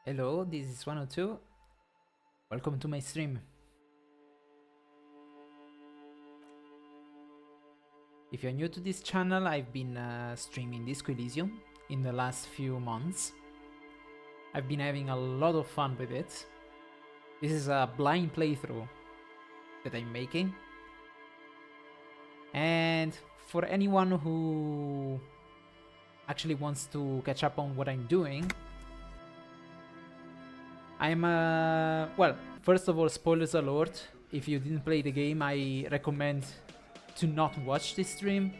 Hello, this is 102. Welcome to my stream. If you're new to this channel, I've been streaming Disco Elysium in the last few months. I've been having a lot of fun with it. This is a blind playthrough that I'm making. And for anyone who actually wants to catch up on what I'm doing, I'm well, first of all, spoilers alert. If you didn't play the game, I recommend to not watch this stream,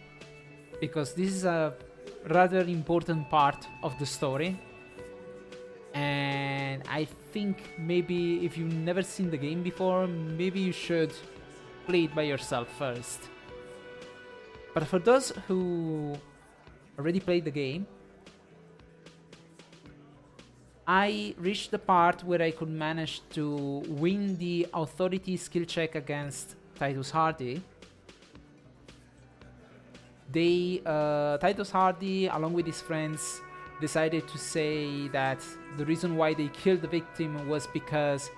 because this is a rather important part of the story. And I think maybe if you've never seen the game before, maybe you should play it by yourself first. But for those who already played the game, I reached the part where I could manage to win the authority skill check against Titus Hardy. Titus Hardy, along with his friends, decided to say that the reason why they killed the victim was because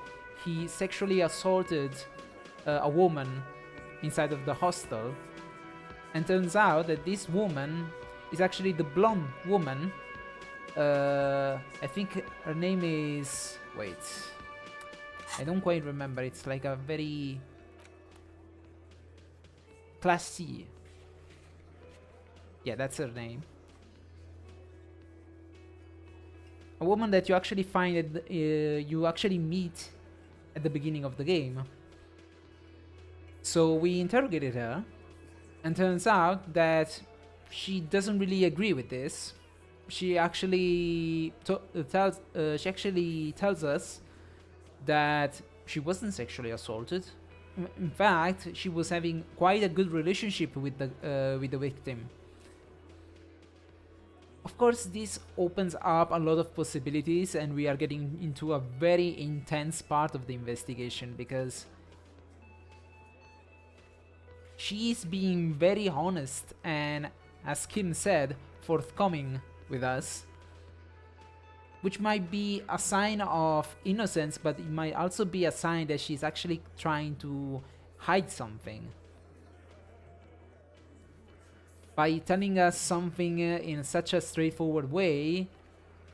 he sexually assaulted a woman inside of the hostel. And turns out that this woman is actually the blonde woman. I think her name is... wait. I don't quite remember. It's like a very... classy. Yeah, that's her name. A woman that you actually find you actually meet at the beginning of the game. So we interrogated her, and turns out that she doesn't really agree with this. She actually tells us that she wasn't sexually assaulted. In fact, she was having quite a good relationship with the victim. Of course, this opens up a lot of possibilities, and we are getting into a very intense part of the investigation, because she is being very honest and, as Kim said, forthcoming with us, which might be a sign of innocence, but it might also be a sign that she's actually trying to hide something. By telling us something in such a straightforward way,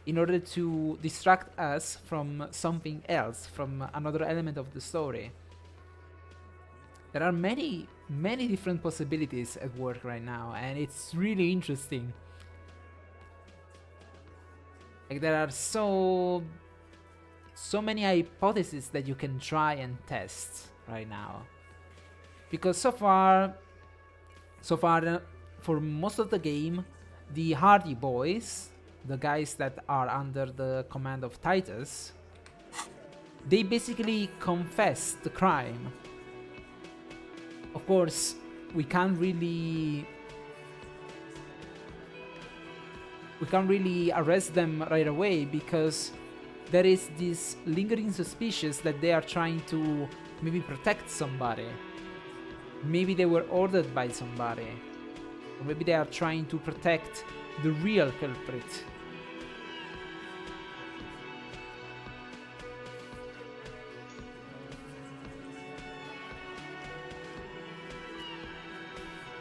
in order to distract us from something else, from another element of the story. There are many different possibilities at work right now, and it's really interesting. Like, there are so many hypotheses that you can try and test right now. Because so far, for most of the game, the Hardy boys, the guys that are under the command of Titus, they basically confess the crime. Of course, we can't really arrest them right away, because there is this lingering suspicion that they are trying to maybe protect somebody. Maybe they were ordered by somebody. Or maybe they are trying to protect the real culprit.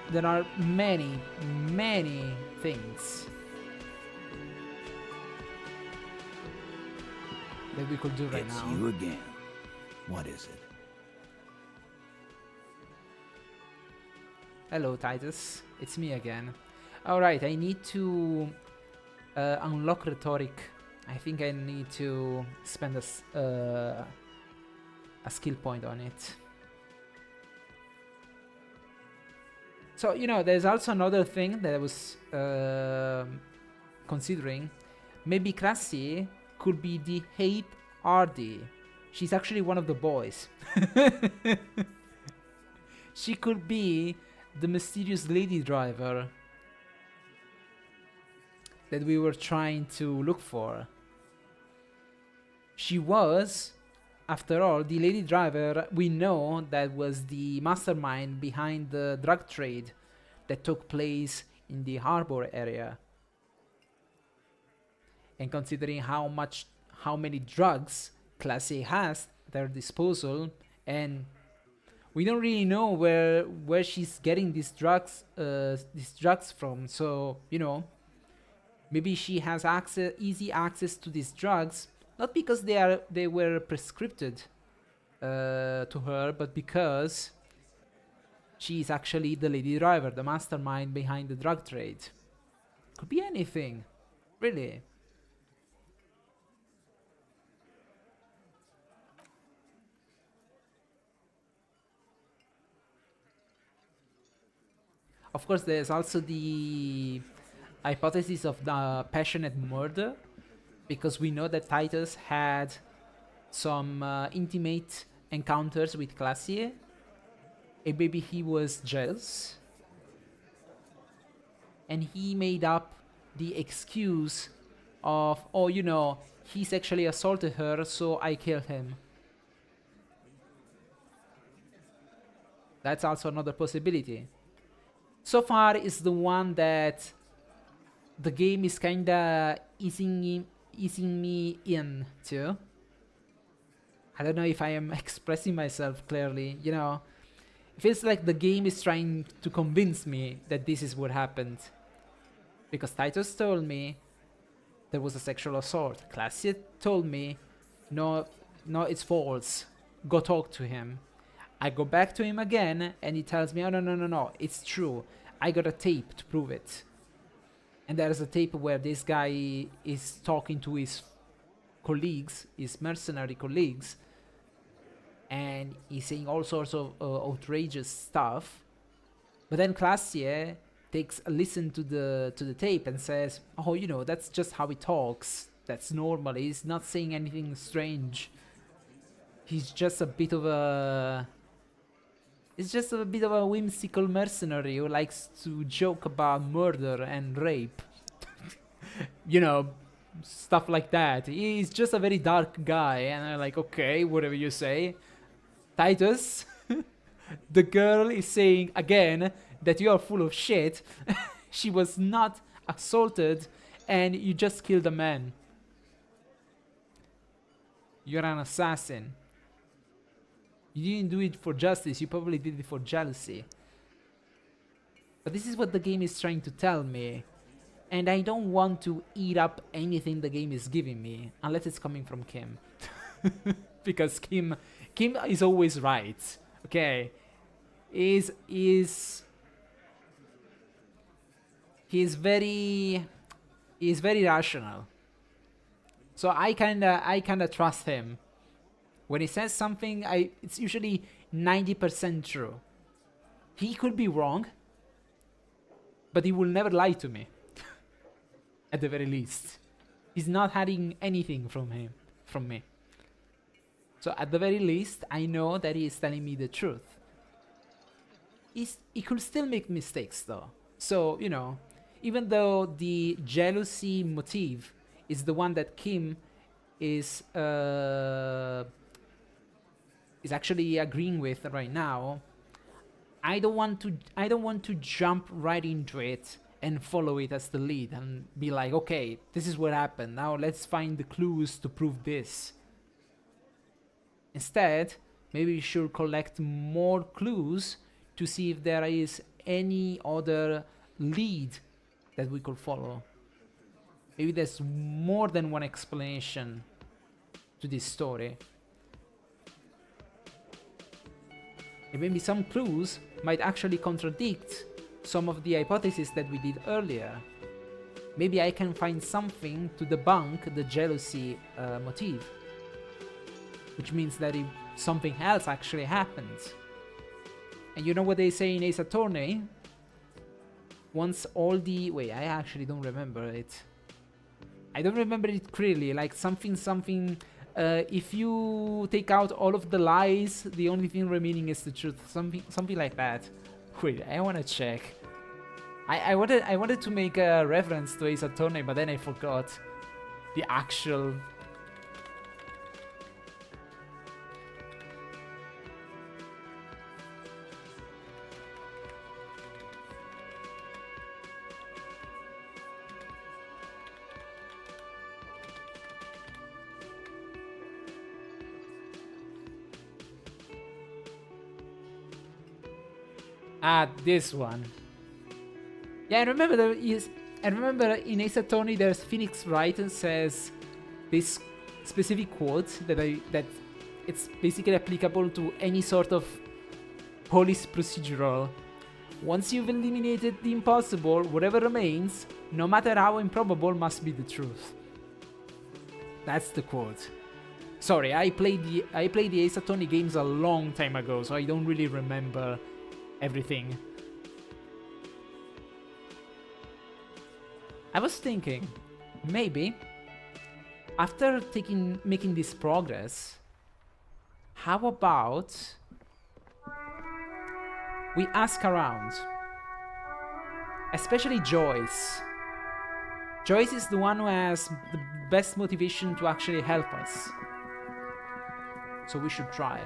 There are many things that we could do right now. It's you again. What is it? Hello, Titus. It's me again. Alright, I need to unlock rhetoric. I think I need to spend a skill point on it. So, you know, there's also another thing that I was considering. Maybe Crassi could be the Hate Hardy. She's actually one of the boys. She could be the mysterious lady driver that we were trying to look for. She was, after all, the lady driver we know that was the mastermind behind the drug trade that took place in the harbor area. And considering how how many drugs Class A has at their disposal, and we don't really know where she's getting these drugs from. So maybe she has easy access to these drugs, not because they were prescribed to her, but because she's actually the lady driver, the mastermind behind the drug trade. Could be anything, really. Of course, there's also the hypothesis of the passionate murder, because we know that Titus had some intimate encounters with Glacier, and maybe he was jealous, and he made up the excuse of, oh, he sexually assaulted her, so I killed him. That's also another possibility. So far, it's the one that the game is kinda easing me in to. I don't know if I am expressing myself clearly. It feels like the game is trying to convince me that this is what happened. Because Titus told me there was a sexual assault. Classic told me, no, it's false. Go talk to him. I go back to him again, and he tells me, oh, no, it's true. I got a tape to prove it. And there's a tape where this guy is talking to his colleagues, his mercenary colleagues, and he's saying all sorts of outrageous stuff. But then Classier takes a listen to the tape and says, oh, that's just how he talks. That's normal. He's not saying anything strange. He's just a bit of a whimsical mercenary who likes to joke about murder and rape. Stuff like that. He's just a very dark guy, and I'm like, okay, whatever you say. Titus, the girl is saying again that you are full of shit. She was not assaulted, and you just killed a man. You're an assassin. You didn't do it for justice, you probably did it for jealousy. But this is what the game is trying to tell me. And I don't want to eat up anything the game is giving me, unless it's coming from Kim. Because Kim is always right. Okay. He's very rational. So I kinda trust him. When he says something, it's usually 90% true. He could be wrong, but he will never lie to me. At the very least. He's not hiding anything from me. So at the very least, I know that he is telling me the truth. He could still make mistakes though. So, even though the jealousy motive is the one that Kim is actually agreeing with right now, I don't want to jump right into it and follow it as the lead and be like, okay, this is what happened. Now let's find the clues to prove this. Instead, maybe we should collect more clues to see if there is any other lead that we could follow. Maybe there's more than one explanation to this story. And maybe some clues might actually contradict some of the hypotheses that we did earlier. Maybe I can find something to debunk the jealousy motive. Which means that something else actually happens. And you know what they say in Ace Attorney? Once all the... Wait, I actually don't remember it. I don't remember it clearly. Like something... if you take out all of the lies, the only thing remaining is the truth. Something like that. Wait, I wanna check. I wanted to make a reference to Ace Attorney, but then I forgot the actual... Ah, this one. Yeah, I remember in Ace Attorney there's Phoenix Wright and says this specific quote that it's basically applicable to any sort of police procedural. Once you've eliminated the impossible, whatever remains, no matter how improbable, must be the truth. That's the quote. Sorry, I played the Ace Attorney games a long time ago, so I don't really remember everything. I was thinking, maybe after making this progress, how about we ask around, especially Joyce. Joyce is the one who has the best motivation to actually help us. So we should try.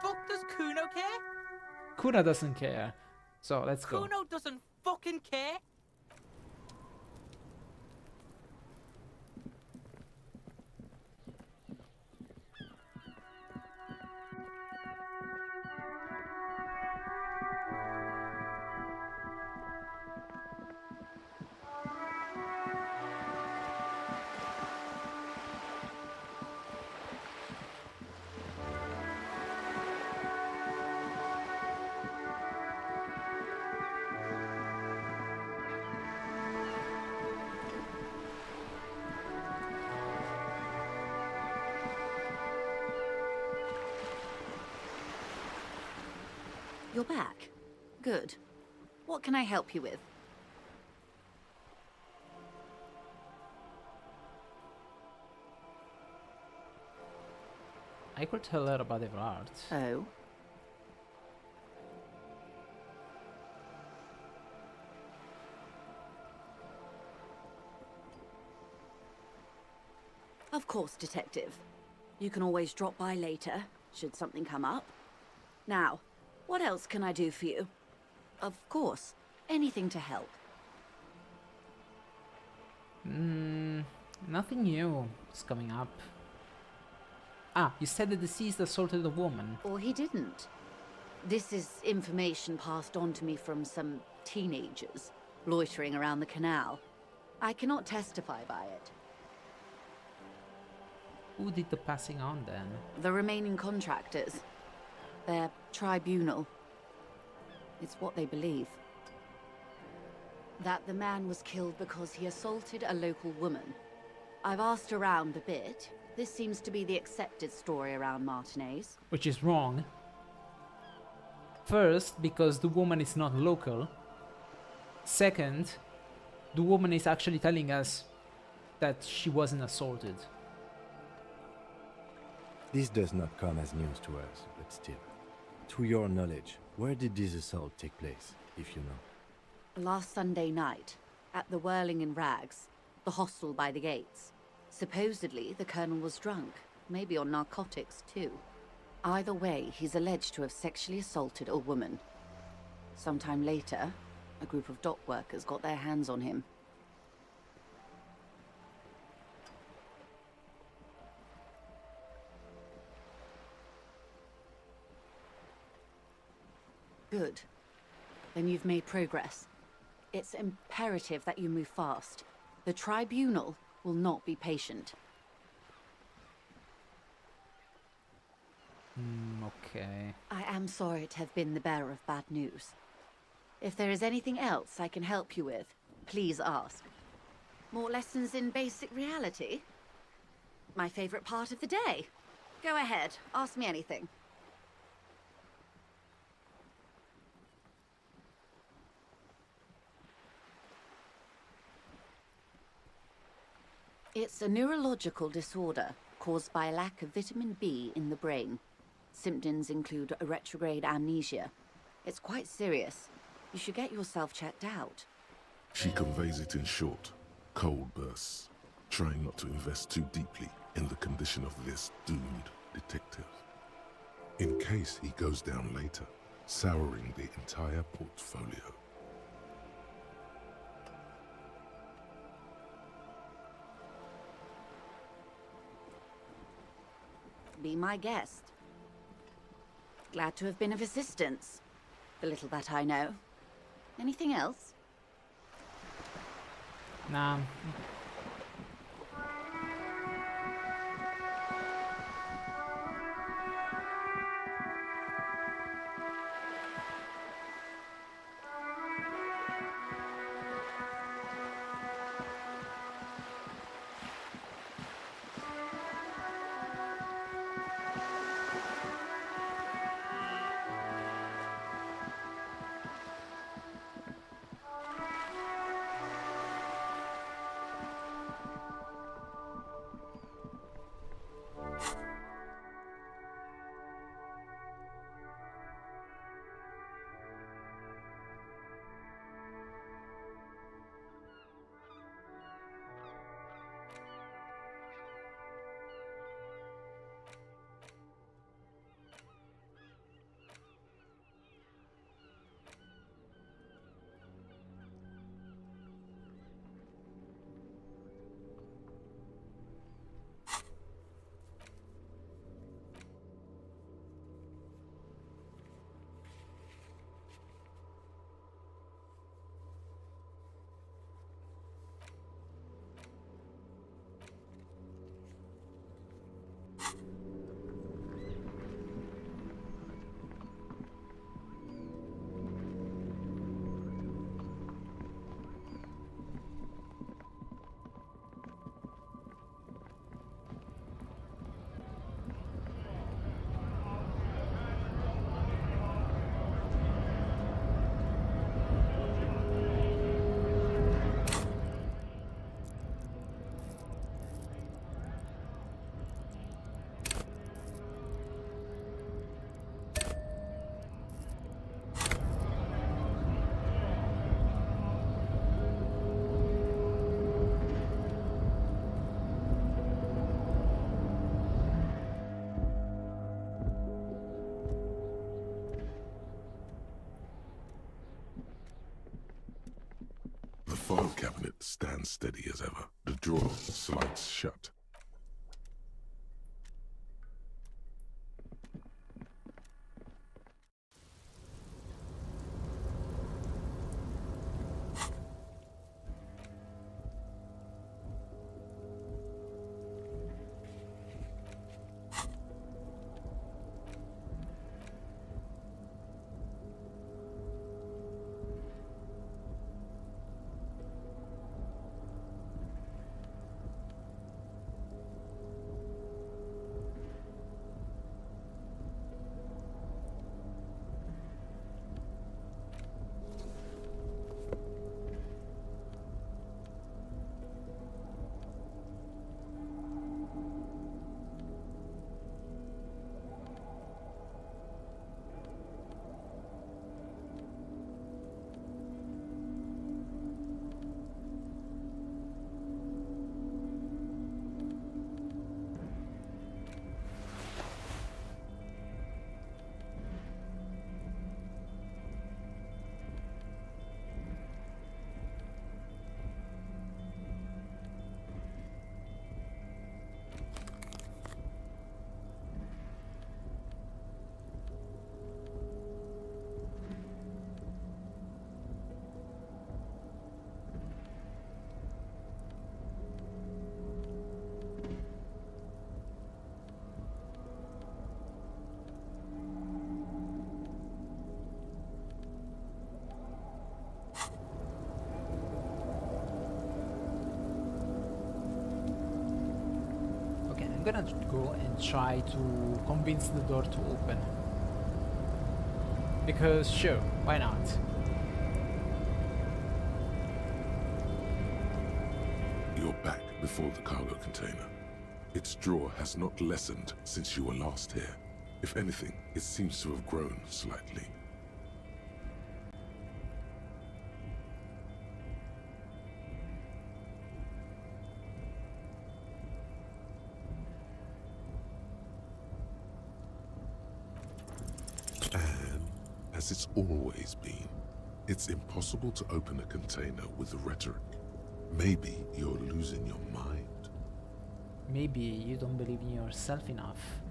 Fuck does Kuno care? Kuna doesn't care. So let's go. Kuno doesn't fucking care. You're back. Good. What can I help you with? I could tell her about Everard. Oh? Of course, Detective. You can always drop by later, should something come up. Now, what else can I do for you? Of course, anything to help. Nothing new is coming up. Ah, you said the deceased assaulted a woman. Or he didn't. This is information passed on to me from some teenagers loitering around the canal. I cannot testify by it. Who did the passing on then? The remaining contractors. Their tribunal. It's what they believe. That the man was killed because he assaulted a local woman. I've asked around a bit. This seems to be the accepted story around Martinez. Which is wrong. First, because the woman is not local. Second, the woman is actually telling us that she wasn't assaulted. This does not come as news to us, but still. To your knowledge, where did this assault take place, if you know? Last Sunday night, at the Whirling in Rags, the hostel by the gates. Supposedly, the Colonel was drunk, maybe on narcotics too. Either way, he's alleged to have sexually assaulted a woman. Sometime later, a group of dock workers got their hands on him. Good. Then you've made progress. It's imperative that you move fast. The tribunal will not be patient. Okay. I am sorry to have been the bearer of bad news. If there is anything else I can help you with, please ask. More lessons in basic reality? My favorite part of the day. Go ahead, ask me anything. It's a neurological disorder caused by a lack of vitamin B in the brain. Symptoms include a retrograde amnesia. It's quite serious. You should get yourself checked out. She conveys it in short, cold bursts, trying not to invest too deeply in the condition of this doomed detective. In case he goes down later, souring the entire portfolio. Be my guest. Glad to have been of assistance. The little that I know. Anything else? Nah. The file cabinet stands steady as ever. The drawer slides shut. I'm gonna go and try to convince the door to open. Because sure, why not? You're back before the cargo container. Its drawer has not lessened since you were last here. If anything, it seems to have grown slightly. And, as it's always been, it's impossible to open a container with rhetoric. Maybe you're losing your mind. Maybe you don't believe in yourself enough.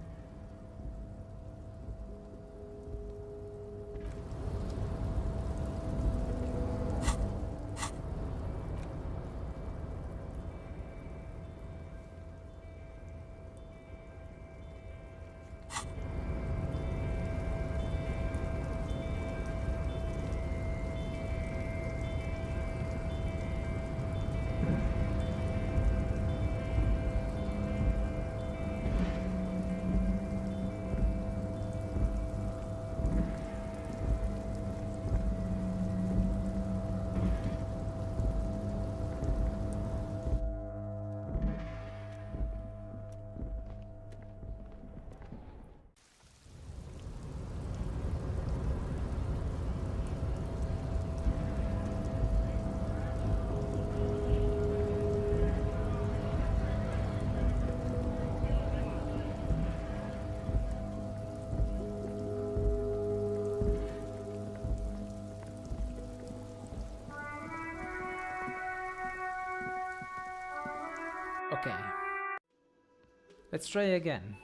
Let's try again.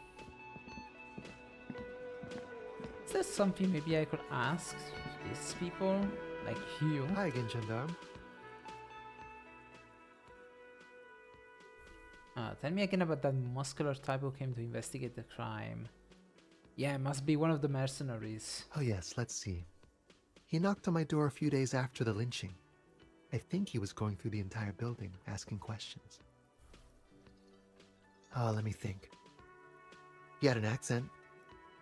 Is there something maybe I could ask these people? Like you? Hi again, gendarme. Tell me again about that muscular type who came to investigate the crime. Yeah, it must be one of the mercenaries. Oh yes, let's see. He knocked on my door a few days after the lynching. I think he was going through the entire building, asking questions. Let me think. He had an accent.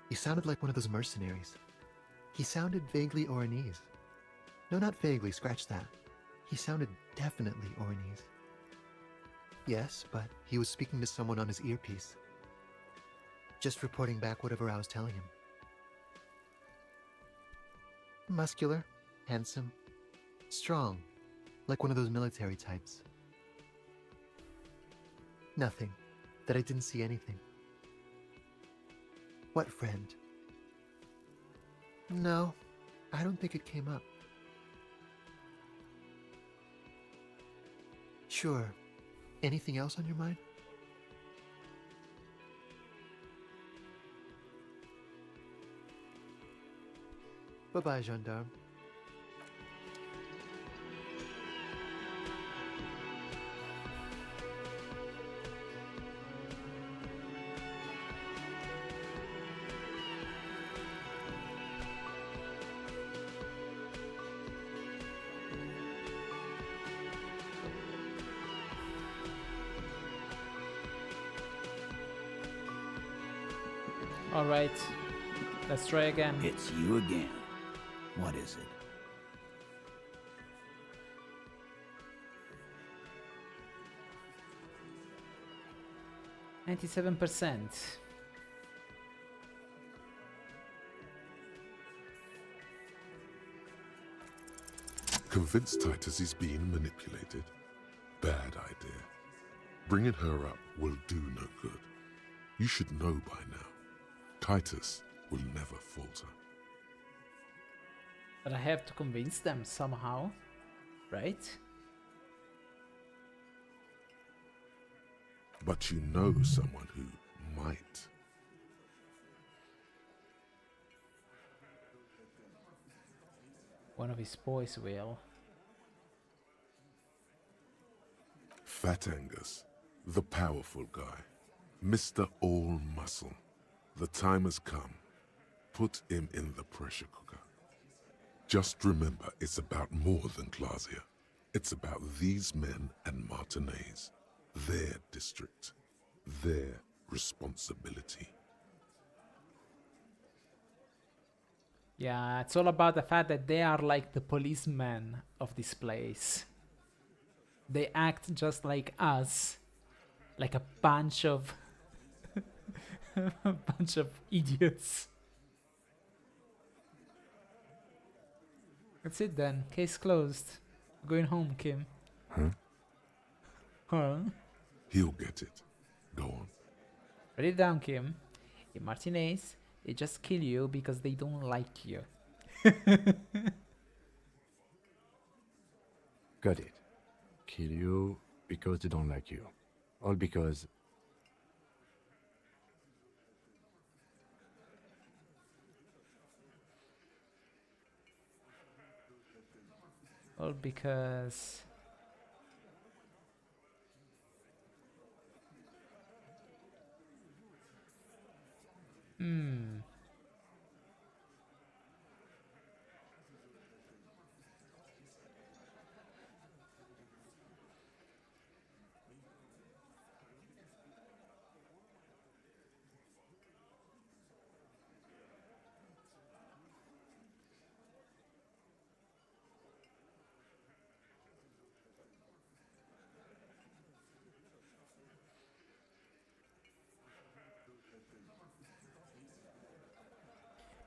He sounded like one of those mercenaries. He sounded vaguely Oranese. No, not vaguely, scratch that. He sounded definitely Oranese. Yes, but he was speaking to someone on his earpiece. Just reporting back whatever I was telling him. Muscular, handsome, strong, like one of those military types. Nothing. That I didn't see anything. What friend? No, I don't think it came up. Sure. Anything else on your mind? Bye-bye, gendarme. Alright, let's try again. It's you again. What is it? $97%. Convince Titus he's being manipulated? Bad idea. Bringing her up will do no good. You should know by now. Titus will never falter. But I have to convince them somehow, right? But you know someone who might. One of his boys will. Fat Angus, the powerful guy. Mr. All Muscle. The time has come. Put him in the pressure cooker. Just remember, it's about more than Glasia. It's about these men and Martinez. Their district. Their responsibility. Yeah, it's all about the fact that they are like the policemen of this place. They act just like us. Like a bunch of... a bunch of idiots. That's it then. Case closed. Going home, Kim. Huh? Huh? He'll get it. Go on. Write it down, Kim. In Martinez, they just kill you because they don't like you. Got it. Kill you because they don't like you. All because... All because...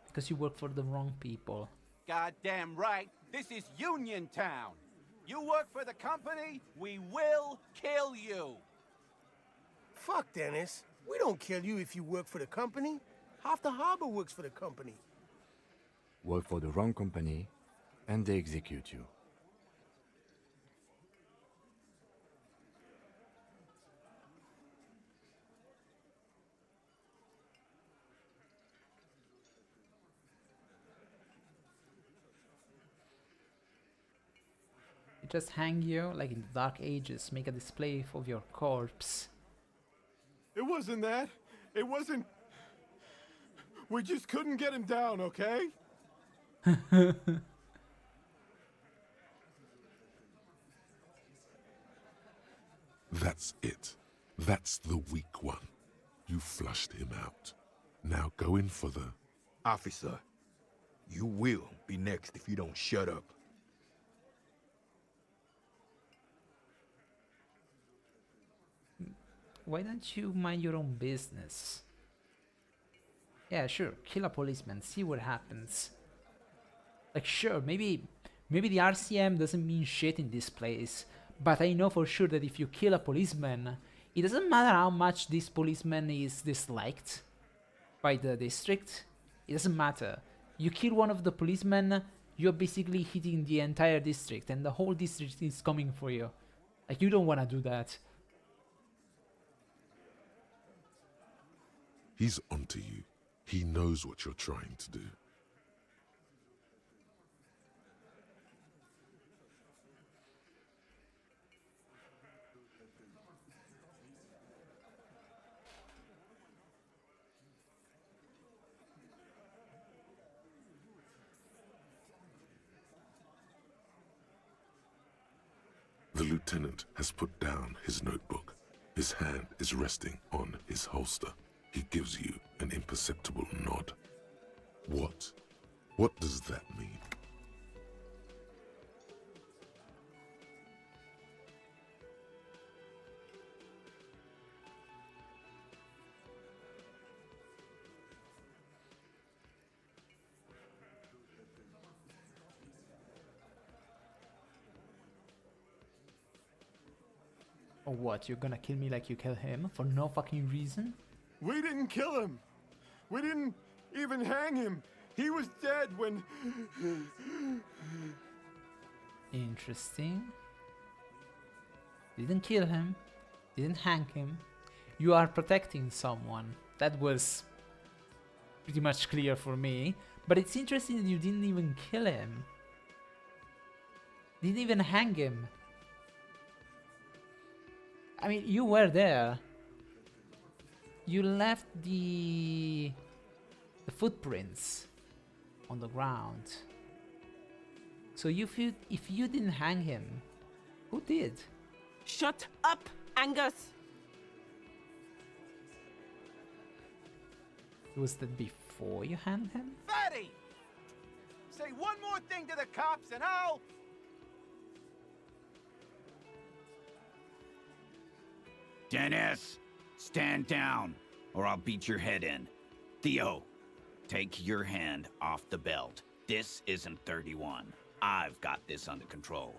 Because you work for the wrong people. Goddamn right, this is Union Town. You work for the company, we will kill you. Fuck, Dennis. We don't kill you if you work for the company. Half the harbor works for the company. Work for the wrong company, and they execute you. They just hang you like in the Dark Ages, make a display of your corpse. It wasn't that. It wasn't... We just couldn't get him down, okay? That's it. That's the weak one. You flushed him out. Now go in for the... Officer, you will be next if you don't shut up. Why don't you mind your own business? Yeah, sure, kill a policeman, see what happens. Like, sure, maybe the RCM doesn't mean shit in this place, but I know for sure that if you kill a policeman, it doesn't matter how much this policeman is disliked by the district, it doesn't matter. You kill one of the policemen, you're basically hitting the entire district, and the whole district is coming for you. Like, you don't want to do that. He's onto you. He knows what you're trying to do. The lieutenant has put down his notebook. His hand is resting on his holster. He gives you an imperceptible nod. What? What does that mean? Or what, you're gonna kill me like you kill him for no fucking reason? We didn't kill him. We didn't even hang him. He was dead when... Interesting. Didn't kill him. Didn't hang him. You are protecting someone. That was pretty much clear for me. But it's interesting that you didn't even kill him. Didn't even hang him. I mean, you were there. You left the footprints on the ground. So if you didn't hang him, who did? Shut up, Angus! Was that before you hanged him? Fatty! Say one more thing to the cops and I'll... Dennis, stand down, or I'll beat your head in. Theo, take your hand off the belt. This isn't 31. I've got this under control.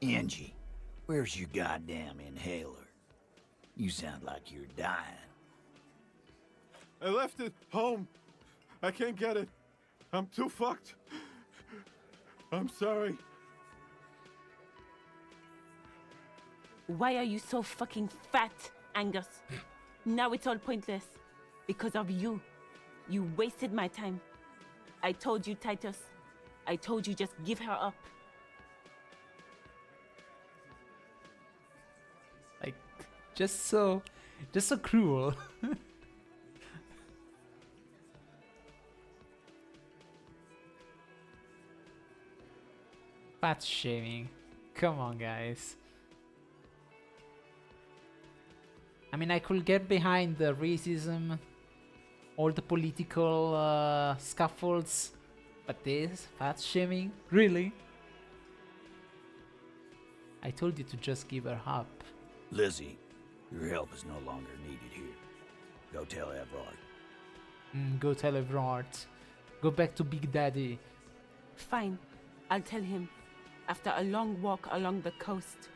Angie, where's your goddamn inhaler? You sound like you're dying. I left it home. I can't get it. I'm too fucked. I'm sorry. Why are you so fucking fat, Angus? Now it's all pointless. Because of you. You wasted my time. I told you, Titus. I told you just give her up. Like, just so cruel. Fat shaming. Come on, guys. I mean, I could get behind the racism, all the political scuffles, but this fat shaming, really? I told you to just give her up. Lizzie, your help is no longer needed here. Go tell Everard. Go tell Everard. Go back to Big Daddy. Fine. I'll tell him. After a long walk along the coast.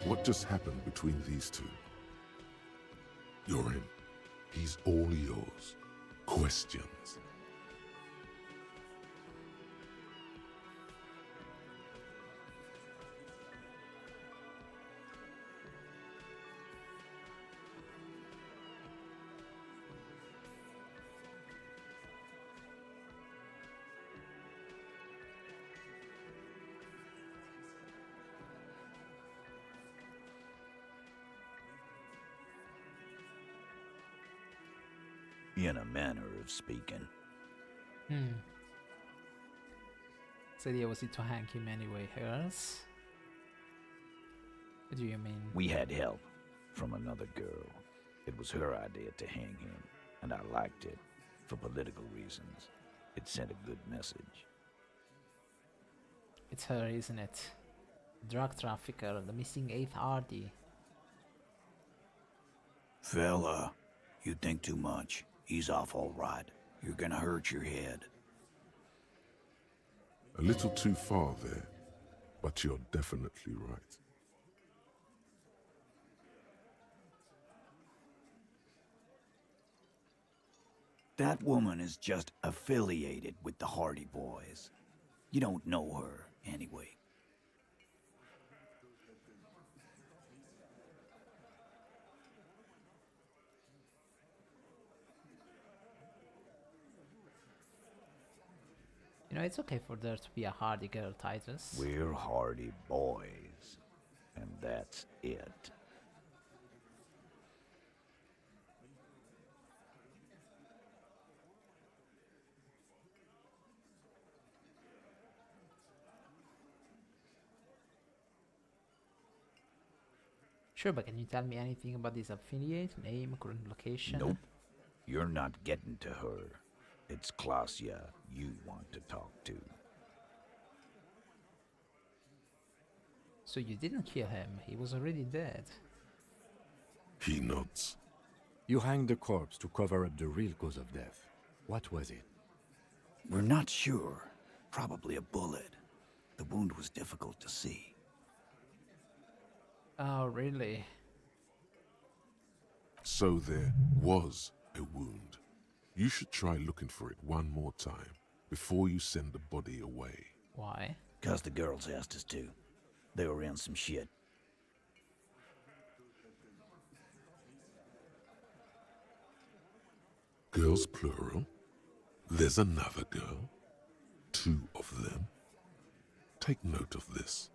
What just happened between these two? You're in. He's all yours. Questions? In a manner of speaking. So the idea was it to hang him anyway, else? What do you mean? We had help from another girl. It was her idea to hang him, and I liked it for political reasons. It sent a good message. It's her, isn't it? Drug trafficker, the missing eighth Hardy. Fella, you think too much. He's off all right. You're gonna hurt your head. A little too far there, but you're definitely right. That woman is just affiliated with the Hardy Boys. You don't know her, anyway. You know, it's okay for there to be a Hardy girl, Titus. We're Hardy Boys, and that's it. Sure, but can you tell me anything about this affiliate? Name, current location? Nope. You're not getting to her. It's Klasia you want to talk to. So you didn't kill him, he was already dead. He nods. You hanged the corpse to cover up the real cause of death. What was it? We're not sure. Probably a bullet. The wound was difficult to see. Oh, really? So there was a wound. You should try looking for it one more time before you send the body away. Why? 'Cause the girls asked us to. They were in some shit. Girls plural? There's another girl? 2 of them? Take note of this.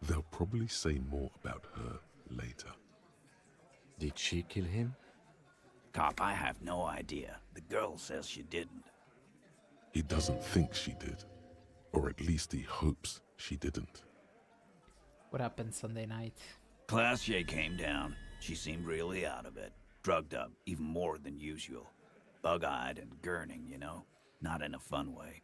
They'll probably say more about her later. Did she kill him? Cop, I have no idea. The girl says she didn't. He doesn't think she did. Or at least he hopes she didn't. What happened Sunday night? Klasia came down. She seemed really out of it. Drugged up, even more than usual. Bug-eyed and gurning, you know? Not in a fun way.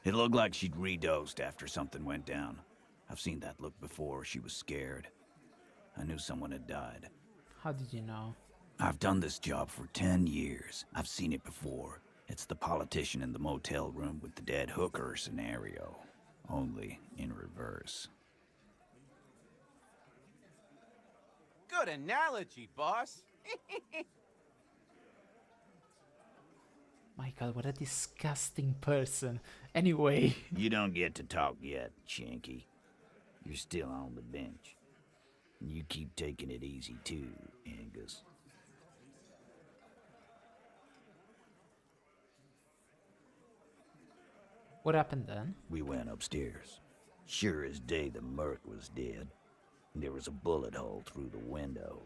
It looked like she'd redosed after something went down. I've seen that look before. She was scared. I knew someone had died. How did you know? I've done this job for 10 years. I've seen it before. It's the politician in the motel room with the dead hooker scenario. Only in reverse. Good analogy, boss. My god, what a disgusting person. Anyway. You don't get to talk yet, Shanky. You're still on the bench. And you keep taking it easy too, Angus. What happened then? We went upstairs. Sure as day the Merc was dead. There was a bullet hole through the window.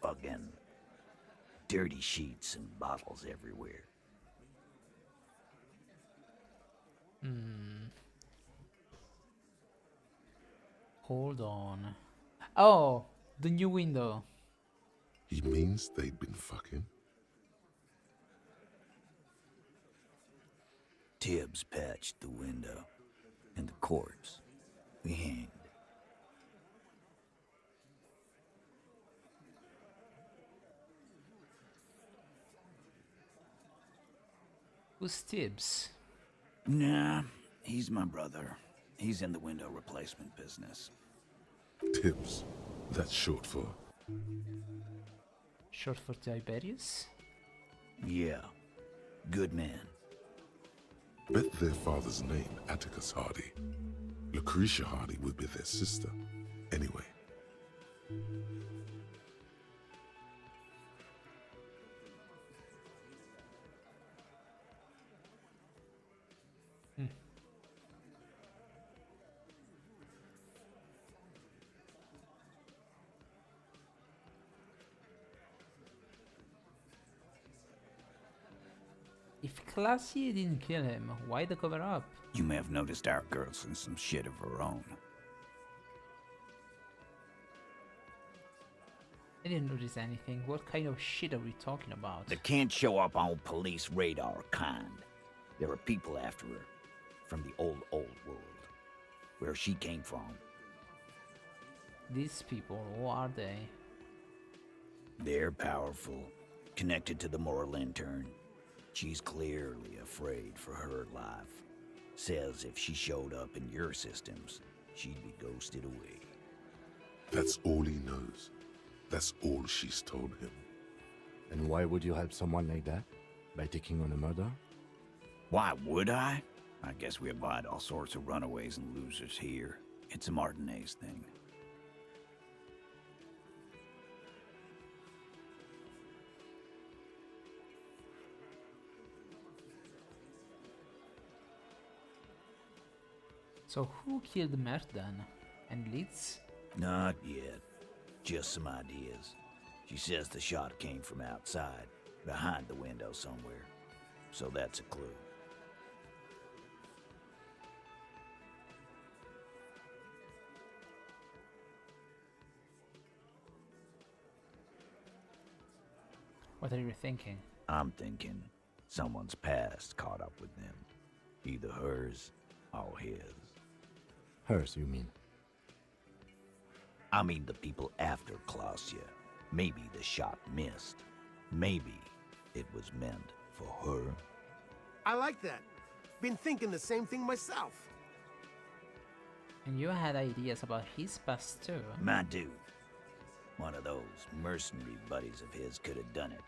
Fucking dirty sheets and bottles everywhere. Hold on. Oh, the new window. He means they'd been fucking. Tibbs patched the window. And the corpse. We hanged. Who's Tibbs? Nah, he's my brother. He's in the window replacement business. Tibbs. That's short for Short for Tiberius? Yeah. Good man. Bet their father's name, Atticus Hardy. Lucretia Hardy would be their sister. Anyway. If Classy didn't kill him, why the cover up? You may have noticed our girl's in some shit of her own. I didn't notice anything. What kind of shit are we talking about? The can't show up on police radar kind. There are people after her. From the old world. Where she came from. These people, who are they? They're powerful. Connected to the moral intern. She's clearly afraid for her life. Says if she showed up in your systems, she'd be ghosted away. That's all he knows. That's all she's told him. And why would you help someone like that? By taking on a murder? Why would I? I guess we abide all sorts of runaways and losers here. It's a Martinez thing. So who killed Merdan? And Leeds? Not yet. Just some ideas. She says the shot came from outside, behind the window somewhere. So that's a clue. What are you thinking? I'm thinking someone's past caught up with them. Either hers or his. Hers, you mean? I mean the people after Klausya. Maybe the shot missed. Maybe it was meant for her. I like that. Been thinking the same thing myself. And you had ideas about his past too. My dude. One of those mercenary buddies of his could have done it.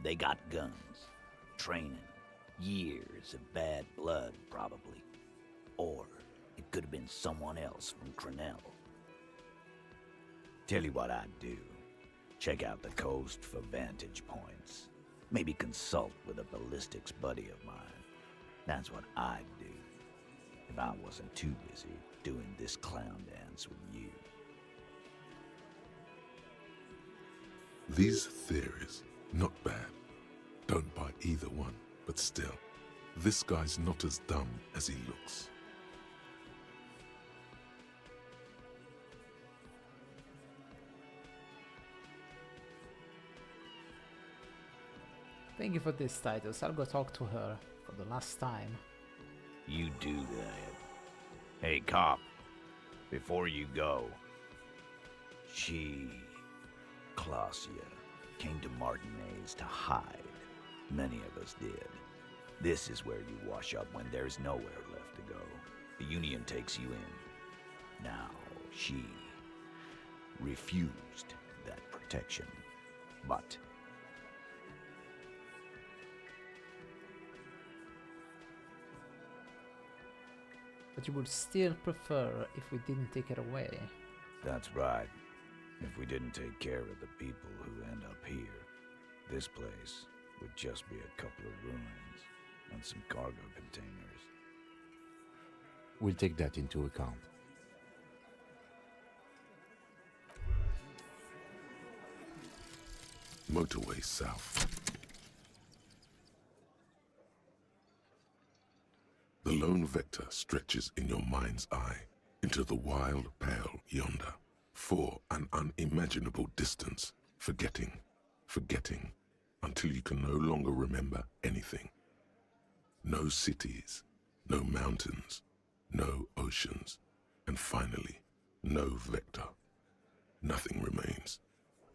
They got guns, training, years of bad blood, probably. Or it could have been someone else from Crenell. Tell you what I'd do. Check out the coast for vantage points. Maybe consult with a ballistics buddy of mine. That's what I'd do. If I wasn't too busy doing this clown dance with you. These theories, not bad. Don't buy either one, but still, this guy's not as dumb as he looks. Thank you for this, Titus. I'll go talk to her for the last time. You do that. Hey, cop. Before you go, Klausya, came to Martinez to hide. Many of us did. This is where you wash up when there's nowhere left to go. The Union takes you in. Now, she refused that protection. But But you would still prefer if we didn't take it away. that's right. If we didn't take care of the people who end up here, this place would just be a couple of ruins and some cargo containers. We'll take that into account. Motorway south. The lone vector stretches in your mind's eye into the wild pale yonder, for an unimaginable distance, forgetting, until you can no longer remember anything. No cities, no mountains, no oceans, and finally, no vector. Nothing remains.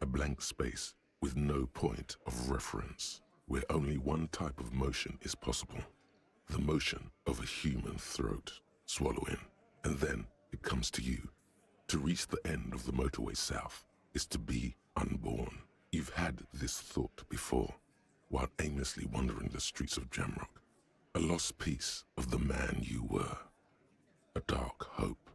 A blank space with no point of reference, where only one type of motion is possible. The motion of a human throat. Swallow in, and then it comes to you. To reach the end of the motorway south is to be unborn. You've had this thought before, while aimlessly wandering the streets of Jamrock. A lost piece of the man you were. A dark hope.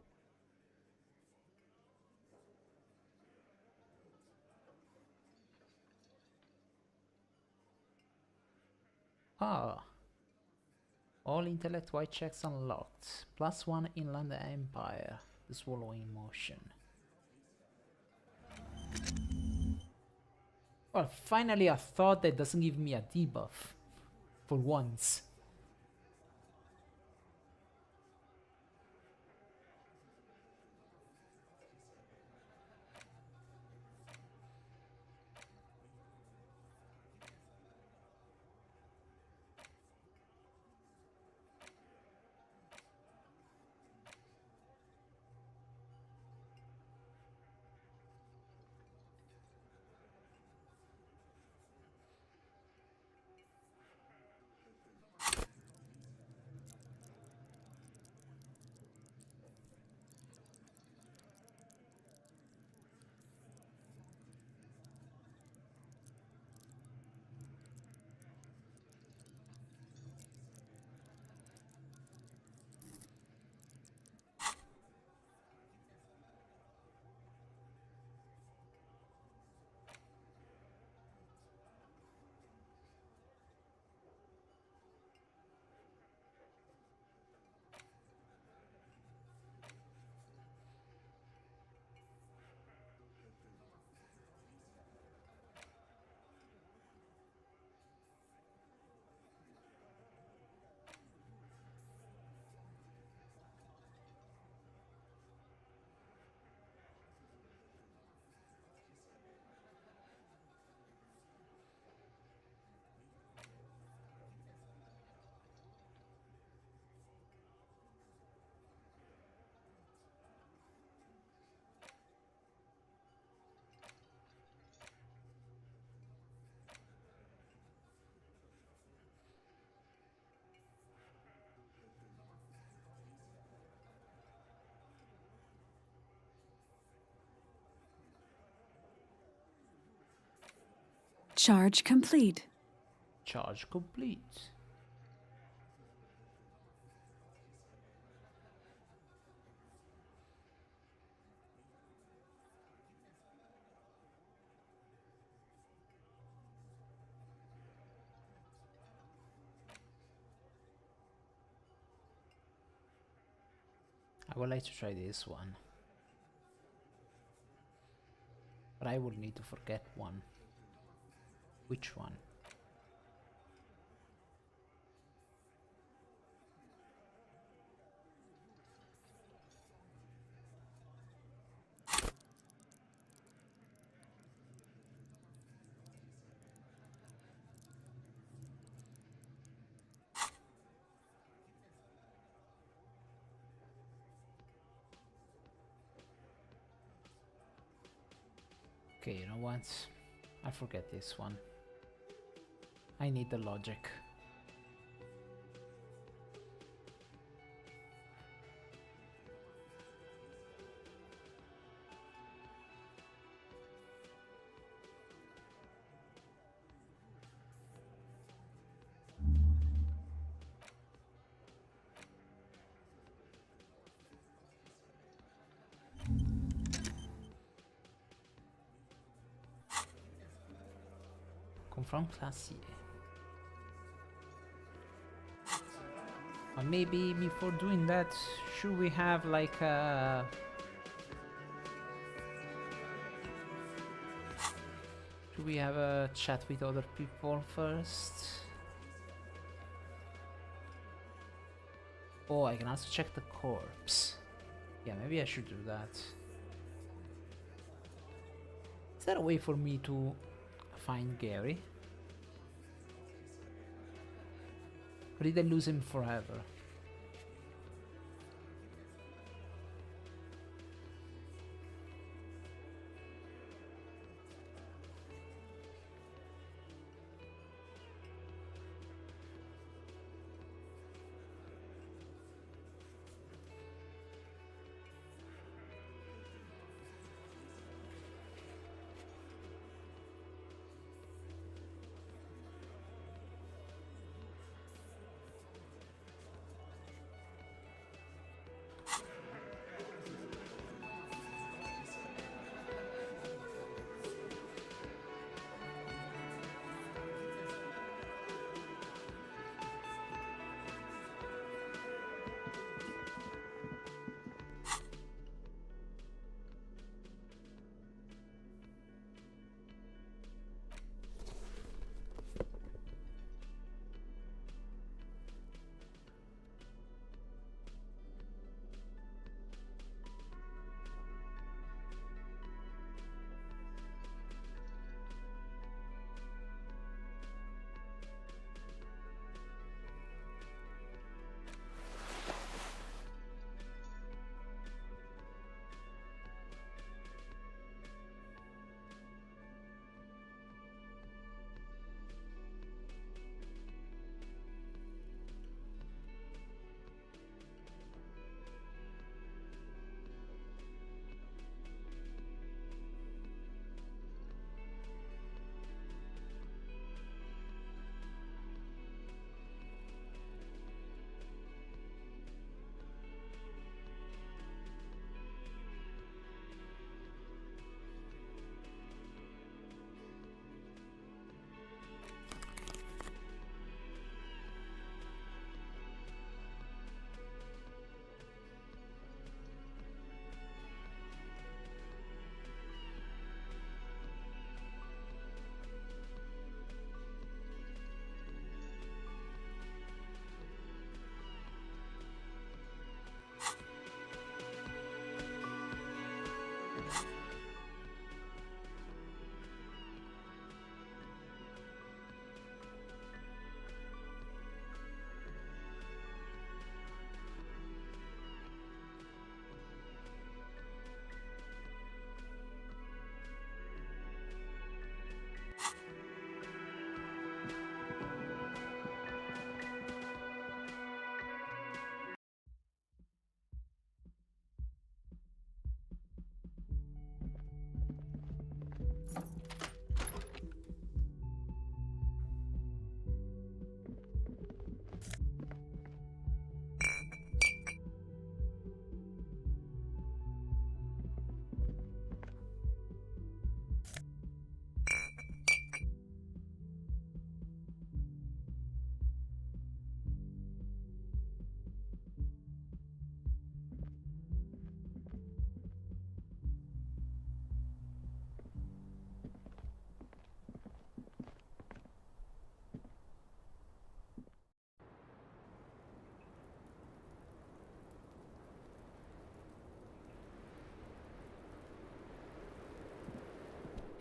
Ah. All intellect-wide checks unlocked. +1 Inland Empire. The swallowing motion. Well, finally a thought that doesn't give me a debuff. For once. Charge complete. Charge complete. I would like to try this one. But I will need to forget one. Which one? Okay, you know what? I forget this one. I need the logic. Confront Classier. Or maybe before doing that, should we have like a... Should we have a chat with other people first? Oh, I can also check the corpse. Yeah, maybe I should do that. Is there a way for me to find Gary? Or did I lose him forever?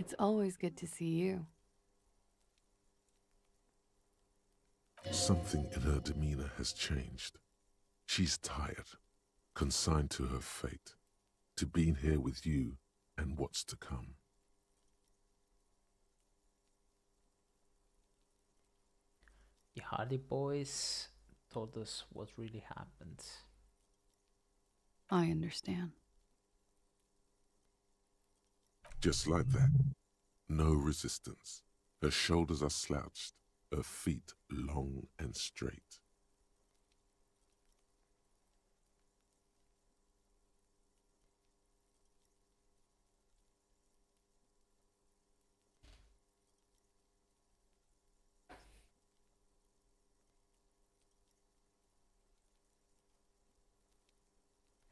It's always good to see you. Something in her demeanor has changed. She's tired, consigned to her fate, to being here with you and what's to come. The Hardy Boys told us what really happened. I understand. Just like that. No resistance. Her shoulders are slouched, her feet long and straight.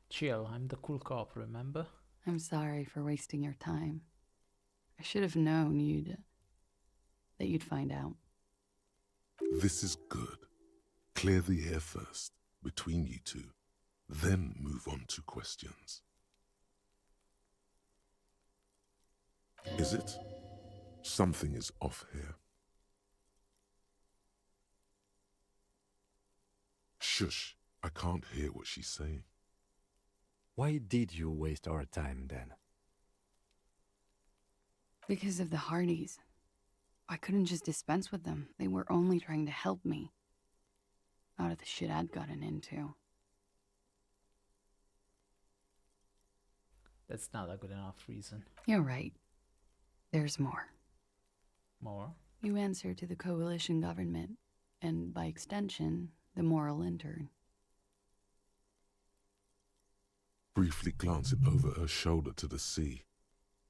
Chill, I'm the cool cop, remember? I'm sorry for wasting your time. I should have known that you'd find out. This is good. Clear the air first, between you two, then move on to questions. Is it? Something is off here. Shush, I can't hear what she's saying. Why did you waste our time then? Because of the Hardys. I couldn't just dispense with them. They were only trying to help me out of the shit I'd gotten into. That's not a good enough reason. You're right. There's more. More? You answer to the coalition government, and by extension, the moral intern. Briefly glancing over her shoulder to the sea,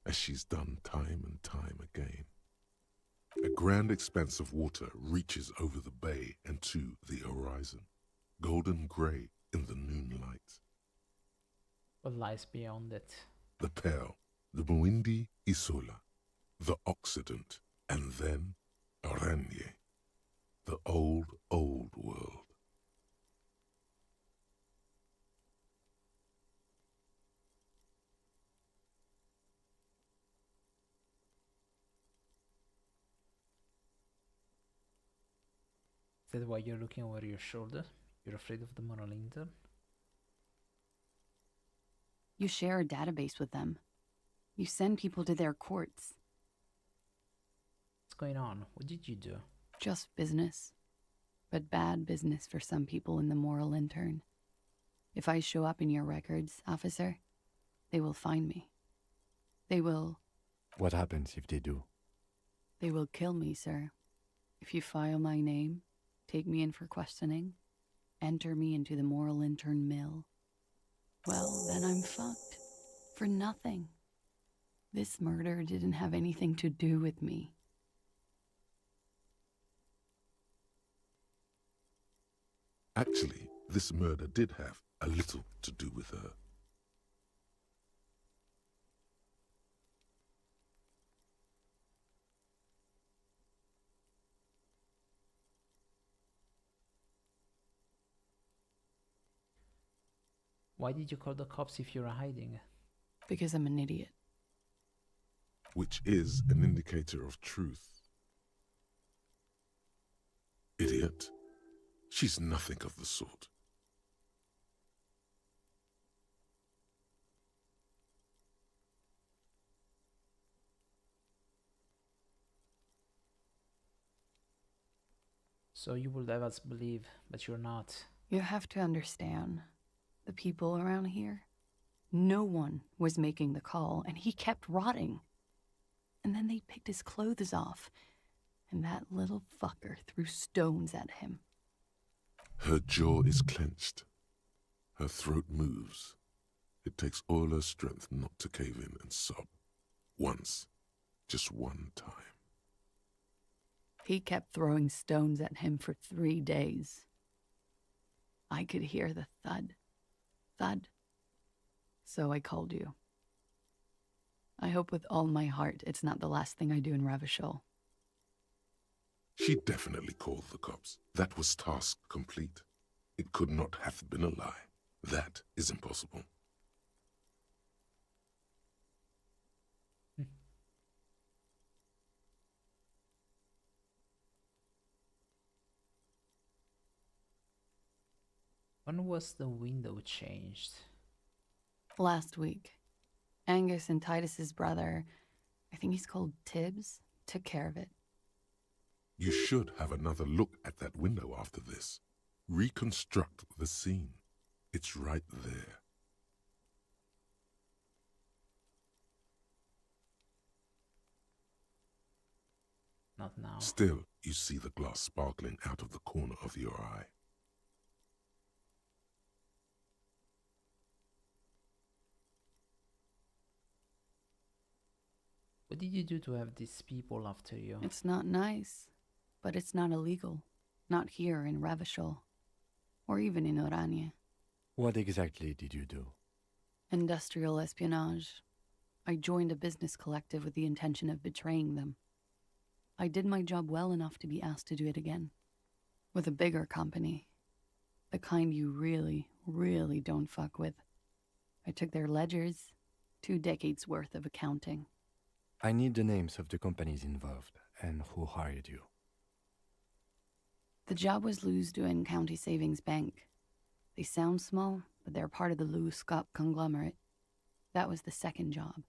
as she's done time and time again. A grand expanse of water reaches over the bay and to the horizon, golden grey in the noonlight. What lies beyond it? The Pearl, the Muindi Isola, the Occident, and then Aranye, the old, old world. Is that why you're looking over your shoulder? You're afraid of the moral intern? You share a database with them. You send people to their courts. What's going on? What did you do? Just business. But bad business for some people in the moral intern. If I show up in your records, officer, they will find me. They will... What happens if they do? They will kill me, sir. If you file my name, take me in for questioning, enter me into the moral intern mill, well, then I'm fucked. For nothing. This murder didn't have anything to do with me. Actually, this murder did have a little to do with her. Why did you call the cops if you're hiding? Because I'm an idiot. Which is an indicator of truth. Idiot. She's nothing of the sort. So you would have us believe, but you're not. You have to understand, the people around here, no one was making the call, and he kept rotting. And then they picked his clothes off, and that little fucker threw stones at him. Her jaw is clenched. Her throat moves. It takes all her strength not to cave in and sob. Once. Just one time. He kept throwing stones at him for 3 days. I could hear the thud. Thud. So I called you. I hope with all my heart it's not the last thing I do in Ravishol. She definitely called the cops. That was task complete. It could not have been a lie. That is impossible. When was the window changed? Last week. Angus and Titus's brother, I think he's called Tibbs, took care of it. You should have another look at that window after this. Reconstruct the scene. It's right there. Not now. Still, you see the glass sparkling out of the corner of your eye. What did you do to have these people after you? It's not nice, but it's not illegal. Not here in Ravishol, or even in Oranje. What exactly did you do? Industrial espionage. I joined a business collective with the intention of betraying them. I did my job well enough to be asked to do it again. With a bigger company. The kind you really, really don't fuck with. I took their ledgers, 2 decades worth of accounting. I need the names of the companies involved and who hired you. The job was Lou's-Duin County Savings Bank. They sound small, but they're part of the Lou-Scott conglomerate. That was the second job.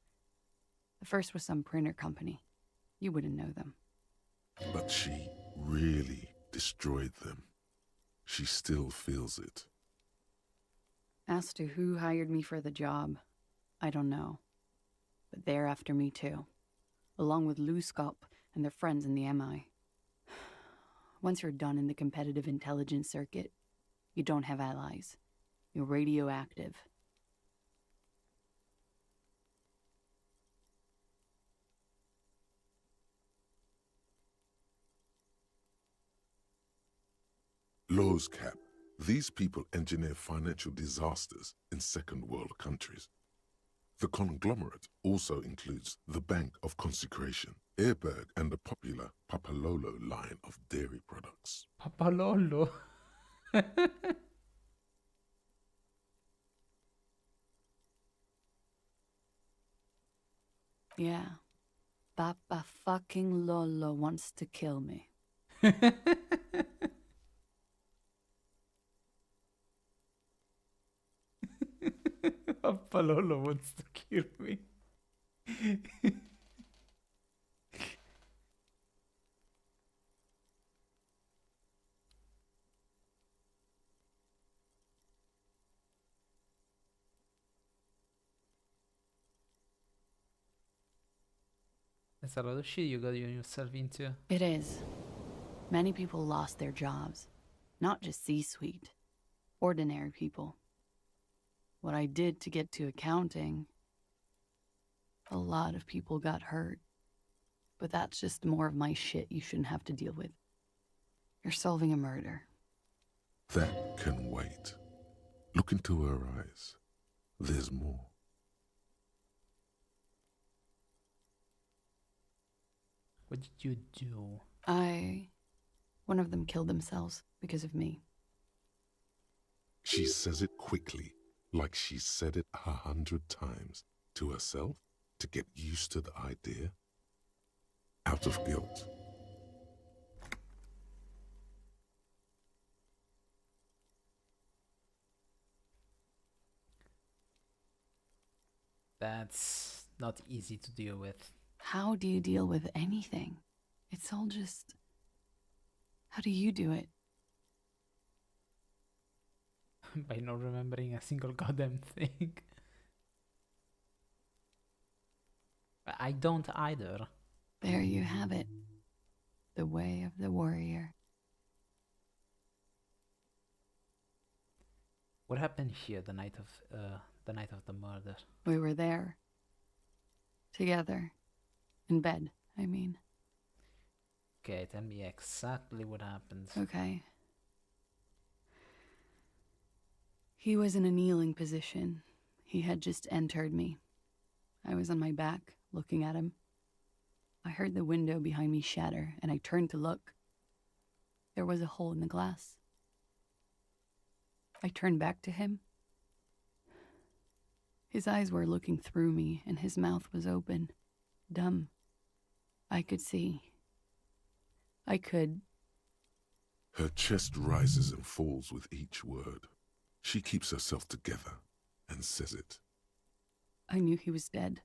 The first was some printer company. You wouldn't know them. But she really destroyed them. She still feels it. As to who hired me for the job, I don't know. But they're after me too. Along with Lou-Scott and their friends in the MI. Once you're done in the competitive intelligence circuit, you don't have allies. You're radioactive. Laws cap. These people engineer financial disasters in second world countries. The conglomerate also includes the Bank of Consecration, Airberg, and the popular Papalolo line of dairy products. Papalolo. Yeah. Papa fucking Lolo wants to kill me. Papalolo wants to kill me. That's a lot of shit you got yourself into. It is. Many people lost their jobs. Not just C-suite. Ordinary people. What I did to get to accounting, a lot of people got hurt. But that's just more of my shit you shouldn't have to deal with. You're solving a murder. That can wait. Look into her eyes. There's more. What did you do? One of them killed themselves because of me. She says it quickly, like she said it 100 times, to herself, to get used to the idea. Out of guilt. That's not easy to deal with. How do you deal with anything? It's all just... How do you do it? By not remembering a single goddamn thing. I don't either. There you have it. The way of the warrior. What happened here the night of the murder? We were there. Together. In bed, I mean. Okay, tell me exactly what happened. Okay. He was in a kneeling position. He had just entered me. I was on my back, looking at him. I heard the window behind me shatter, and I turned to look. There was a hole in the glass. I turned back to him. His eyes were looking through me, and his mouth was open. Dumb. I could see. I could... Her chest rises and falls with each word. She keeps herself together and says it. I knew he was dead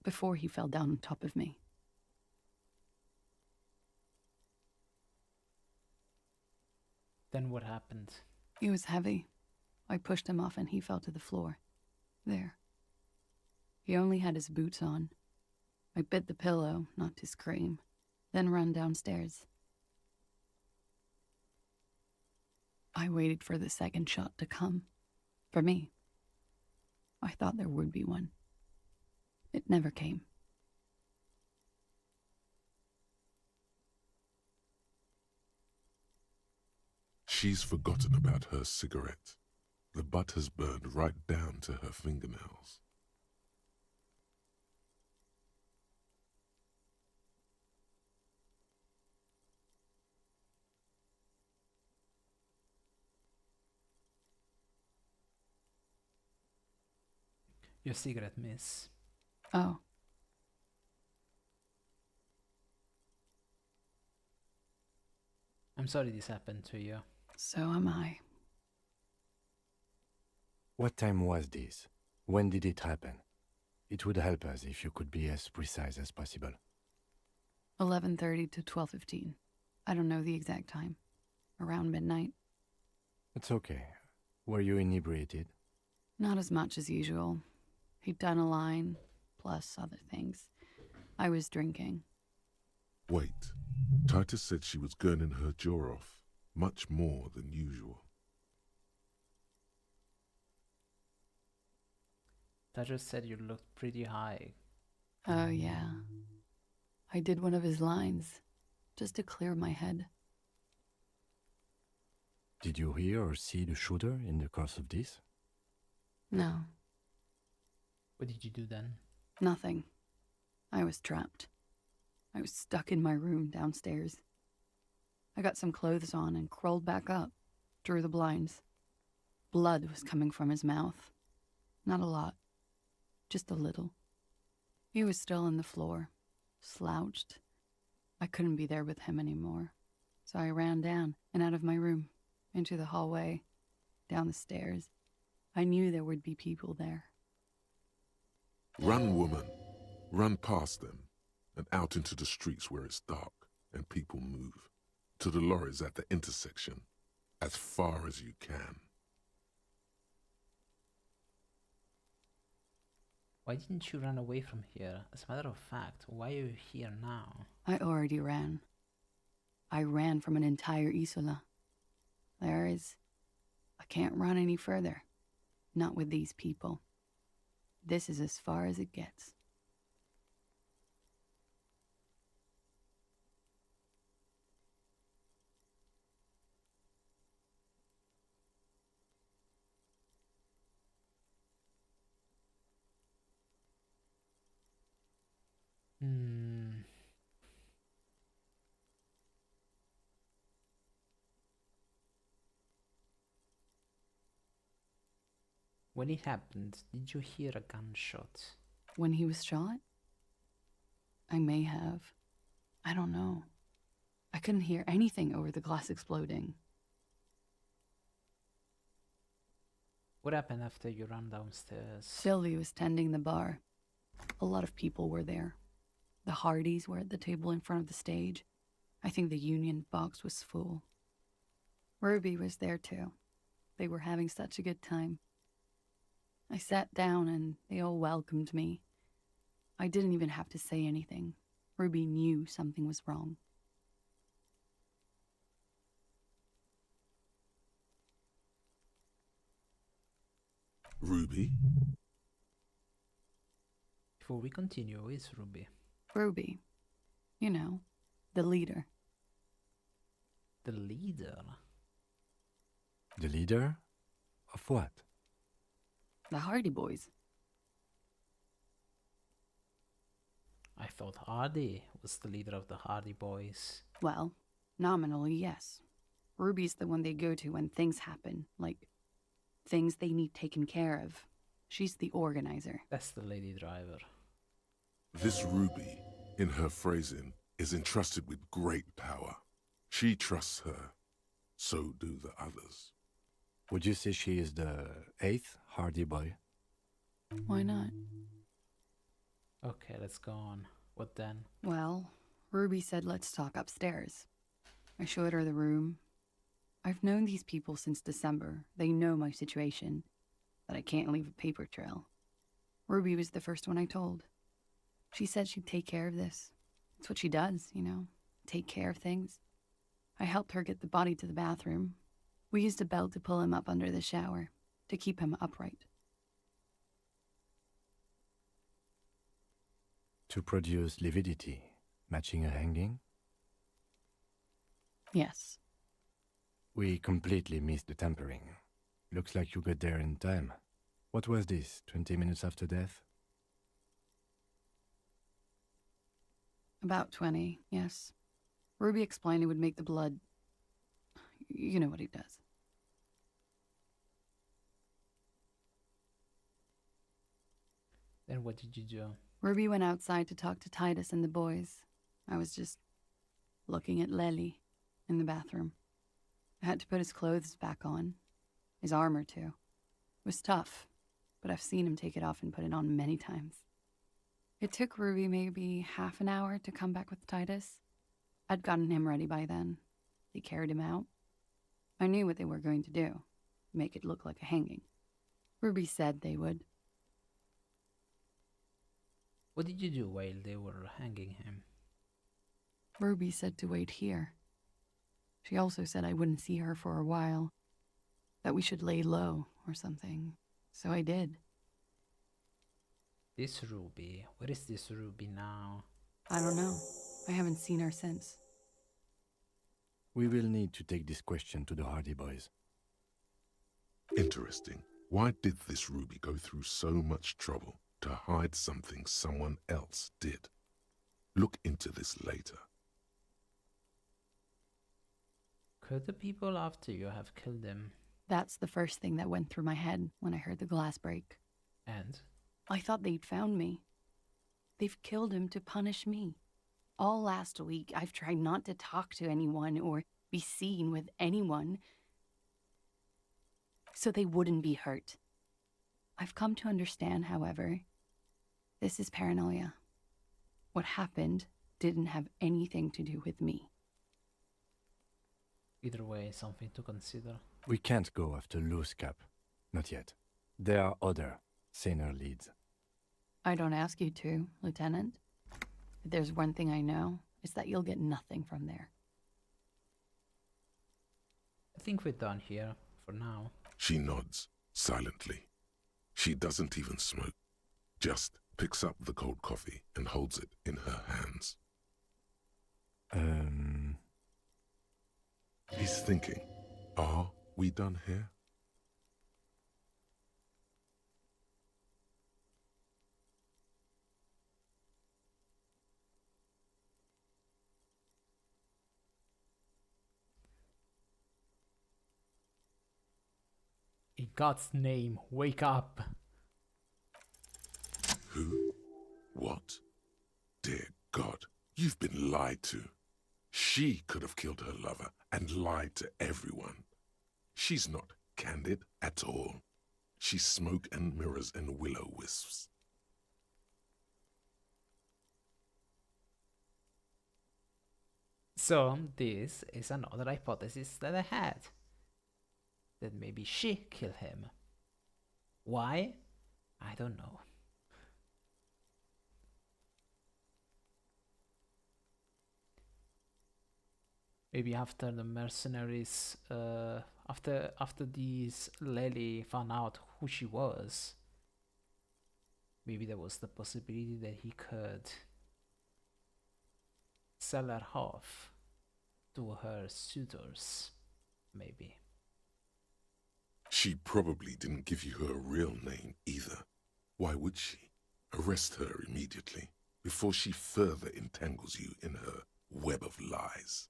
before he fell down on top of me. Then what happened? He was heavy. I pushed him off and he fell to the floor. There. He only had his boots on. I bit the pillow, not to scream, then ran downstairs. I waited for the second shot to come. For me. I thought there would be one. It never came. She's forgotten about her cigarette. The butt has burned right down to her fingernails. Your cigarette, miss. Oh. I'm sorry this happened to you. So am I. What time was this? When did it happen? It would help us if you could be as precise as possible. 11:30 to 12:15. I don't know the exact time. Around midnight. It's okay. Were you inebriated? Not as much as usual. He'd done a line, plus other things. I was drinking. Wait. Titus said she was gurning her jaw off, much more than usual. Titus said you looked pretty high. Oh, yeah. I did one of his lines, just to clear my head. Did you hear or see the shooter in the course of this? No, What did you do then? nothing. I was trapped. I was stuck in my room downstairs. I got some clothes on and crawled back up, drew the blinds. Blood was coming from his mouth. Not a lot, just a little. He was still on the floor, slouched. I couldn't be there with him anymore, so I ran down and out of my room, into the hallway, down the stairs. I knew there would be people there. Run, woman. Run past them and out into the streets where it's dark and people move. To the lorries at the intersection, as far as you can. Why didn't you run away from here? As a matter of fact, why are you here now? I already ran. I ran from an entire Isola. I can't run any further. Not with these people. This is as far as it gets. When it happened, did you hear a gunshot? When he was shot? I may have. I don't know. I couldn't hear anything over the glass exploding. What happened after you ran downstairs? Sylvie was tending the bar. A lot of people were there. The Hardys were at the table in front of the stage. I think the Union box was full. Ruby was there too. They were having such a good time. I sat down and they all welcomed me. I didn't even have to say anything. Ruby knew something was wrong. Ruby? Before we continue, who is Ruby? Ruby. You know, the leader. The leader? The leader? Of what? The Hardy Boys. I thought Hardy was the leader of the Hardy Boys. Well, nominally, yes. Ruby's the one they go to when things happen, like things they need taken care of. She's the organizer. That's the lady driver. This Ruby, in her phrasing, is entrusted with great power. She trusts her. So do the others. Would you say she is the 8th Hardy Boy? Why not? Okay, let's go on. What then? Well, Ruby said let's talk upstairs. I showed her the room. I've known these people since December. They know my situation, that I can't leave a paper trail. Ruby was the first one I told. She said she'd take care of this. It's what she does, you know, take care of things. I helped her get the body to the bathroom. We used a belt to pull him up under the shower, to keep him upright. To produce lividity, matching a hanging? Yes. We completely missed the tampering. Looks like you got there in time. What was this, 20 minutes after death? About 20, yes. Ruby explained it would make the blood... You know what he does. Then what did you do? Ruby went outside to talk to Titus and the boys. I was just looking at Lely in the bathroom. I had to put his clothes back on. His armor, too. It was tough, but I've seen him take it off and put it on many times. It took Ruby maybe half an hour to come back with Titus. I'd gotten him ready by then. They carried him out. I knew what they were going to do. Make it look like a hanging. Ruby said they would. What did you do while they were hanging him? Ruby said to wait here. She also said I wouldn't see her for a while. That we should lay low or something. So I did. This Ruby. Where is this Ruby now? I don't know. I haven't seen her since. We will need to take this question to the Hardy Boys. Interesting. Why did this Ruby go through so much trouble to hide something someone else did? Look into this later. Could the people after you have killed him? That's the first thing that went through my head when I heard the glass break. And? I thought they'd found me. They've killed him to punish me. All last week, I've tried not to talk to anyone or be seen with anyone so they wouldn't be hurt. I've come to understand, however, this is paranoia. What happened didn't have anything to do with me. Either way, something to consider. We can't go after Loose Cap. Not yet. There are other, saner leads. I don't ask you to, Lieutenant. If there's one thing I know, it's that you'll get nothing from there. I think we're done here, for now. She nods, silently. She doesn't even smoke. Just picks up the cold coffee and holds it in her hands. He's thinking, are we done here? In God's name, wake up! Who? What? Dear God, you've been lied to. She could have killed her lover and lied to everyone. She's not candid at all. She's smoke and mirrors and will-o'-wisps. So, this is another hypothesis that I had. That maybe she killed him. Why? I don't know. Maybe after the mercenaries, after these Lely found out who she was, maybe there was the possibility that he could sell her off to her suitors, maybe. She probably didn't give you her real name either. Why would she? Arrest her immediately, before she further entangles you in her web of lies.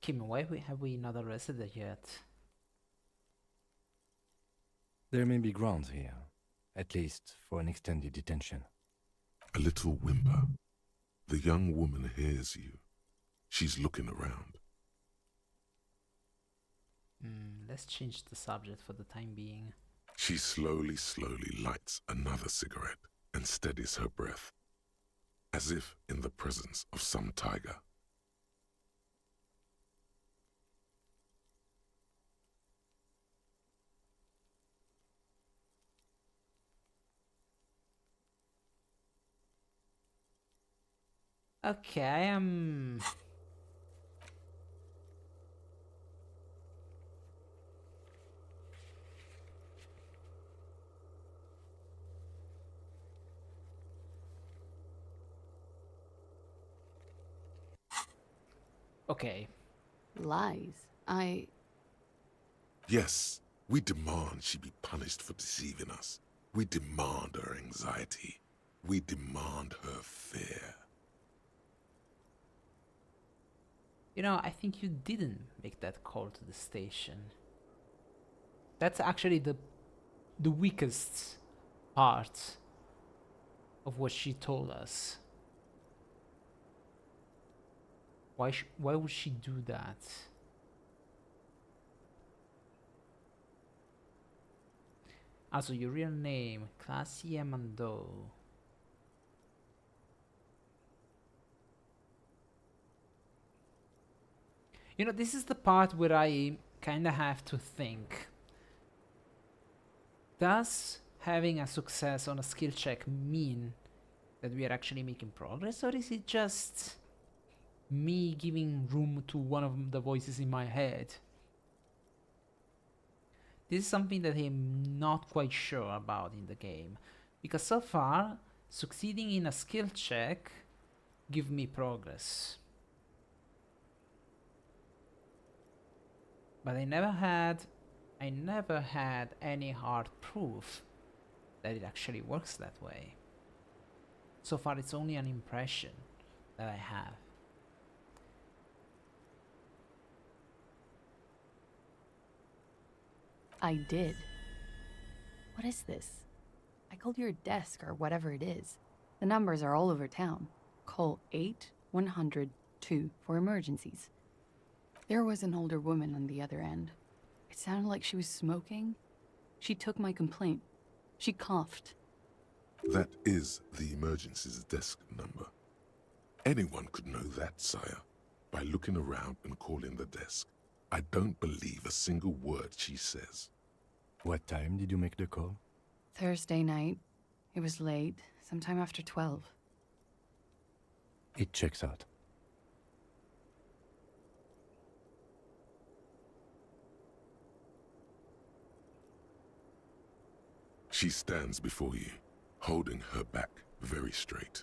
Kim, why have we not arrested her yet? There may be grounds here, at least for an extended detention. A little whimper. The young woman hears you. She's looking around. Let's change the subject for the time being. She slowly lights another cigarette and steadies her breath, as if in the presence of some tiger. Okay, okay. Lies. Yes, we demand she be punished for deceiving us. We demand her anxiety. We demand her fear. You know, I think you didn't make that call to the station. That's actually the weakest part of what she told us. Why would she do that? Also, your real name, Classy Amando. You know, this is the part where I kind of have to think. Does having a success on a skill check mean that we are actually making progress, or is it just me giving room to one of the voices in my head? This is something that I'm not quite sure about in the game, because so far, succeeding in a skill check give me progress. But I never had any hard proof that it actually works that way. So far it's only an impression that I have. I did. What is this? I called your desk or whatever it is. The numbers are all over town. Call 8-100-2 for emergencies. There was an older woman on the other end. It sounded like she was smoking. She took my complaint. She coughed. That is the emergency's desk number. Anyone could know that, sire, by looking around and calling the desk. I don't believe a single word she says. What time did you make the call? Thursday night. It was late, sometime after 12. It checks out. She stands before you, holding her back very straight.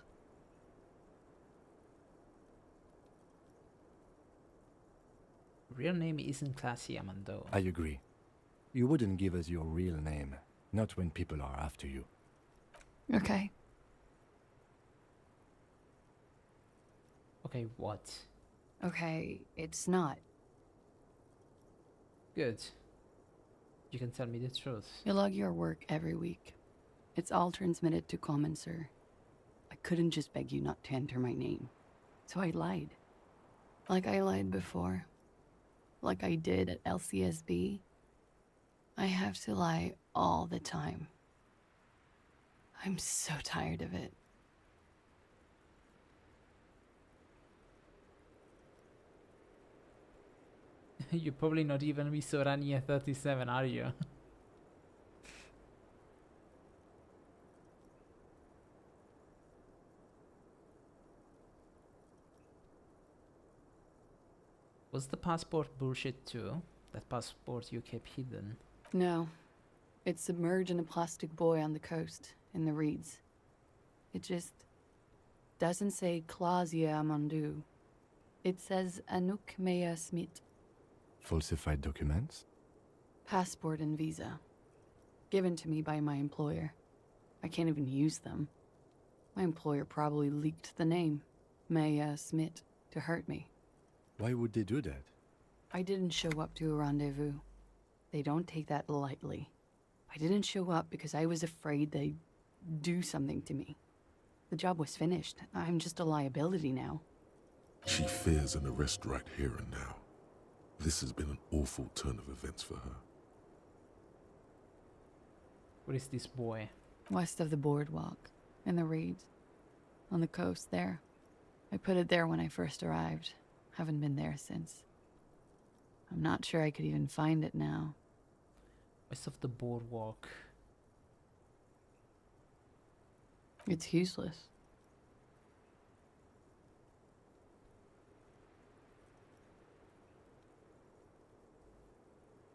Real name isn't Classy Amando. I agree. You wouldn't give us your real name, not when people are after you. Okay. Okay, what? Okay, it's not. Good. You can tell me the truth. You log your work every week. It's all transmitted to Common, sir. I couldn't just beg you not to enter my name. So I lied. Like I lied before. Like I did at LCSB. I have to lie all the time. I'm so tired of it. You're probably not even Misorania 37, are you? Was the passport bullshit too? That passport you kept hidden? No. It's submerged in a plastic buoy on the coast, in the reeds. It just doesn't say Clausia Amandu. It says Anouk Mea Smith. Falsified documents? Passport and visa. Given to me by my employer. I can't even use them. My employer probably leaked the name, Mea Smith, to hurt me. Why would they do that? I didn't show up to a rendezvous. They don't take that lightly. I didn't show up because I was afraid they'd do something to me. The job was finished. I'm just a liability now. She fears an arrest right here and now. This has been an awful turn of events for her. What is this boy? West of the boardwalk, in the reeds, on the coast there. I put it there when I first arrived. Haven't been there since. I'm not sure I could even find it now. West of the boardwalk. It's useless.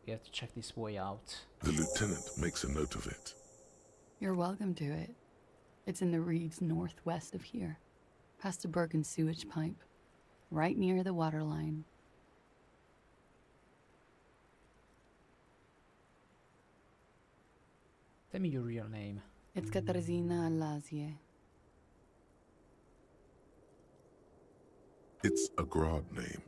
We have to check this boy out. The lieutenant makes a note of it. You're welcome to it. It's in the reeds northwest of here, past the Bergen sewage pipe, right near the waterline. Tell me your real name. It's Katarzyna Alazie. It's a Grad name,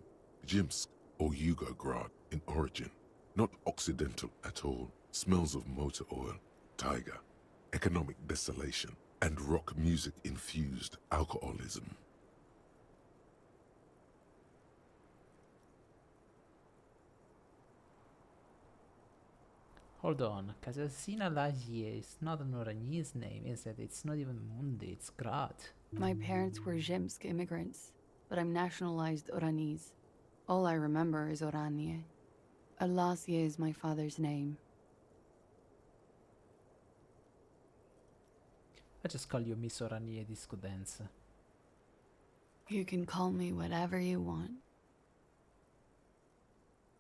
Jimsk or Yugograd in origin. Not Occidental at all. Smells of motor oil, tiger, economic desolation, and rock music-infused alcoholism. Hold on, Katarzyna Lazier is not an Oranese name, is it? It's not even Mundi, it's Grad. My parents were Zhimsk immigrants, but I'm nationalized Oranese. All I remember is Oranje. Alazie is my father's name. I just call you Miss Oranje Discodenza. You can call me whatever you want.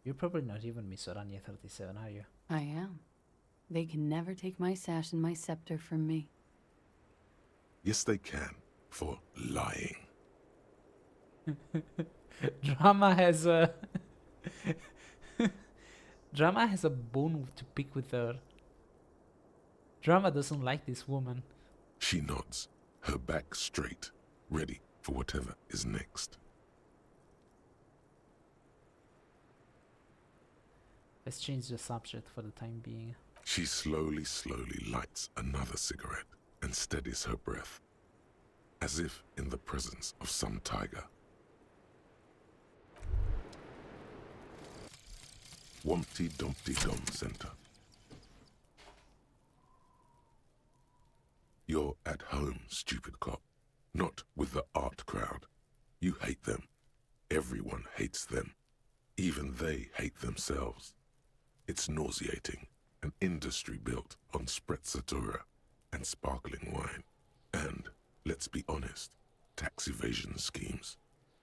You're probably not even Miss Oranje 37, are you? I am. They can never take my sash and my scepter from me. Yes, they can, for lying. Drama has a... Drama has a bone to pick with her. Drama doesn't like this woman. She nods, her back straight, ready for whatever is next. Let's change the subject for the time being. She slowly lights another cigarette and steadies her breath, as if in the presence of some tiger. Wumpty Dumpty Dum Center. You're at home, stupid cop. Not with the art crowd. You hate them. Everyone hates them. Even they hate themselves. It's nauseating. An industry built on sprezzatura and sparkling wine. And, let's be honest, tax evasion schemes.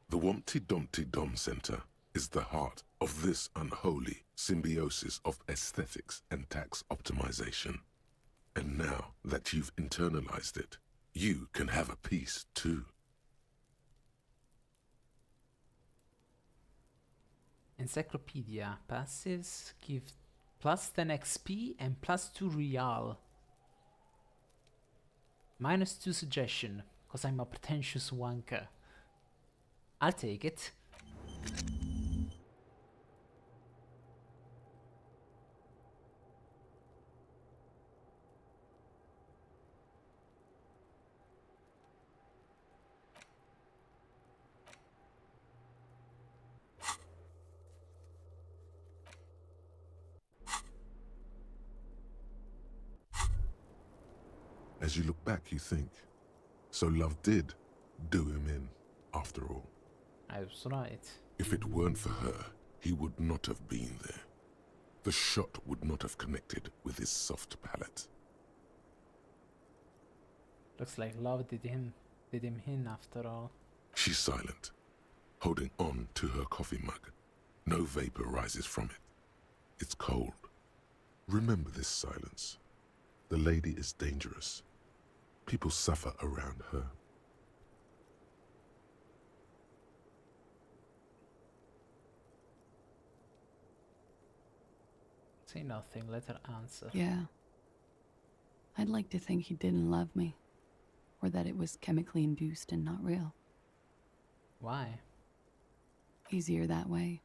The Wumpty Dumpty Dum Center is the heart of this unholy symbiosis of aesthetics and tax optimization. And now that you've internalized it, you can have a piece too. Encyclopedia. Passives give plus 10 XP and plus 2 real. Minus 2 suggestion, because I'm a pretentious wanker. I'll take it. As you look back, you think, so love did do him in, after all. I was right. If it weren't for her, he would not have been there. The shot would not have connected with his soft palate. Looks like love did him in after all. She's silent, holding on to her coffee mug. No vapor rises from it. It's cold. Remember this silence. The lady is dangerous. People suffer around her. Say nothing, let her answer. Yeah. I'd like to think he didn't love me. Or that it was chemically induced and not real. Why? Easier that way.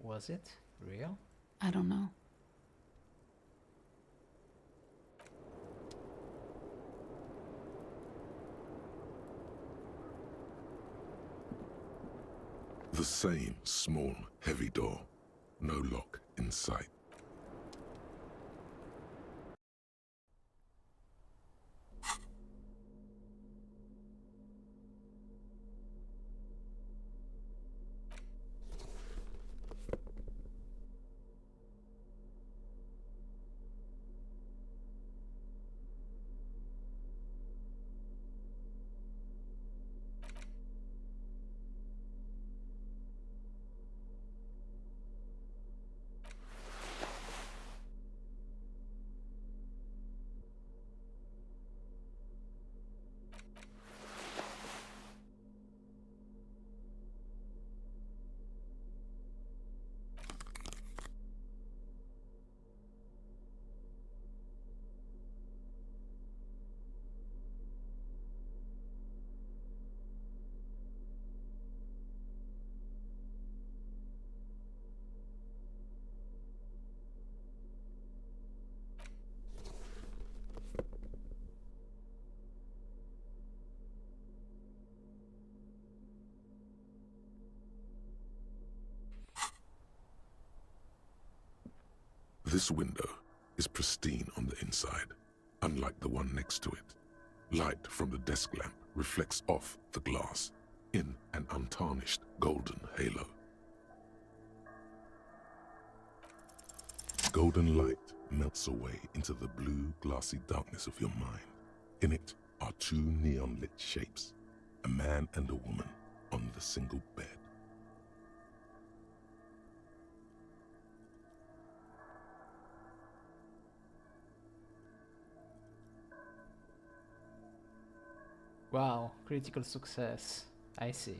Was it real? I don't know. The same small, heavy door. No lock in sight. This window is pristine on the inside, unlike the one next to it. Light from the desk lamp reflects off the glass in an untarnished golden halo. Golden light melts away into the blue, glassy darkness of your mind. In it are two neon-lit shapes, a man and a woman on the single bed. Wow, critical success. I see.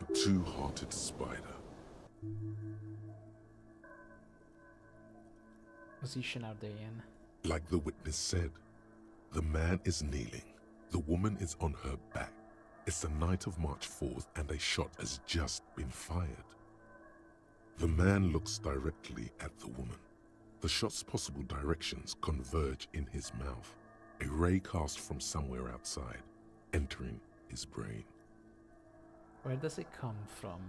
A two-hearted spider. Position are they in? Like the witness said, the man is kneeling, the woman is on her back. It's the night of March 4th and a shot has just been fired. The man looks directly at the woman. The shot's possible directions converge in his mouth, a ray cast from somewhere outside, entering his brain. Where does it come from?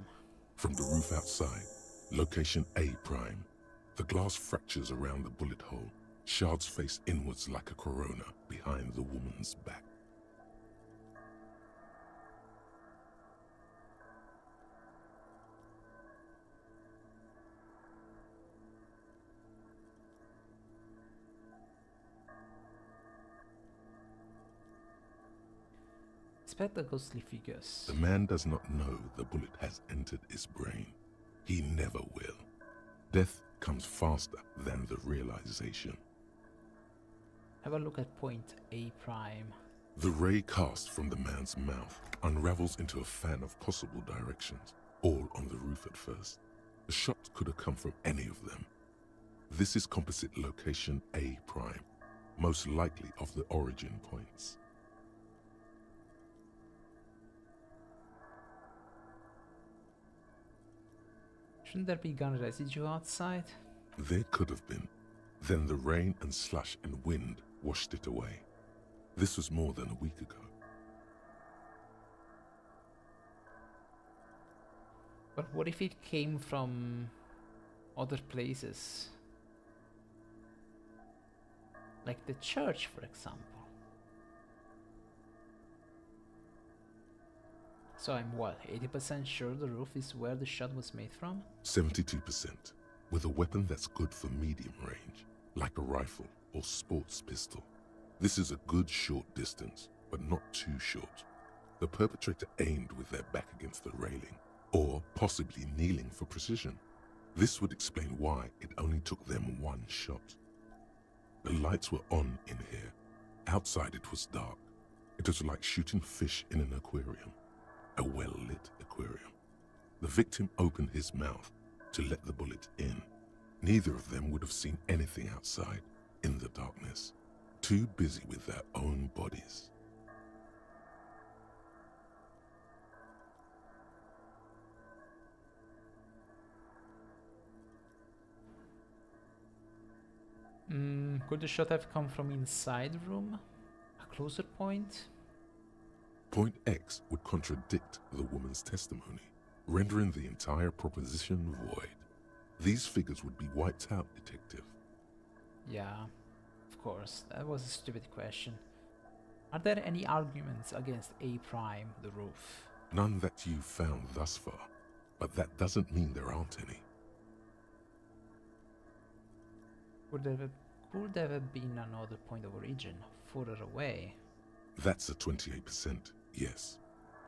From the roof outside, location A prime. The glass fractures around the bullet hole. Shards face inwards like a corona behind the woman's back. Expect the ghostly figures. The man does not know the bullet has entered his brain. He never will. Death comes faster than the realization. Have a look at point A prime. The ray cast from the man's mouth unravels into a fan of possible directions, all on the roof at first. The shot could have come from any of them. This is composite location A prime, most likely of the origin points. Shouldn't there be gun residue outside? There could have been. Then the rain and slush and wind washed it away. This was more than a week ago. But what if it came from other places? Like the church, for example. So I'm what, 80% sure the roof is where the shot was made from? 72%, with a weapon that's good for medium range, like a rifle or sports pistol. This is a good short distance, but not too short. The perpetrator aimed with their back against the railing, or possibly kneeling for precision. This would explain why it only took them one shot. The lights were on in here. Outside it was dark. It was like shooting fish in an aquarium, a well-lit aquarium. The victim opened his mouth to let the bullet in. Neither of them would have seen anything outside in the darkness, too busy with their own bodies. Could the shot have come from inside the room? A closer point? Point X would contradict the woman's testimony, rendering the entire proposition void. These figures would be wiped out, Detective. Yeah, of course. That was a stupid question. Are there any arguments against A prime, the roof? None that you've found thus far, but that doesn't mean there aren't any. Could there have been another point of origin, further away? That's a 28%, yes.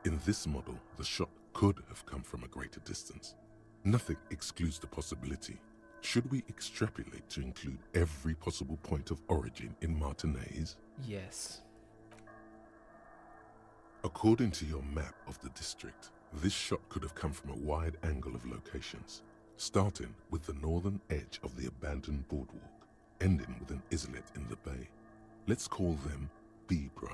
In this model, the shot could have come from a greater distance. Nothing excludes the possibility. Should we extrapolate to include every possible point of origin in Martinez? Yes. According to your map of the district, this shot could have come from a wide angle of locations, starting with the northern edge of the abandoned boardwalk, ending with an islet in the bay. Let's call them B prime.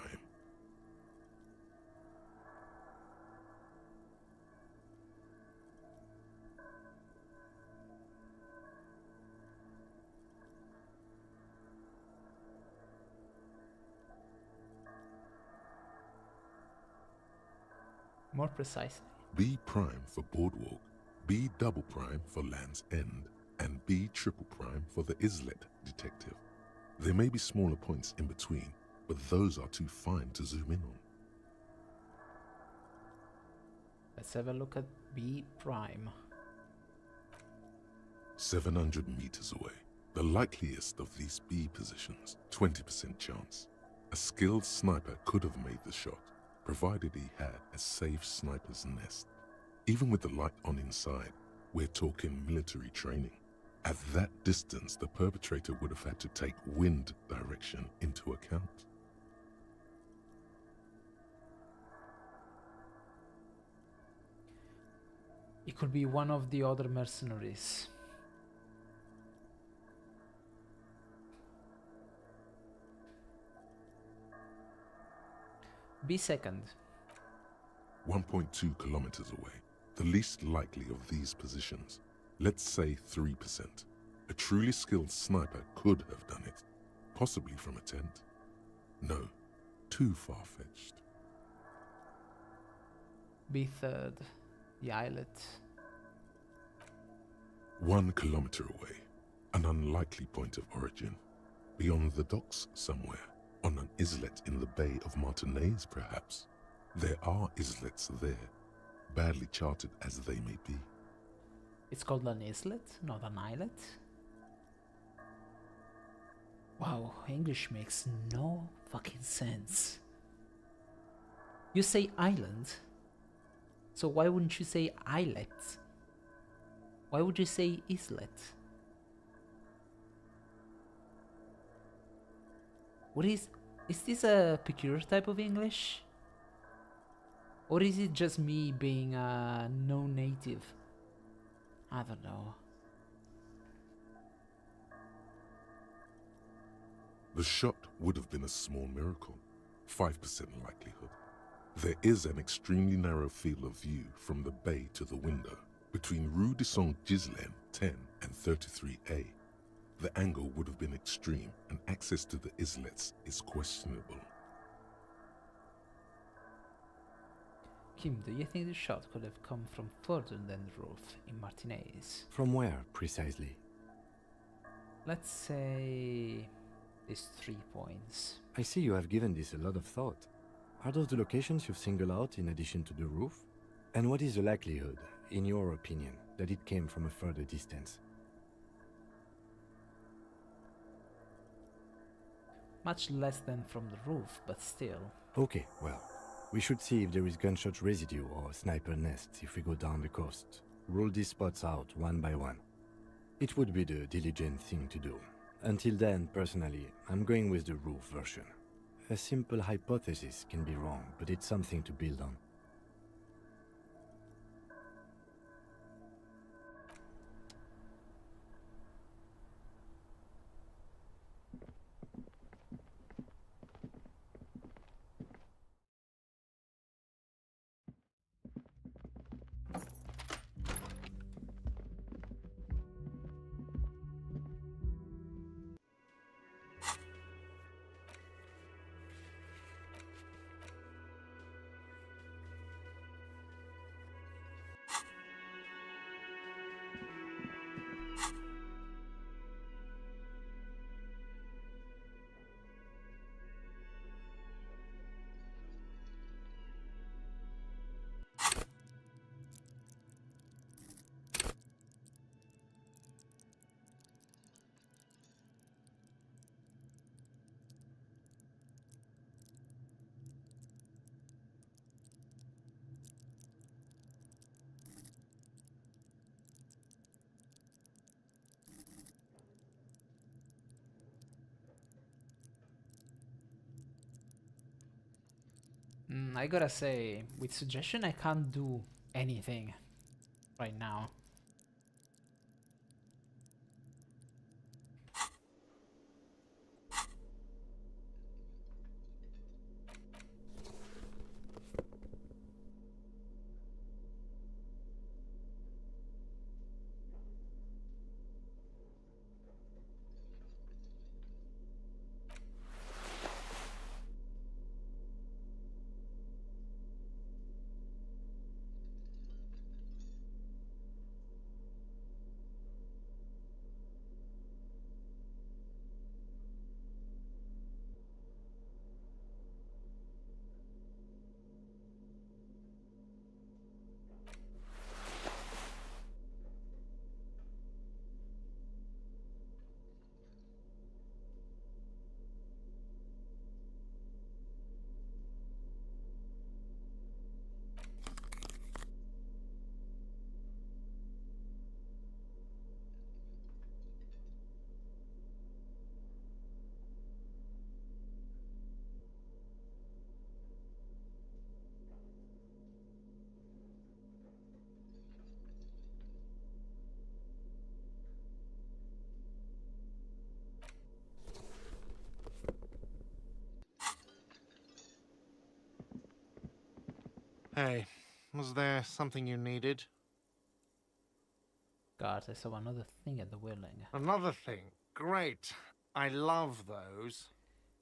More precisely. B prime for boardwalk, B double prime for Land's End, and B triple prime for the islet, Detective. There may be smaller points in between, but those are too fine to zoom in on. Let's have a look at B prime. 700 meters away. The likeliest of these B positions, 20% chance. A skilled sniper could have made the shot, provided he had a safe sniper's nest. Even with the light on inside, we're talking military training. At that distance, the perpetrator would have had to take wind direction into account. It could be one of the other mercenaries. B second. 1.2 kilometers away, the least likely of these positions. Let's say 3%. A truly skilled sniper could have done it, possibly from a tent. No, too far-fetched. B third. The islet. 1 kilometer away, an unlikely point of origin. Beyond the docks somewhere, on an islet in the Bay of Martinez perhaps. There are islets there, badly charted as they may be. It's called an islet, not an islet. Wow, English makes no fucking sense. You say island, so why wouldn't you say islet? Why would you say islet? What is this a peculiar type of English? Or is it just me being a no-native? I don't know. The shot would have been a small miracle, 5% likelihood. There is an extremely narrow field of view from the bay to the window, between Rue de Saint-Ghislain 10 and 33A. The angle would have been extreme, and access to the islets is questionable. Kim, do you think the shot could have come from further than the roof in Martinez? From where, precisely? Let's say these 3 points. I see you have given this a lot of thought. Are those the locations you've singled out in addition to the roof? And what is the likelihood, in your opinion, that it came from a further distance? Much less than from the roof, but still. Okay, well, we should see if there is gunshot residue or sniper nests if we go down the coast. Rule these spots out one by one. It would be the diligent thing to do. Until then, personally, I'm going with the roof version. A simple hypothesis can be wrong, but it's something to build on. I gotta say, with suggestion I can't do anything right now. Hey, was there something you needed? God, I saw another thing at the Whirling. Another thing. Great. I love those.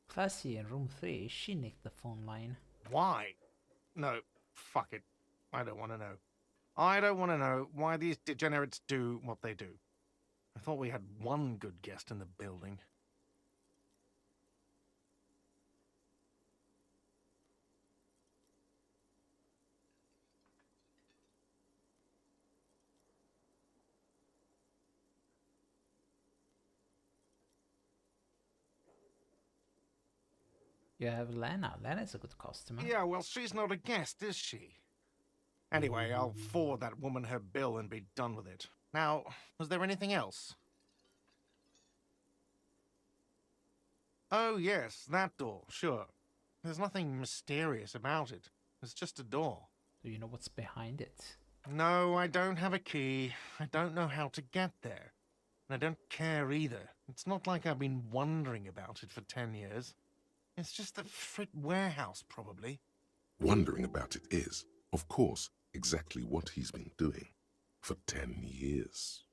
Classy in room 3, she nicked the phone line. Why? No, fuck it. I don't want to know. I don't want to know why these degenerates do what they do. I thought we had one good guest in the building. You have Lena. Lena's a good customer. Yeah, well, she's not a guest, is she? Anyway, I'll forward that woman her bill and be done with it. Now, was there anything else? Oh, yes, that door, sure. There's nothing mysterious about it. It's just a door. Do you know what's behind it? No, I don't have a key. I don't know how to get there. And I don't care either. It's not like I've been wondering about it for 10 years. It's just a frit warehouse, probably. Wondering about it is, of course, exactly what he's been doing for 10 years.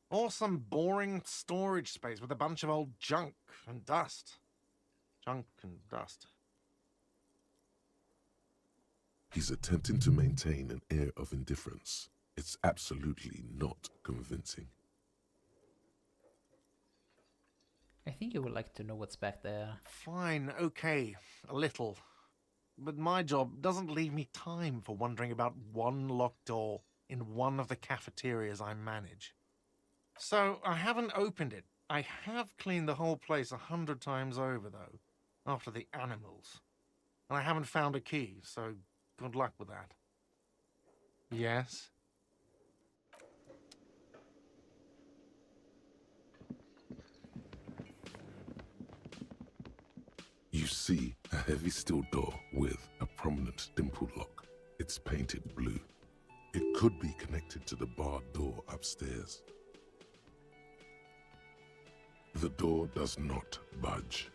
Or some boring storage space with a bunch of old junk and dust. Junk and dust. He's attempting to maintain an air of indifference. It's absolutely not convincing. I think you would like to know what's back there. Fine, okay, a little. But my job doesn't leave me time for wondering about one locked door in one of the cafeterias I manage. So I haven't opened it. I have cleaned the whole place 100 times over, though, after the animals. And I haven't found a key, so good luck with that. Yes? You see a heavy steel door with a prominent dimple lock. It's painted blue. It could be connected to the barred door upstairs. The door does not budge.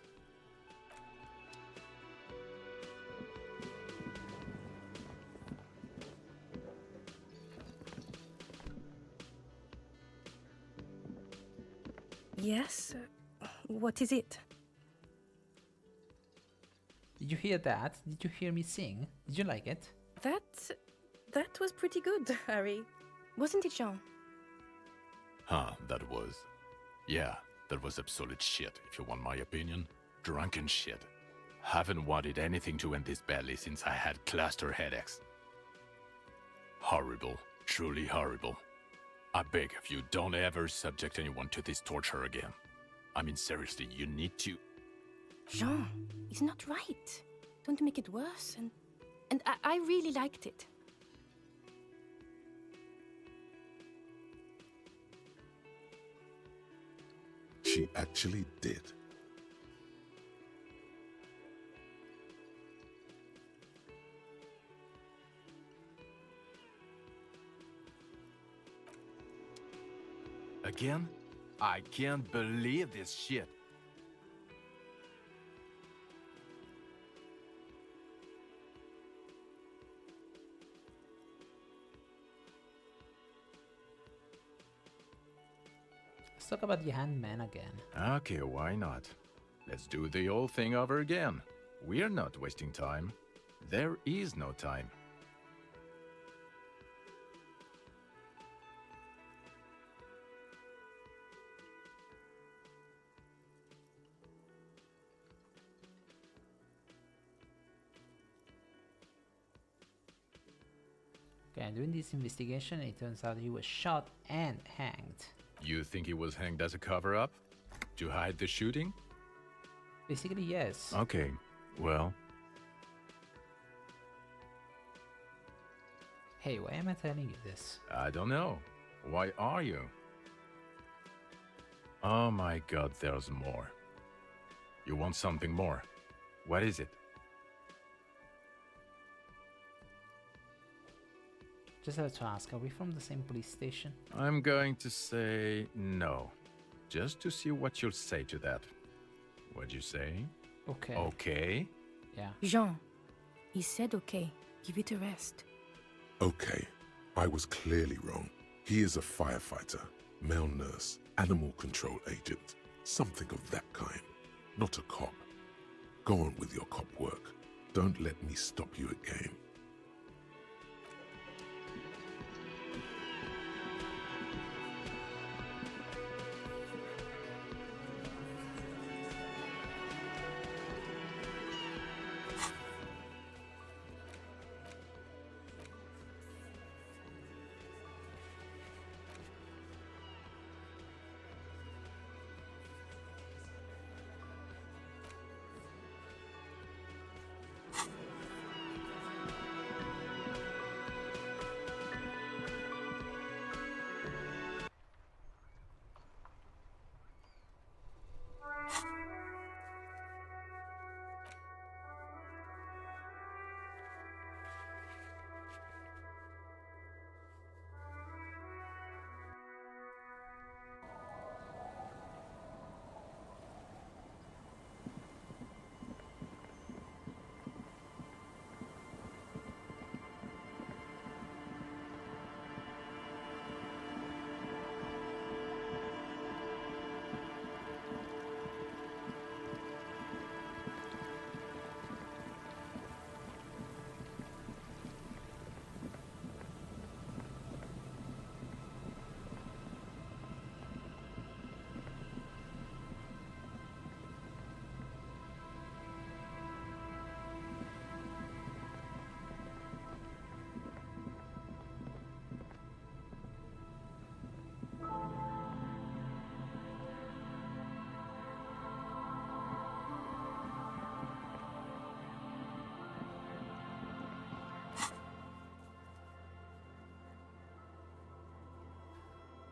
Yes? What is it? Did you hear that? Did you hear me sing? Did you like it? That was pretty good, Harry. Wasn't it, Jean? That was... Yeah, that was absolute shit, if you want my opinion. Drunken shit. Haven't wanted anything to end this badly since I had cluster headaches. Horrible. Truly horrible. I beg of you, don't ever subject anyone to this torture again. I mean, seriously, you need to... Jean, it's not right. Don't make it worse, and I really liked it. She actually did. Again? I can't believe this shit. Let's talk about the Handman again. Okay, why not? Let's do the whole thing over again. We're not wasting time. There is no time. Okay, during this investigation, it turns out he was shot and hanged. You think he was hanged as a cover-up? To hide the shooting? Basically, yes. Okay, well... Hey, why am I telling you this? I don't know. Why are you? Oh my god, there's more. You want something more? What is it? Just have to ask, are we from the same police station? I'm going to say no. Just to see what you'll say to that. What'd you say? Okay. Okay? Yeah. Jean, he said okay. Give it a rest. Okay, I was clearly wrong. He is a firefighter, male nurse, animal control agent, something of that kind. Not a cop. Go on with your cop work. Don't let me stop you again.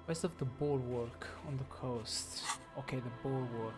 West of the bulwark on the coast. Okay, the bulwark.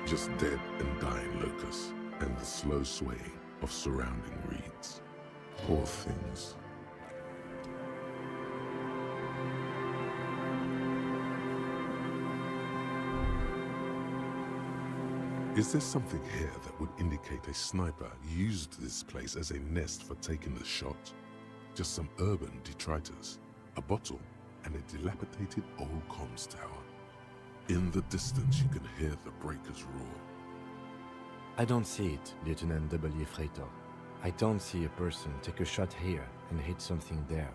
Just dead and dying locusts and the slow swaying of surrounding reeds. Poor things. Is there something here that would indicate a sniper used this place as a nest for taking the shot? Just some urban detritus, a bottle, and a dilapidated old comms tower. In the distance you can hear the breakers roar. I don't see it, Lieutenant W. Freighter. I don't see a person take a shot here and hit something there,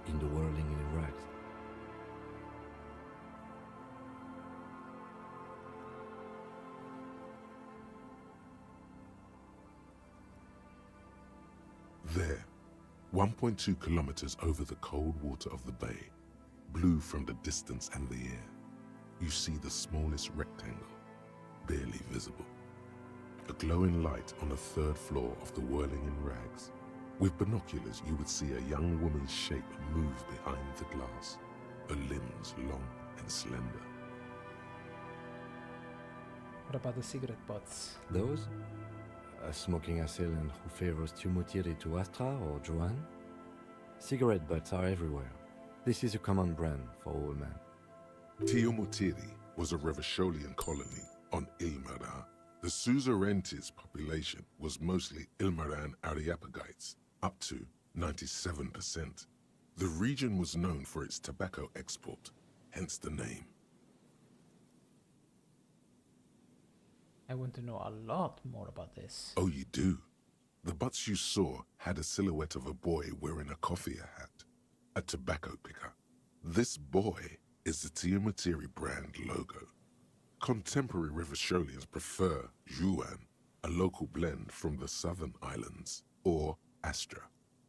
in the whirling in rags. There, 1.2 kilometers over the cold water of the bay, blue from the distance and the air, you see the smallest rectangle, barely visible. A glowing light on the third floor of the whirling in rags. With binoculars, you would see a young woman's shape move behind the glass, her limbs long and slender. What about the cigarette butts? Those? A smoking assailant who favors Tumutiri to Astra or Joanne? Cigarette butts are everywhere. This is a common brand for all men. Tumutiri was a Revacholian colony on Ilmara. The Suzerainties population was mostly Ilmaran Areopagites, up to 97%. The region was known for its tobacco export, hence the name. I want to know a lot more about this. Oh, you do? The butts you saw had a silhouette of a boy wearing a coffee hat, a tobacco picker. This boy is the Tiamatiri brand logo. Contemporary Revacholians prefer Juan, a local blend from the southern islands, or Astra,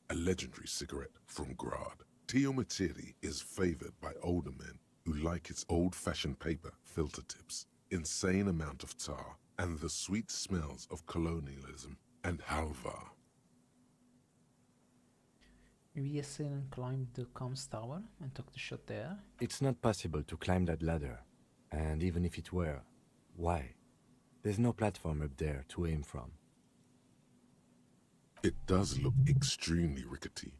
a legendary cigarette from Grad. Tiamatiri is favored by older men who like its old-fashioned paper filter tips, insane amount of tar, and the sweet smells of colonialism and halva. Maybe Yasin climbed the comms tower and took the shot there. It's not possible to climb that ladder. And even if it were, why? There's no platform up there to aim from. It does look extremely rickety,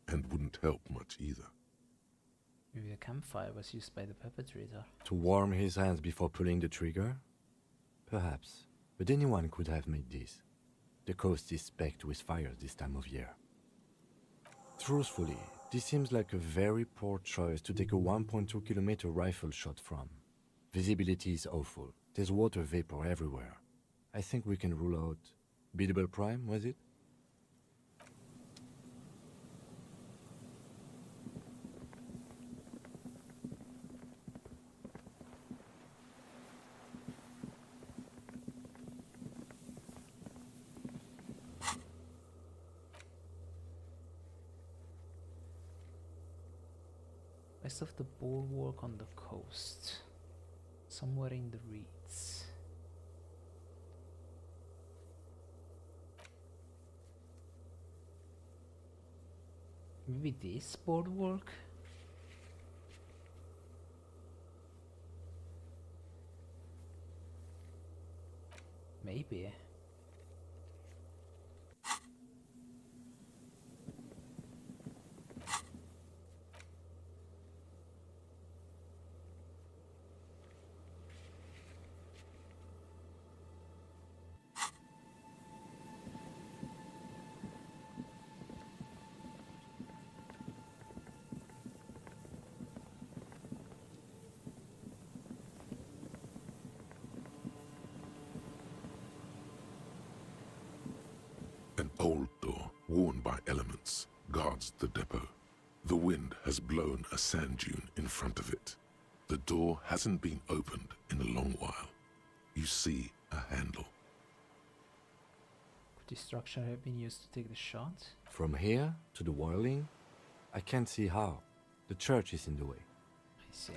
and wouldn't help much either. Maybe the campfire was used by the perpetrator. To warm his hands before pulling the trigger? Perhaps, but anyone could have made this. The coast is specked with fires this time of year. Truthfully, this seems like a very poor choice to take a 1.2 kilometer rifle shot from. Visibility is awful. There's water vapor everywhere. I think we can rule out Biddable Prime, was it? Rest of the bulwark on the coast. Somewhere in the reeds. Maybe this boardwalk? Maybe. An old door, worn by elements, guards the depot. The wind has blown a sand dune in front of it. The door hasn't been opened in a long while. You see a handle. Could this structure have been used to take the shot? From here to the whirling? I can't see how. The church is in the way. I see.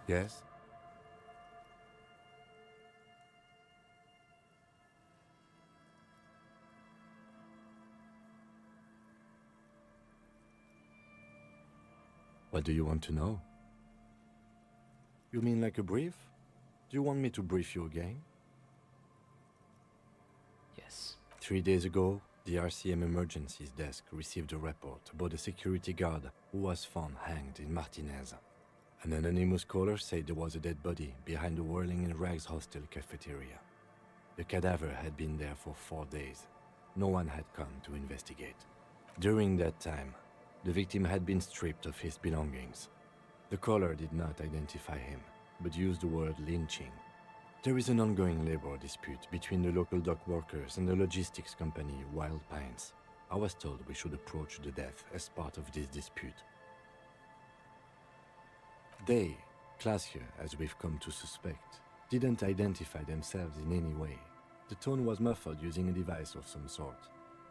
Yes? What do you want to know? You mean like a brief? Do you want me to brief you again? Yes. 3 days ago, the RCM Emergencies Desk received a report about a security guard who was found hanged in Martinez. An anonymous caller said there was a dead body behind the Whirling in Rags hostel cafeteria. The cadaver had been there for 4 days. No one had come to investigate. During that time, the victim had been stripped of his belongings. The caller did not identify him, but used the word lynching. There is an ongoing labor dispute between the local dock workers and the logistics company Wild Pines. I was told we should approach the death as part of this dispute. They, classier as we've come to suspect, didn't identify themselves in any way. The tone was muffled using a device of some sort.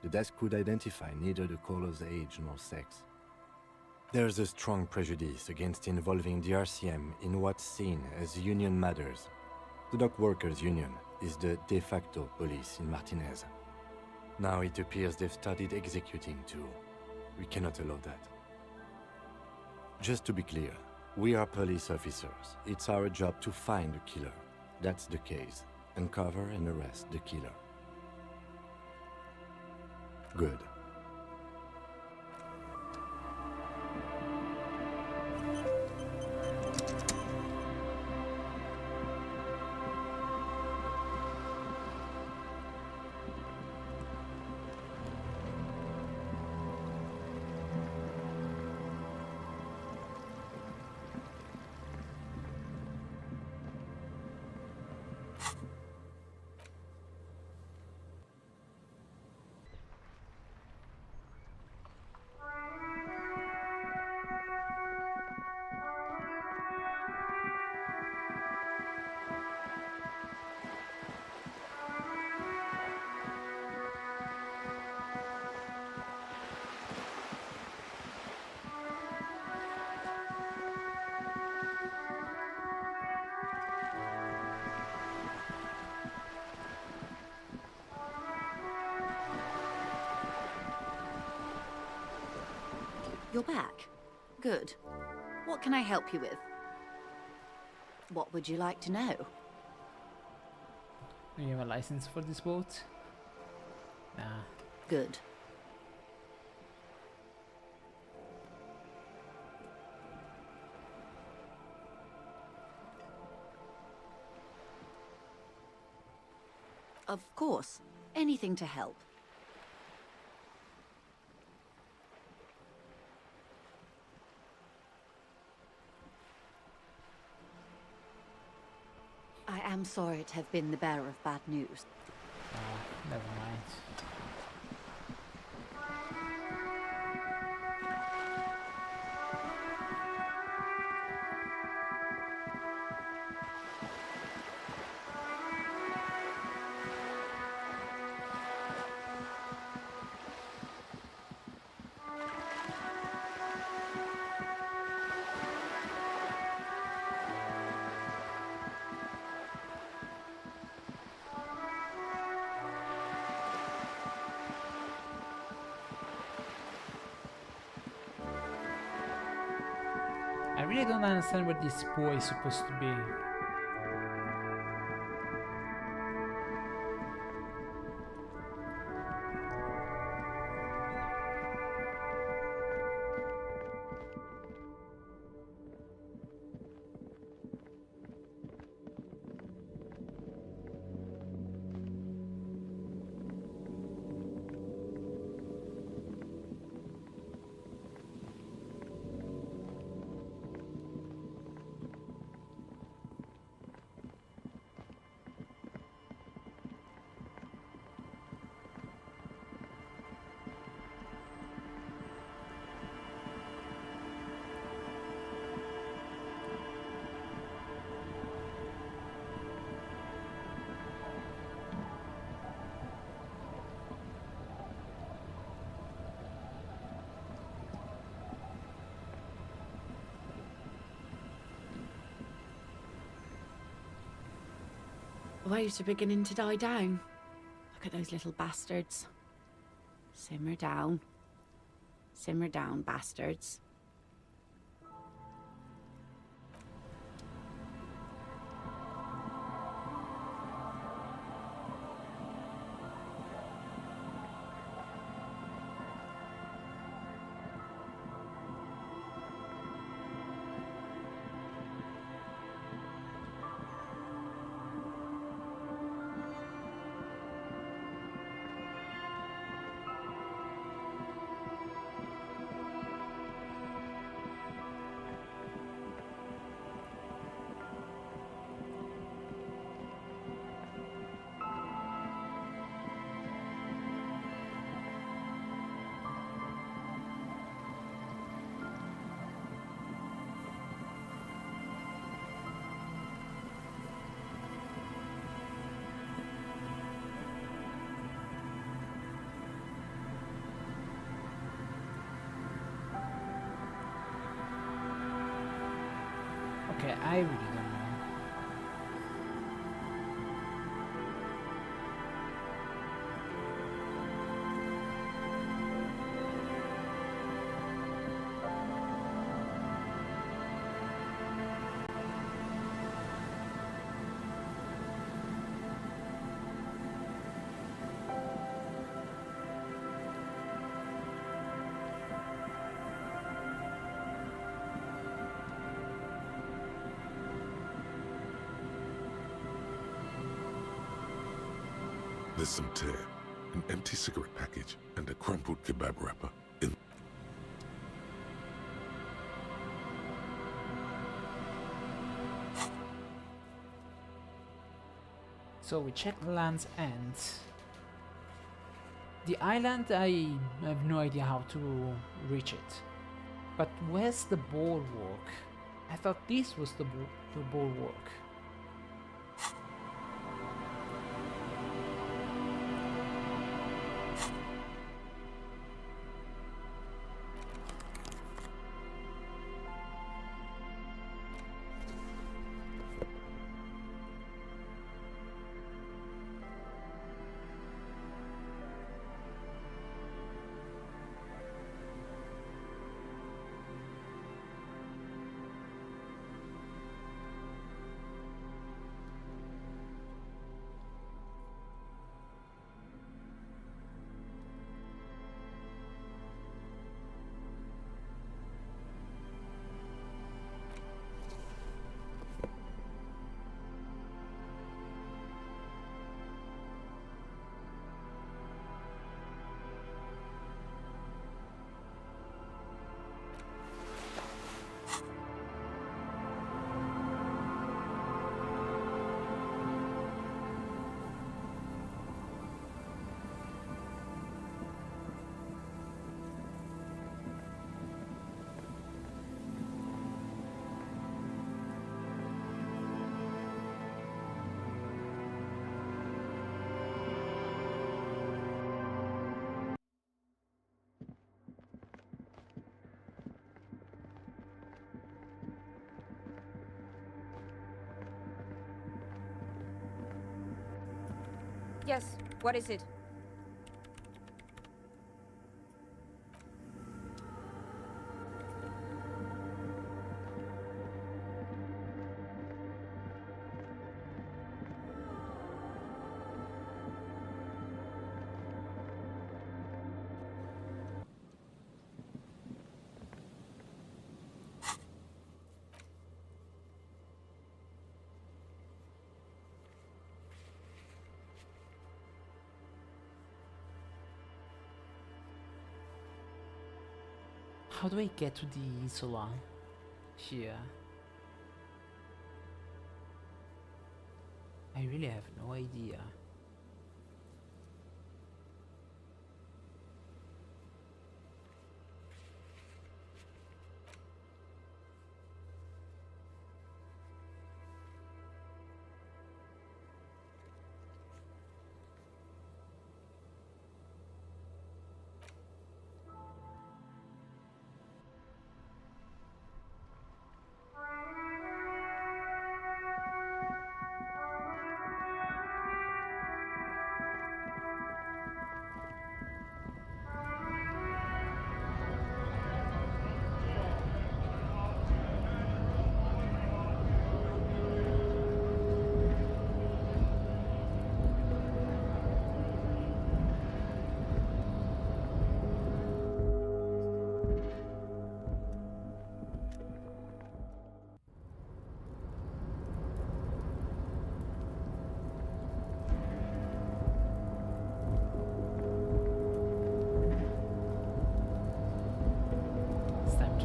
The desk could identify neither the caller's age nor sex. There's a strong prejudice against involving the RCM in what's seen as union matters. The dock workers' union is the de facto police in Martinez. Now it appears they've started executing too. We cannot allow that. Just to be clear, we are police officers. It's our job to find the killer. That's the case. Uncover and arrest the killer. Good. You're back. Good. What can I help you with? What would you like to know? Do you have a license for this boat? Nah. Good. Of course. Anything to help. I am sorry to have been the bearer of bad news. Never mind. I really don't understand what this boy is supposed to be. waves are beginning to die down. Look at those little bastards. Simmer down. Simmer down, bastards. Okay, I really don't know. There's some tear, an empty cigarette package, and a crumpled kebab wrapper in. So we check Land's End. The island, I have no idea how to reach it. But where's the bulwark? I thought this was the bulwark. Yes, what is it? How do I get to the Isola here? I really have no idea.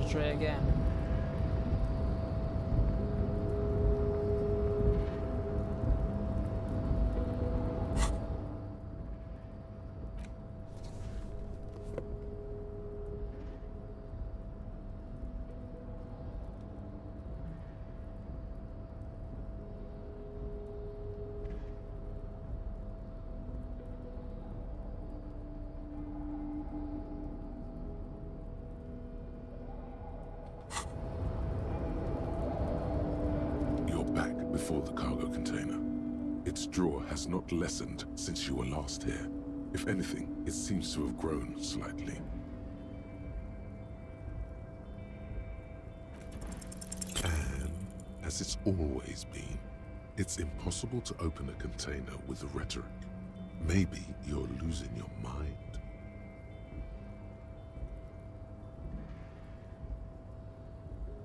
try again. You're back before the cargo container. Its draw has not lessened since you were last here. If anything, it seems to have grown slightly. And, as it's always been, it's impossible to open a container with the rhetoric. Maybe you're losing your mind.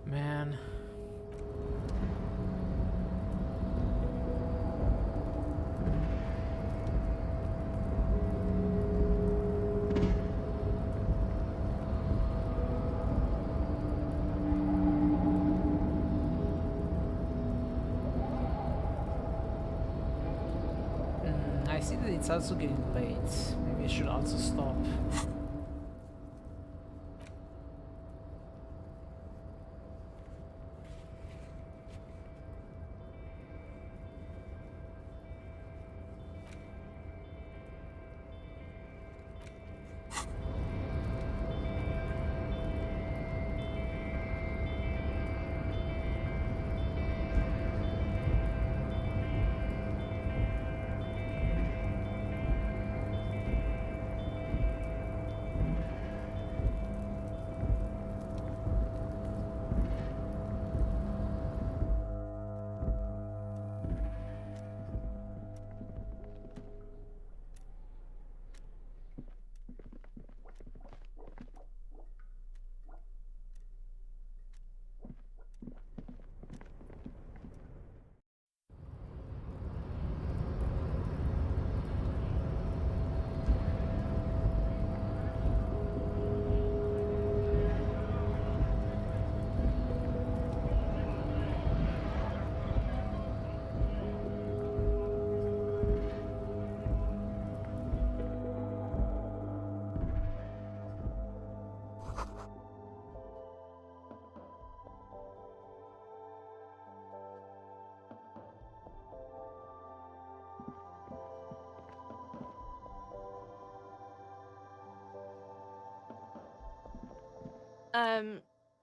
Man. I see that it's also getting late. Maybe I should also stop.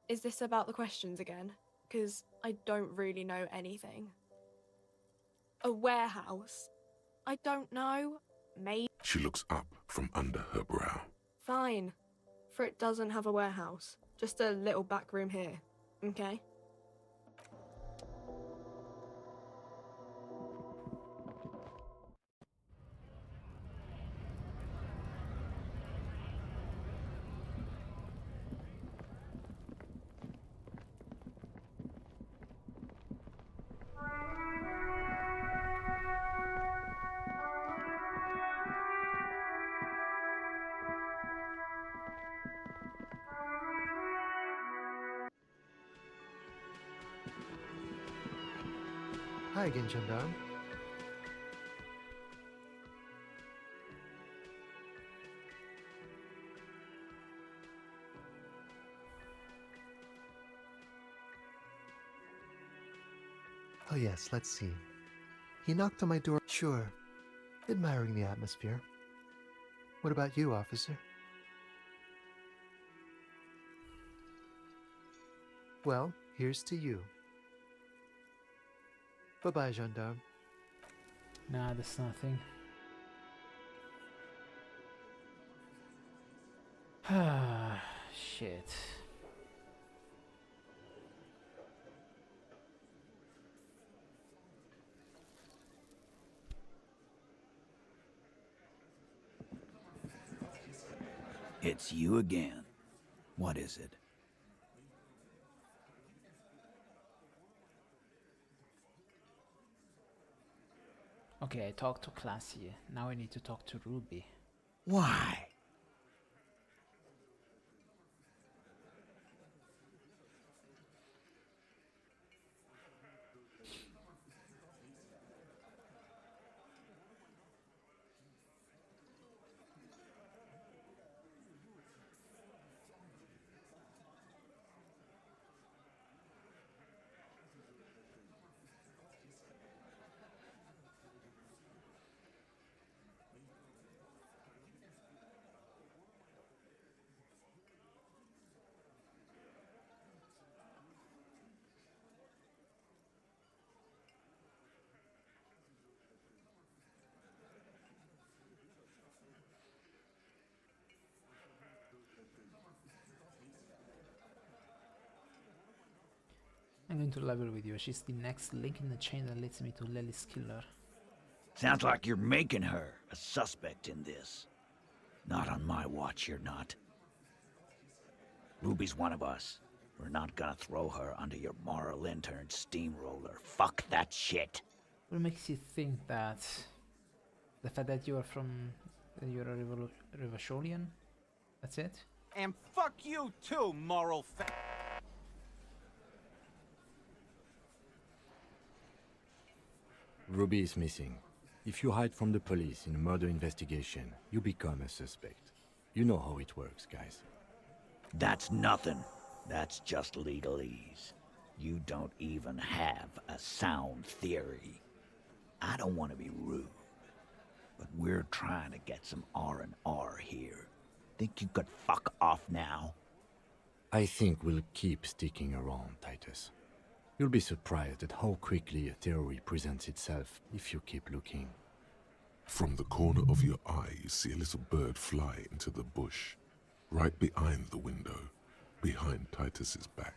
Is this about the questions again? Because I don't really know anything. A warehouse? I don't know. Maybe. She looks up from under her brow. Fine. For it doesn't have a warehouse. Just a little back room here. Okay? Hi again, gendarme. Oh yes, let's see. He knocked on my door. Sure. Admiring the atmosphere. What about you, officer? Well, here's to you. Bye-bye, gendarme. Nah, that's nothing. Ah, shit. It's you again. What is it? Okay, I talked to Classy. Now I need to talk to Ruby. Why? I'm going to level with you. She's the next link in the chain that leads me to Lily's killer. Sounds like you're making her a suspect in this. Not on my watch, you're not. Ruby's one of us. We're not gonna throw her under your moral intern steamroller. Fuck that shit. What makes you think that? The fact that you're a Revacholian? That's it? And fuck you too, moral Ruby is missing. If you hide from the police in a murder investigation, you become a suspect. You know how it works, guys. That's nothing. That's just legalese. You don't even have a sound theory. I don't want to be rude, but we're trying to get some R&R here. Think you could fuck off now? I think we'll keep sticking around, Titus. You'll be surprised at how quickly a theory presents itself if you keep looking. From the corner of your eye, you see a little bird fly into the bush, right behind the window, behind Titus's back.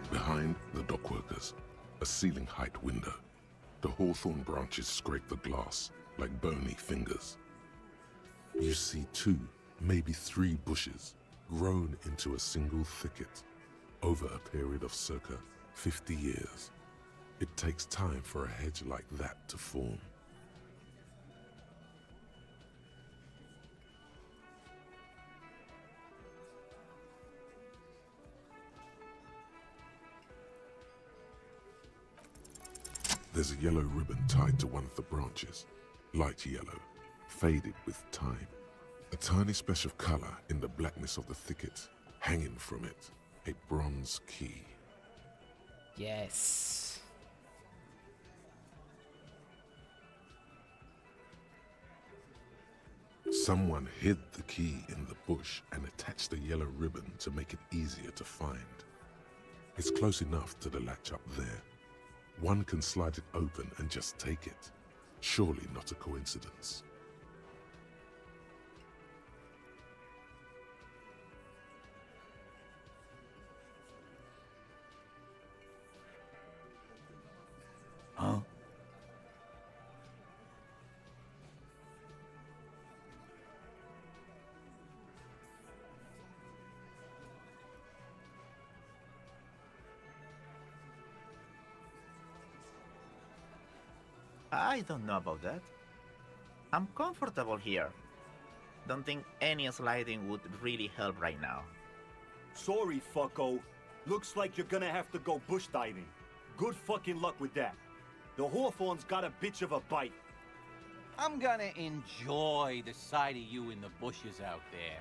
Behind the dockworkers, a ceiling-height window. The hawthorn branches scrape the glass like bony fingers. You see 2, maybe 3 bushes grown into a single thicket over a period of circa 50 years. It takes time for a hedge like that to form. There's a yellow ribbon tied to one of the branches, light yellow, faded with time. A tiny splash of color in the blackness of the thicket, hanging from it, a bronze key. Yes. Someone hid the key in the bush and attached a yellow ribbon to make it easier to find. It's close enough to the latch up there. One can slide it open and just take it. Surely not a coincidence. Huh? I don't know about that. I'm comfortable here. Don't think any sliding would really help right now. Sorry, fucko. Looks like you're gonna have to go bush diving. Good fucking luck with that. The Hawthorne's got a bitch of a bite. I'm gonna enjoy the sight of you in the bushes out there.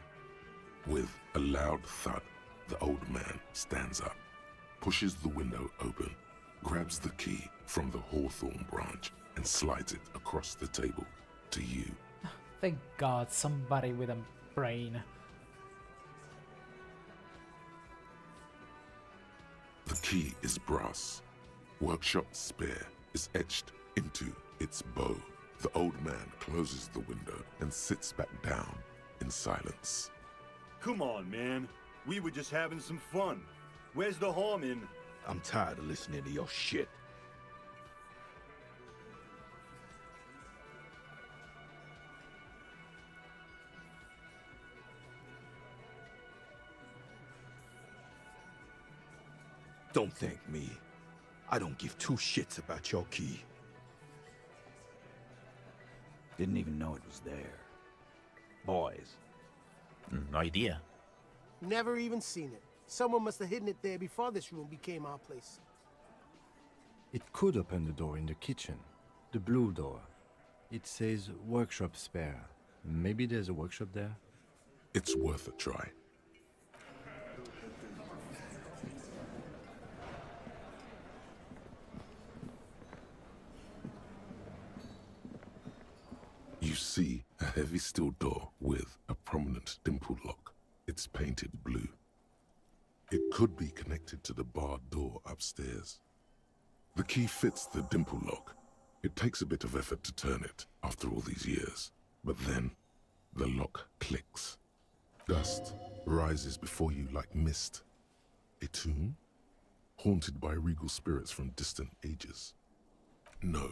With a loud thud, the old man stands up, pushes the window open, grabs the key from the hawthorn branch, and slides it across the table to you. Thank God, somebody with a brain. The key is brass. Workshop spare is etched into its bow. The old man closes the window and sits back down in silence. Come on, man. We were just having some fun. Where's the harm in... I'm tired of listening to your shit. Don't thank me. I don't give two shits about your key. Didn't even know it was there. Boys. No idea. Never even seen it. Someone must have hidden it there before this room became our place. It could open the door in the kitchen. The blue door. It says workshop spare. Maybe there's a workshop there? It's worth a try. You see a heavy steel door with a prominent dimple lock. It's painted blue. It could be connected to the barred door upstairs. The key fits the dimple lock. It takes a bit of effort to turn it after all these years. But then, the lock clicks. Dust rises before you like mist. A tomb? Haunted by regal spirits from distant ages. No.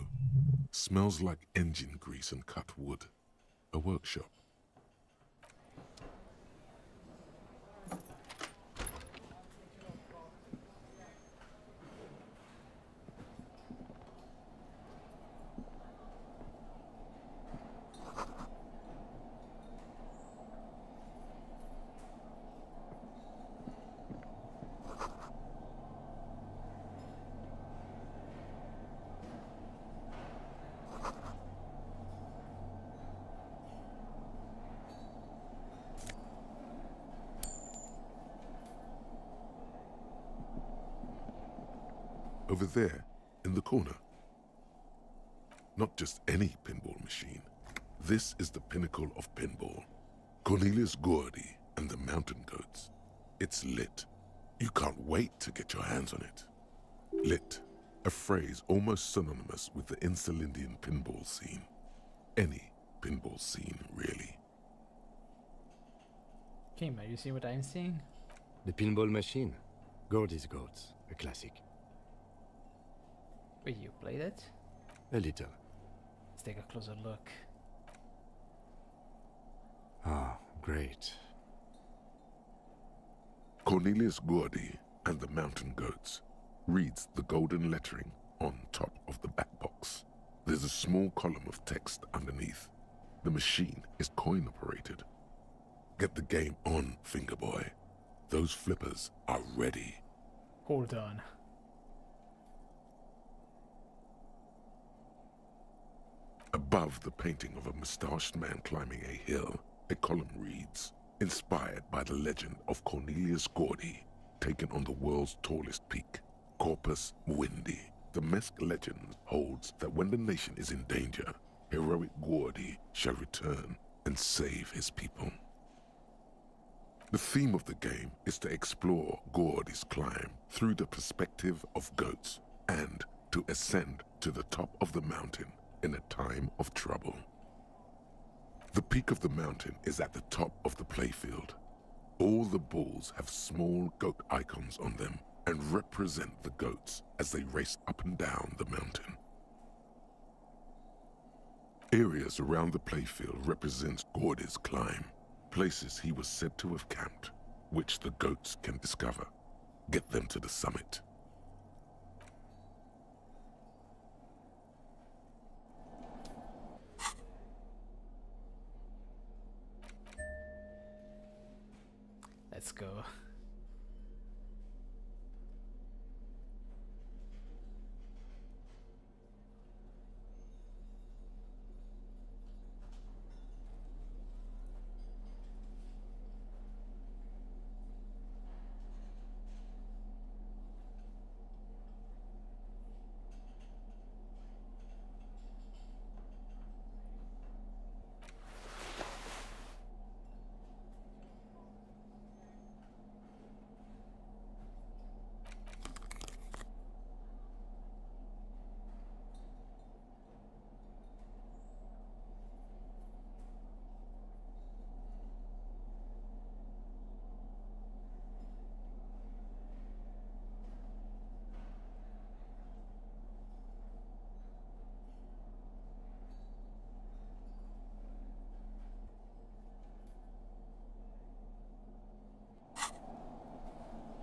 Smells like engine grease and cut wood. A workshop. Over there, in the corner. Not just any pinball machine. This is the pinnacle of pinball. Cornelius Gordy and the Mountain Goats. It's lit. You can't wait to get your hands on it. Lit, a phrase almost synonymous with the Insulindian pinball scene. Any pinball scene, really. Kim, are you seeing what I'm seeing? The pinball machine. Gordy's Goats. A classic. Wait, you played it? A little. Let's take a closer look. Ah, great. Cornelius Gordy and the Mountain Goats reads the golden lettering on top of the back box. There's a small column of text underneath. The machine is coin operated. Get the game on, Fingerboy. Those flippers are ready. Hold on. Above the painting of a mustached man climbing a hill, a column reads, inspired by the legend of Cornelius Gordy, taken on the world's tallest peak, Corpus Muindi. The Mesk legend holds that when the nation is in danger, heroic Gordy shall return and save his people. The theme of the game is to explore Gordy's climb through the perspective of goats and to ascend to the top of the mountain in a time of trouble. The peak of the mountain is at the top of the playfield. All the balls have small goat icons on them and represent the goats as they race up and down the mountain. Areas around the playfield represent Gordy's climb, places he was said to have camped, which the goats can discover. Get them to the summit. Let's go.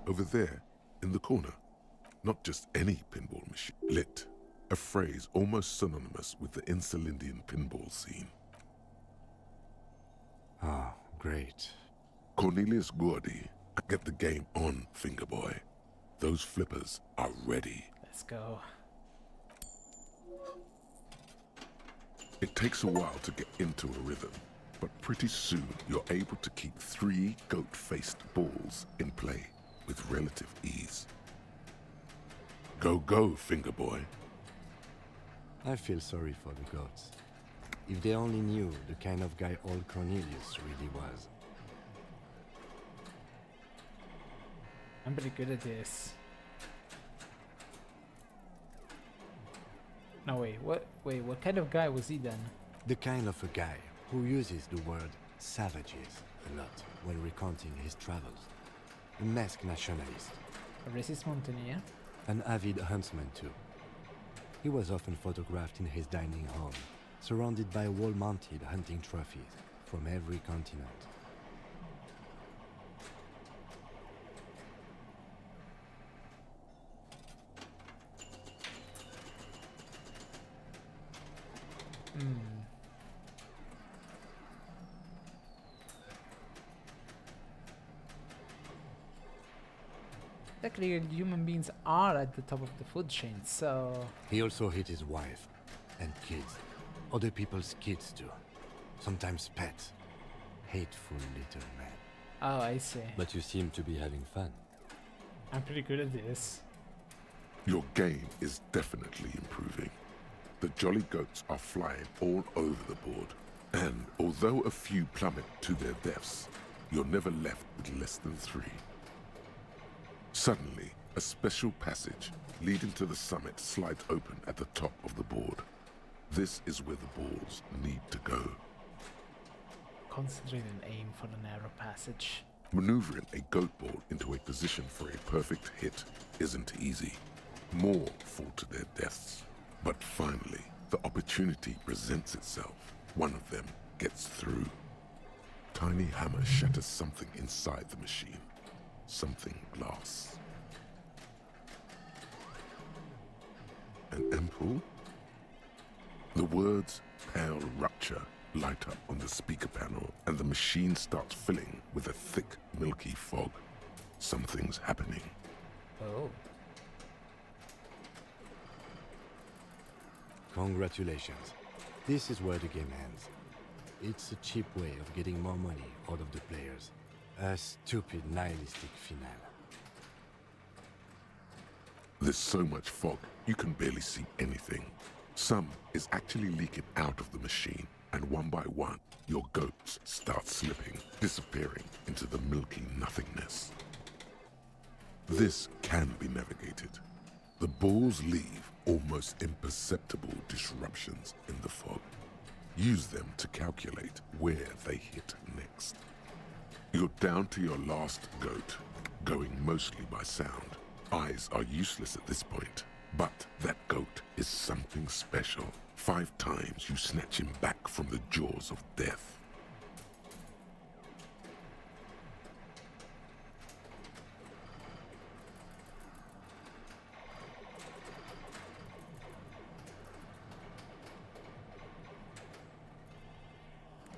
Over there, in the corner. Not just any pinball machine. Lit. A phrase almost synonymous with the Insulindian pinball scene. Ah, great. Cornelius Gordy, get the game on, Fingerboy. Those flippers are ready. Let's go. It takes a while to get into a rhythm, but pretty soon you're able to keep 3 goat-faced balls in play with relative ease. Go, go, Fingerboy. I feel sorry for the goats. If they only knew the kind of guy old Cornelius really was. I'm pretty good at this. No, what kind of guy was he then? The kind of a guy who uses the word savages a lot when recounting his travels. A masked nationalist. A racist mountaineer? An avid huntsman too. He was often photographed in his dining hall, surrounded by wall-mounted hunting trophies from every continent. Technically, human beings are at the top of the food chain, so... He also hit his wife and kids. Other people's kids too. Sometimes pets. Hateful little man. Oh, I see. But you seem to be having fun. I'm pretty good at this. Your game is definitely improving. The jolly goats are flying all over the board. And although a few plummet to their deaths, you're never left with less than 3. Suddenly, a special passage leading to the summit slides open at the top of the board. This is where the balls need to go. Concentrate and aim for the narrow passage. Maneuvering a goat ball into a position for a perfect hit isn't easy. More fall to their deaths. But finally, the opportunity presents itself. One of them gets through. Tiny hammer shatters something inside the machine. Something glass. An ampoule? The words "pale rupture" light up on the speaker panel, and the machine starts filling with a thick, milky fog. Something's happening. Oh. Congratulations. This is where the game ends. It's a cheap way of getting more money out of the players. A stupid, nihilistic finale. There's so much fog, you can barely see anything. Some is actually leaking out of the machine, and one by one, your goats start slipping, disappearing into the milky nothingness. This can be navigated. The balls leave almost imperceptible disruptions in the fog. Use them to calculate where they hit next. You're down to your last goat, going mostly by sound. Eyes are useless at this point, but that goat is something special. 5 times you snatch him back from the jaws of death.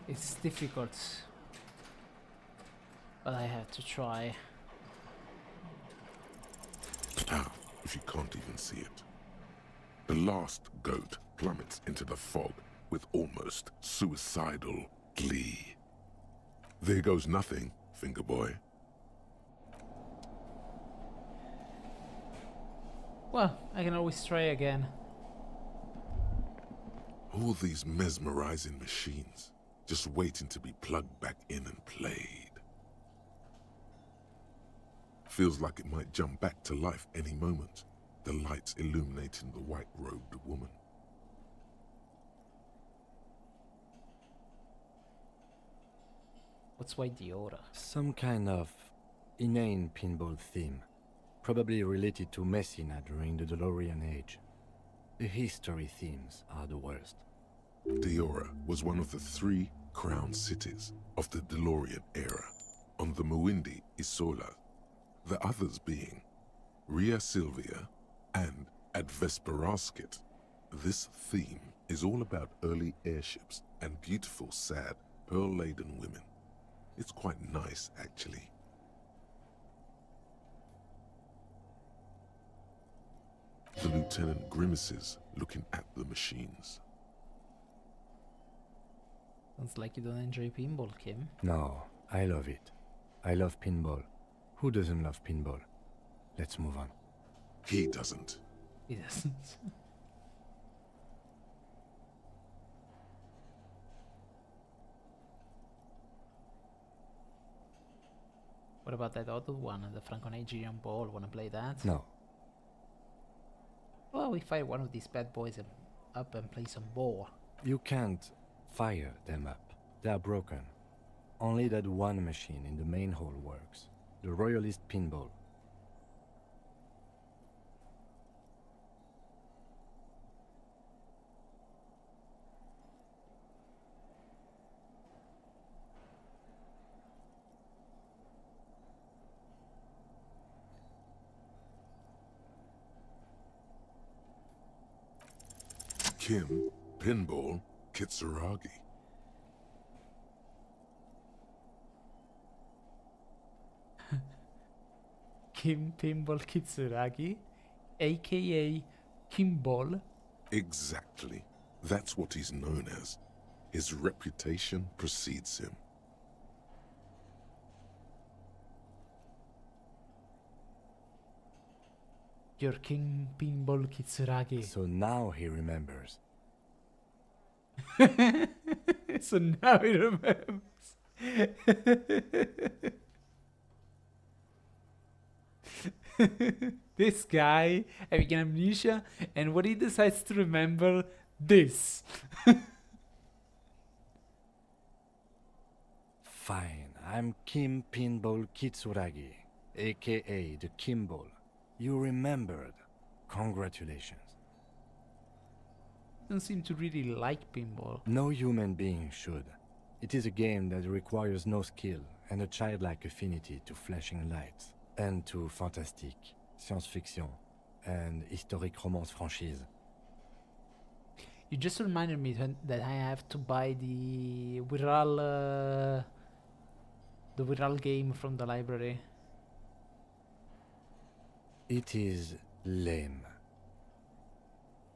It's difficult, but I have to try. Ah, if you can't even see it. The last goat plummets into the fog with almost suicidal glee. There goes nothing, Fingerboy. Well, I can always try again. All these mesmerizing machines, just waiting to be plugged back in and played. Feels like it might jump back to life any moment, the lights illuminating the white-robed woman. What's White Diora? Some kind of inane pinball theme, probably related to Messina during the DeLorean age. The history themes are the worst. Diora was one of the 3 crown cities of the DeLorean era on the Muindi Isola. The others being Rhea Silvia and Advesperasket. This theme is all about early airships and beautiful, sad, pearl-laden women. It's quite nice, actually. The lieutenant grimaces, looking at the machines. Sounds like you don't enjoy pinball, Kim. No, I love it. I love pinball. Who doesn't love pinball? Let's move on. He doesn't. He doesn't. What about that other one, the Franco-Nigerian ball? Wanna play that? No. Well, we fire one of these bad boys up and play some ball. You can't fire them up. They are broken. Only that one machine in the main hall works. The Royalist pinball. Kim, Pinball, Kitsuragi. Kim Pinball Kitsuragi, aka Kimball. Exactly. That's what he's known as. His reputation precedes him. Your King Pinball Kitsuragi. So now he remembers. So now he remembers. This guy having amnesia, and what he decides to remember, this. Fine, I'm Kim Pinball Kitsuragi, aka the Kimball. You remembered. Congratulations. Don't seem to really like pinball. No human being should. It is a game that requires no skill and a childlike affinity to flashing lights and to fantastique, science-fiction, and historic romance franchise. You just reminded me that I have to buy the Viral game from the library. It is lame.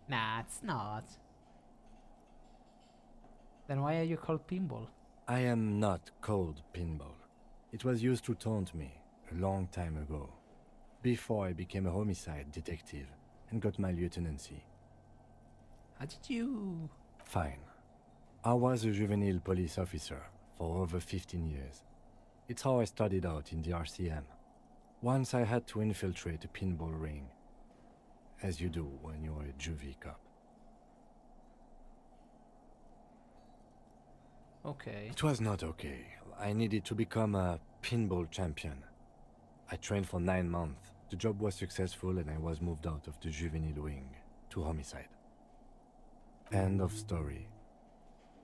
Nah, it's not. Then why are you called Pinball? I am not called Pinball. It was used to taunt me a long time ago, before I became a homicide detective and got my lieutenancy. How did you... Fine. I was a juvenile police officer for over 15 years. It's how I started out in the RCM. Once I had to infiltrate a pinball ring, as you do when you're a juvie cop. Okay. It was not okay. I needed to become a pinball champion. I trained for 9 months. The job was successful and I was moved out of the juvenile wing to homicide. End of story.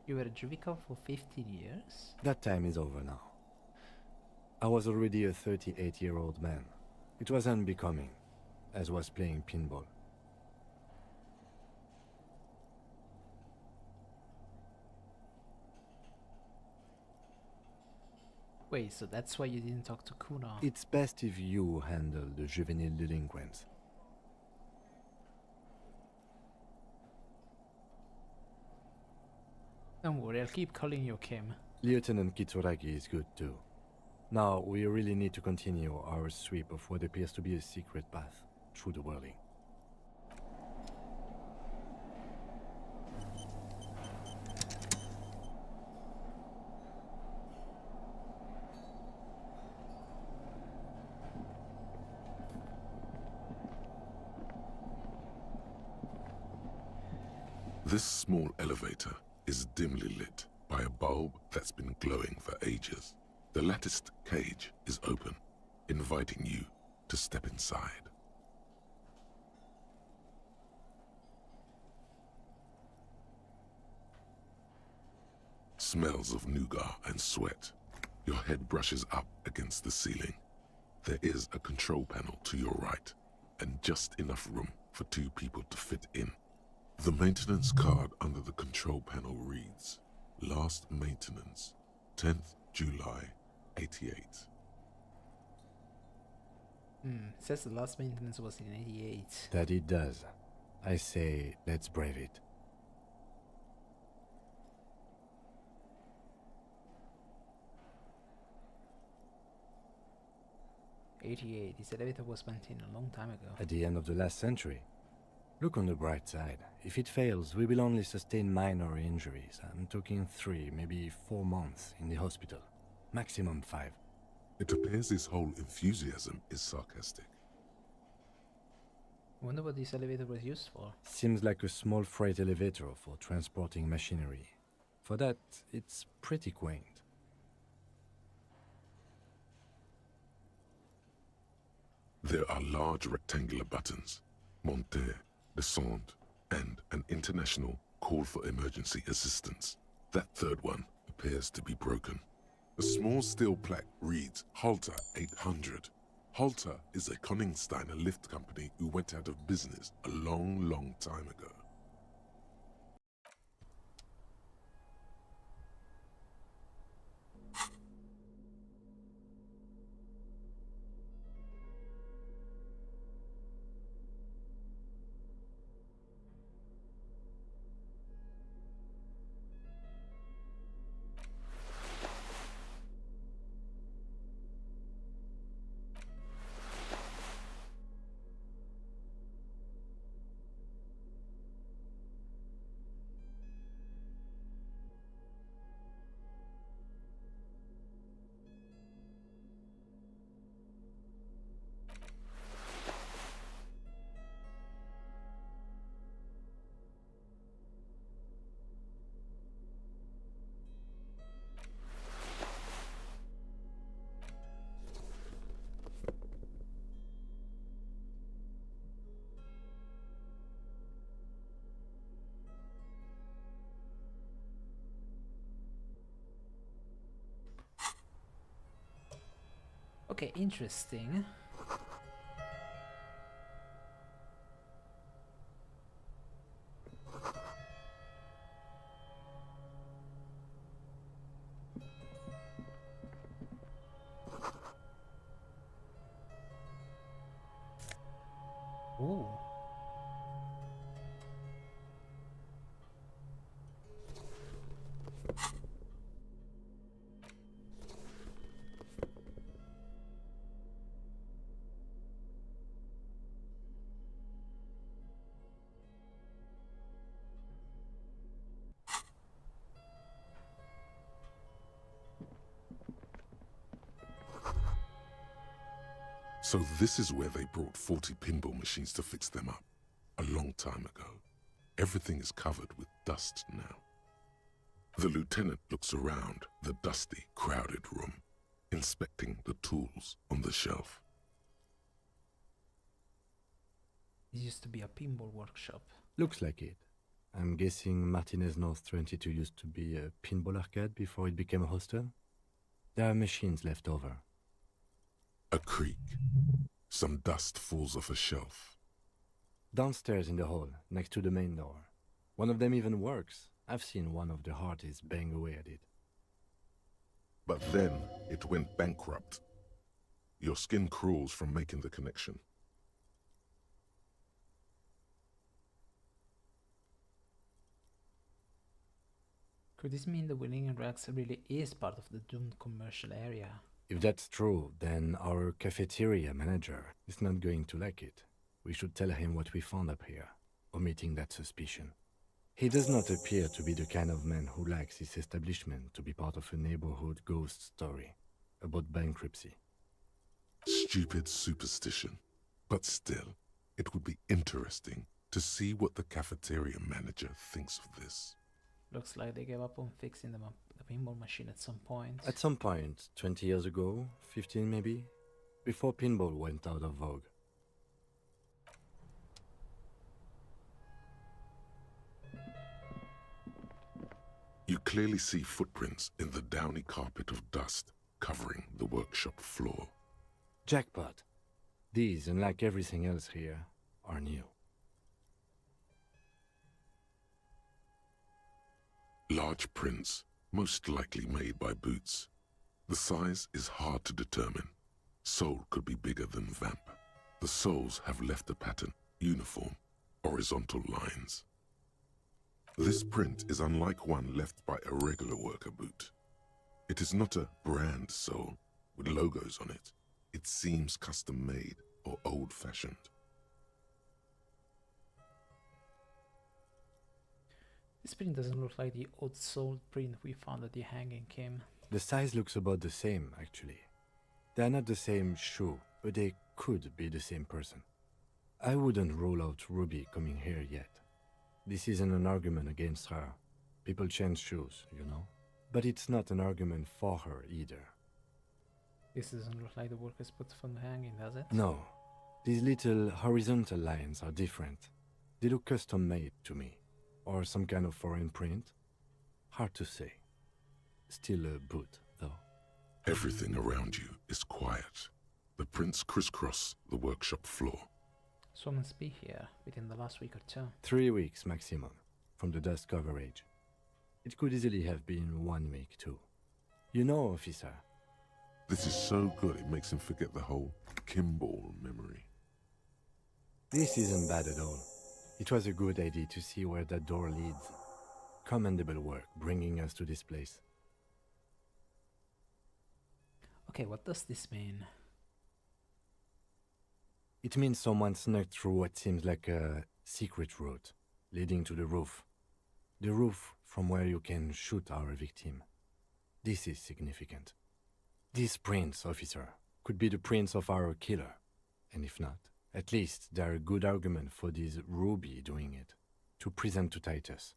You were a juvie cop for 15 years? That time is over now. I was already a 38-year-old man. It was unbecoming, as was playing pinball. Wait, so that's why you didn't talk to Kuna? It's best if you handle the juvenile delinquents. Don't worry, I'll keep calling you Kim. Lieutenant Kitsuragi is good too. Now, we really need to continue our sweep of what appears to be a secret path through the whirling. This small elevator is dimly lit by a bulb that's been glowing for ages. The latticed cage is open, inviting you to step inside. Smells of nougat and sweat. Your head brushes up against the ceiling. There is a control panel to your right, and just enough room for 2 people to fit in. The maintenance card under the control panel reads, Last maintenance, 10th July, 88. Says the last maintenance was in 88. That it does. I say, let's brave it. '88. This elevator was maintained a long time ago. At the end of the last century. Look on the bright side. If it fails, we will only sustain minor injuries. I'm talking 3, maybe 4 months in the hospital. Maximum 5. It appears his whole enthusiasm is sarcastic. I wonder what this elevator was used for. Seems like a small freight elevator for transporting machinery. For that, it's pretty quaint. There are large rectangular buttons, monter, descend, and an international call for emergency assistance. That 3rd one appears to be broken. A small steel plaque reads Halter 800. Halter is a Koningsteiner lift company who went out of business a long, long time ago. Okay, interesting. Ooh. So this is where they brought 40 pinball machines to fix them up, a long time ago. Everything is covered with dust now. The lieutenant looks around the dusty, crowded room, inspecting the tools on the shelf. It used to be a pinball workshop. Looks like it. I'm guessing Martinez North 22 used to be a pinball arcade before it became a hostel? There are machines left over. A creak. Some dust falls off a shelf. Downstairs in the hall, next to the main door. One of them even works. I've seen one of the Harties bang away at it. But then it went bankrupt. Your skin crawls from making the connection. Could this mean the Wheeling and Rags really is part of the doomed commercial area? If that's true, then our cafeteria manager is not going to like it. We should tell him what we found up here, omitting that suspicion. He does not appear to be the kind of man who likes his establishment to be part of a neighborhood ghost story about bankruptcy. Stupid superstition. But still, it would be interesting to see what the cafeteria manager thinks of this. Looks like they gave up on fixing the pinball machine at some point. At some point, 20 years ago, 15 maybe, before pinball went out of vogue. You clearly see footprints in the downy carpet of dust covering the workshop floor. Jackpot. These, unlike everything else here, are new. Large prints, most likely made by Boots. The size is hard to determine. Sole could be bigger than Vamp. The soles have left a pattern, uniform, horizontal lines. This print is unlike one left by a regular worker boot. It is not a brand sole with logos on it. It seems custom-made or old-fashioned. This print doesn't look like the old soul print we found at the hanging camp. The size looks about the same, actually. They are not the same shoe, but they could be the same person. I wouldn't rule out Ruby coming here yet. This isn't an argument against her. People change shoes, you know? But it's not an argument for her either. This doesn't look like the workers put from the hanging, does it? No. These little horizontal lines are different. They look custom-made to me. Or some kind of foreign print. Hard to say. Still a boot, though. Everything around you is quiet. The prints crisscross the workshop floor. Someone must be here within the last week or two. 3 weeks maximum, from the dust coverage. It could easily have been 1 week too. You know, officer. This is so good it makes him forget the whole Kimball memory. This isn't bad at all. It was a good idea to see where that door leads. Commendable work bringing us to this place. Okay, what does this mean? It means someone snuck through what seems like a secret route leading to the roof. The roof from where you can shoot our victim. This is significant. These prints, officer, could be the prints of our killer. And if not, at least they're a good argument for this Ruby doing it, to present to Titus.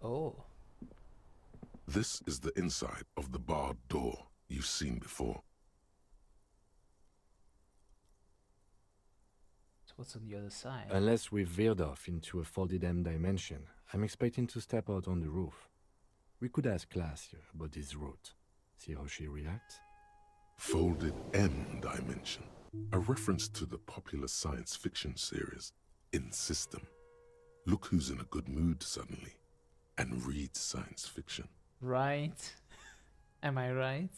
Oh. This is the inside of the barred door you've seen before. So what's on the other side? Unless we've veered off into a folded M dimension, I'm expecting to step out on the roof. We could ask Class about this route. See how she reacts? Folded M dimension. A reference to the popular science fiction series, In System. Look who's in a good mood suddenly, and reads science fiction. Right? Am I right?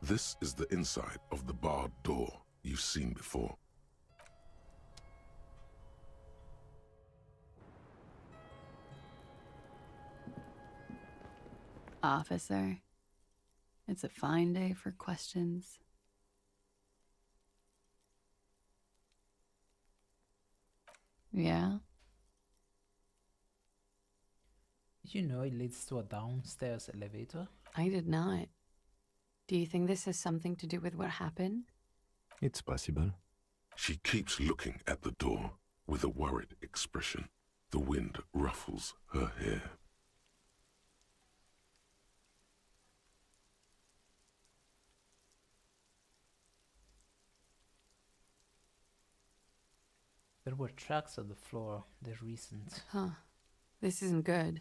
This is the inside of the barred door you've seen before. Officer, it's a fine day for questions. Yeah? Did you know it leads to a downstairs elevator? I did not. Do you think this has something to do with what happened? It's possible. She keeps looking at the door with a worried expression. The wind ruffles her hair. There were tracks on the floor. They're recent. Huh. This isn't good.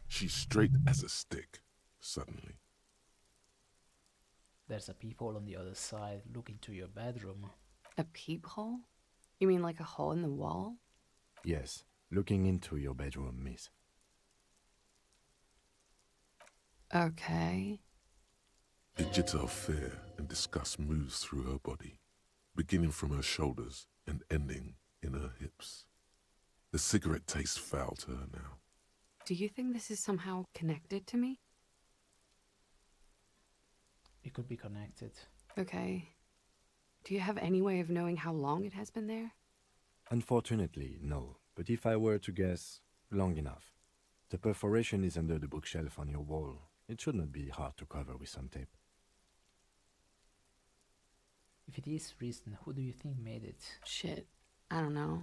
She's straight as a stick, suddenly. There's a peephole on the other side. Look into your bedroom. A peephole? You mean like a hole in the wall? Yes, looking into your bedroom, miss. Okay. A jitter of fear and disgust moves through her body, beginning from her shoulders and ending in her hips. The cigarette tastes foul to her now. Do you think this is somehow connected to me? It could be connected. Okay. Do you have any way of knowing how long it has been there? Unfortunately, no. But if I were to guess, long enough. The perforation is under the bookshelf on your wall. It should not be hard to cover with some tape. If it is recent, who do you think made it? Shit. I don't know.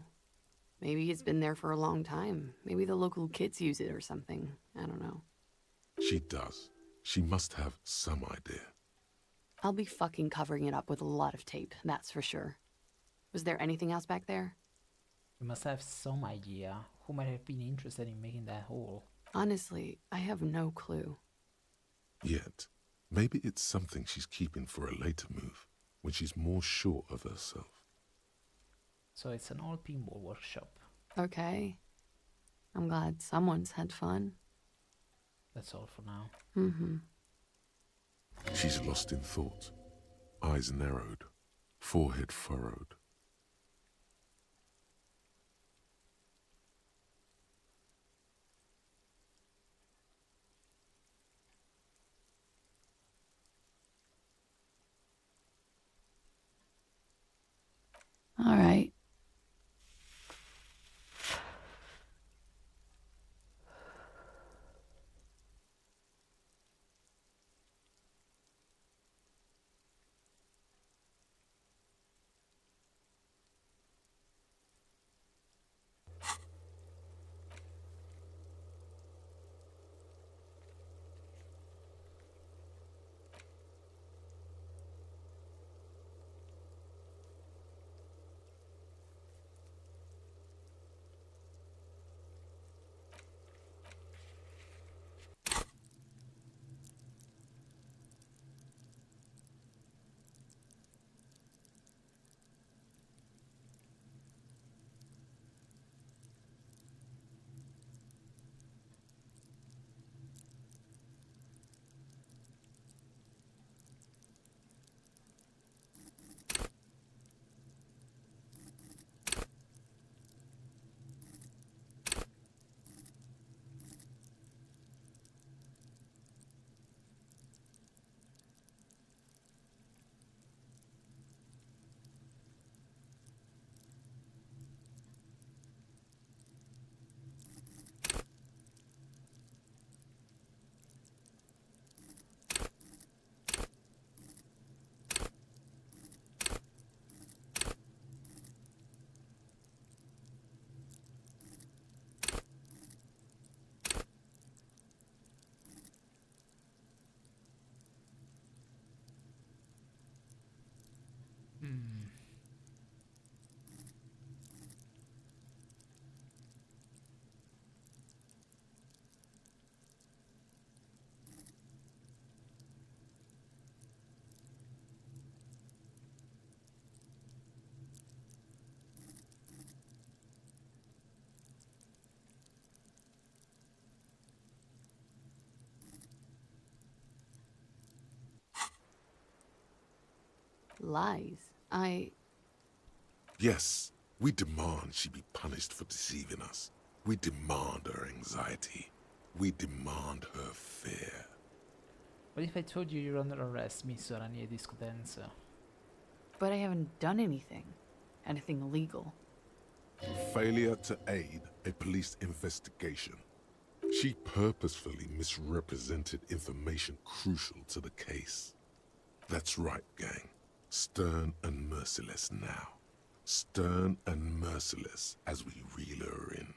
Maybe it's been there for a long time. Maybe the local kids use it or something. I don't know. She does. She must have some idea. I'll be fucking covering it up with a lot of tape, that's for sure. Was there anything else back there? You must have some idea who might have been interested in making that hole. Honestly, I have no clue. Yet, maybe it's something she's keeping for a later move, when she's more sure of herself. So it's an old pinball workshop. Okay. I'm glad someone's had fun. That's all for now. Mm-hmm. She's lost in thought, eyes narrowed, forehead furrowed. All right. Lies. Yes, we demand she be punished for deceiving us. We demand her anxiety. We demand her fear. What if I told you you're under arrest, Miss Aranie Discodenza? But I haven't done anything. Anything illegal. Failure to aid a police investigation. She purposefully misrepresented information crucial to the case. That's right, gang. Stern and merciless now. Stern and merciless as we reel her in.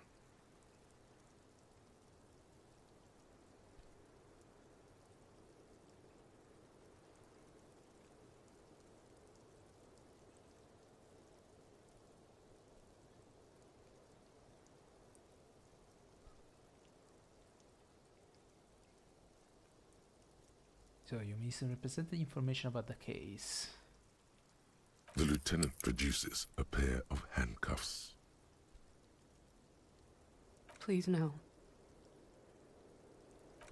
So you misrepresent the information about the case. The lieutenant produces a pair of handcuffs. Please, no.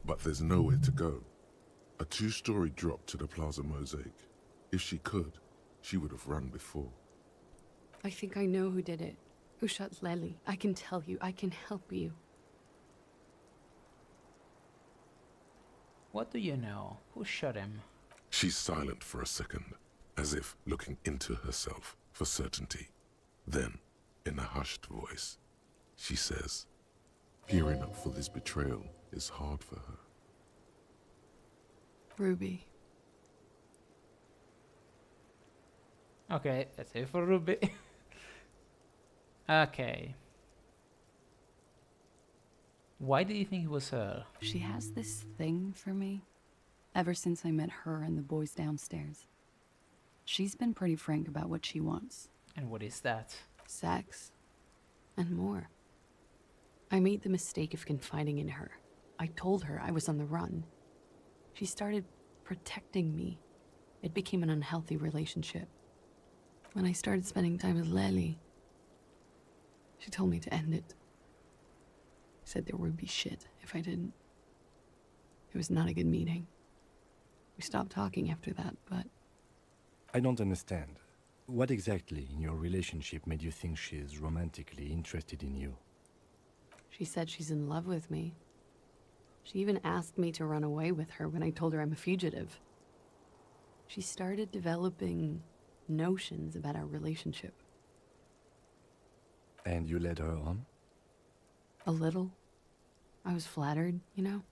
But there's nowhere to go. A two-story drop to the Plaza Mosaic. If she could, she would have run before. I think I know who did it. Who shot Lely. I can tell you. I can help you. What do you know? Who shot him? She's silent for a second, as if looking into herself for certainty. Then, in a hushed voice, she says, "Gearing up for this betrayal is hard for her." Ruby. Okay, that's it for Ruby. Okay. Why do you think it was her? She has this thing for me. Ever since I met her and the boys downstairs. She's been pretty frank about what she wants. And what is that? Sex. And more. I made the mistake of confiding in her. I told her I was on the run. She started protecting me. It became an unhealthy relationship. When I started spending time with Lely, she told me to end it. Said there would be shit if I didn't. It was not a good meeting. We stopped talking after that, but... I don't understand. What exactly in your relationship made you think she is romantically interested in you? She said she's in love with me. She even asked me to run away with her when I told her I'm a fugitive. She started developing notions about our relationship. And you led her on? A little. I was flattered, you know?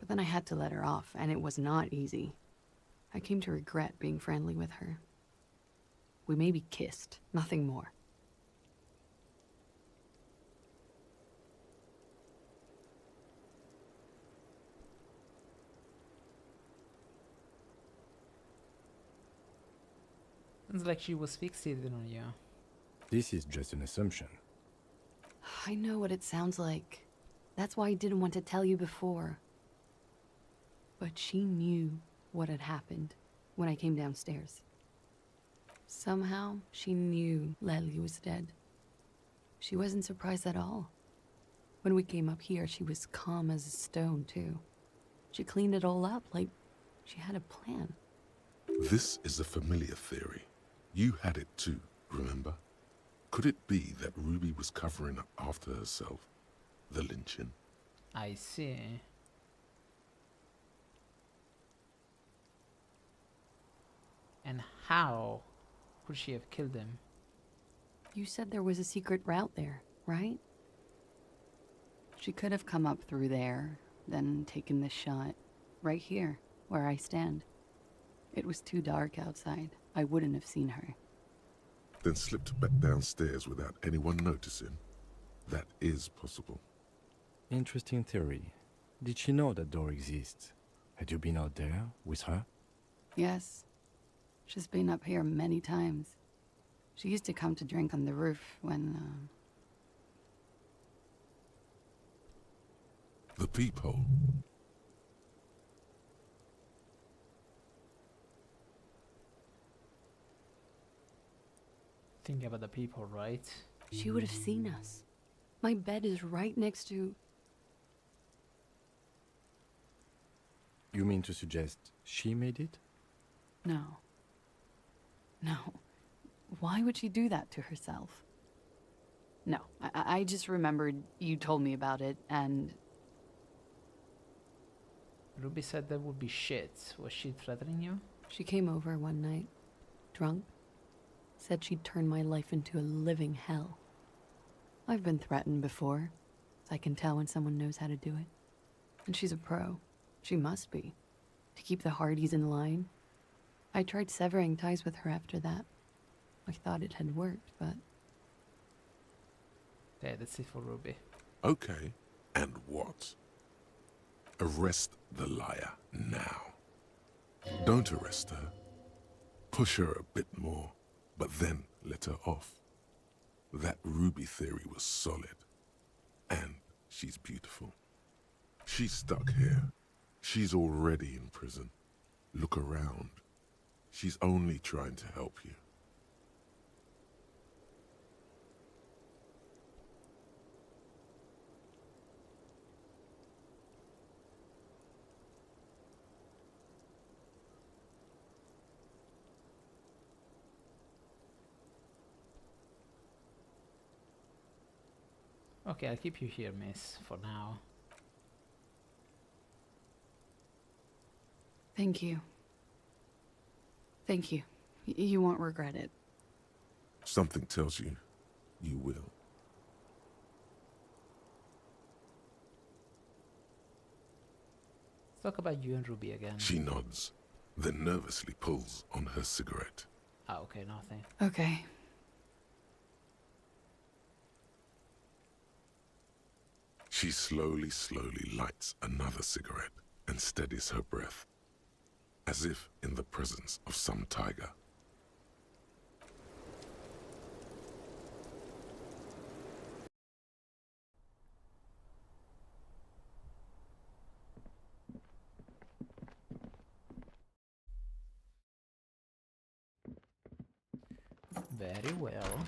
But then I had to let her off, and it was not easy. I came to regret being friendly with her. We maybe kissed, nothing more. Sounds like she was fixated on you. This is just an assumption. I know what it sounds like. That's why I didn't want to tell you before. But she knew what had happened when I came downstairs. Somehow, she knew Lely was dead. She wasn't surprised at all. When we came up here, she was calm as a stone, too. She cleaned it all up like she had a plan. This is a familiar theory. You had it too, remember? Could it be that Ruby was covering up after herself? The lynching? I see. And how could she have killed him? You said there was a secret route there, right? She could have come up through there, then taken this shot. Right here, where I stand. It was too dark outside. I wouldn't have seen her. Then slipped back downstairs without anyone noticing? That is possible. Interesting theory. Did she know that door exists? Had you been out there with her? Yes. She's been up here many times. She used to come to drink on the roof when, The peephole. Think about the people, right? She would have seen us. My bed is right next to... You mean to suggest she made it? No. No. Why would she do that to herself? No, I just remembered you told me about it, and... Ruby said that would be shit. Was she threatening you? She came over one night, drunk. Said she'd turn my life into a living hell. I've been threatened before, so I can tell when someone knows how to do it. And she's a pro. She must be. To keep the Hardys in line. I tried severing ties with her after that. I thought it had worked, but... Yeah, that's it for Ruby. Okay, and what? Arrest the liar now. Don't arrest her. Push her a bit more, but then let her off. That Ruby theory was solid. And she's beautiful. She's stuck here. She's already in prison. Look around. She's only trying to help you. Okay, I'll keep you here, miss, for now. Thank you. Thank you. You won't regret it. Something tells you, you will. Let's talk about you and Ruby again. She nods, then nervously pulls on her cigarette. Ah, okay, nothing. Okay. She slowly lights another cigarette and steadies her breath, as if in the presence of some tiger. Very well.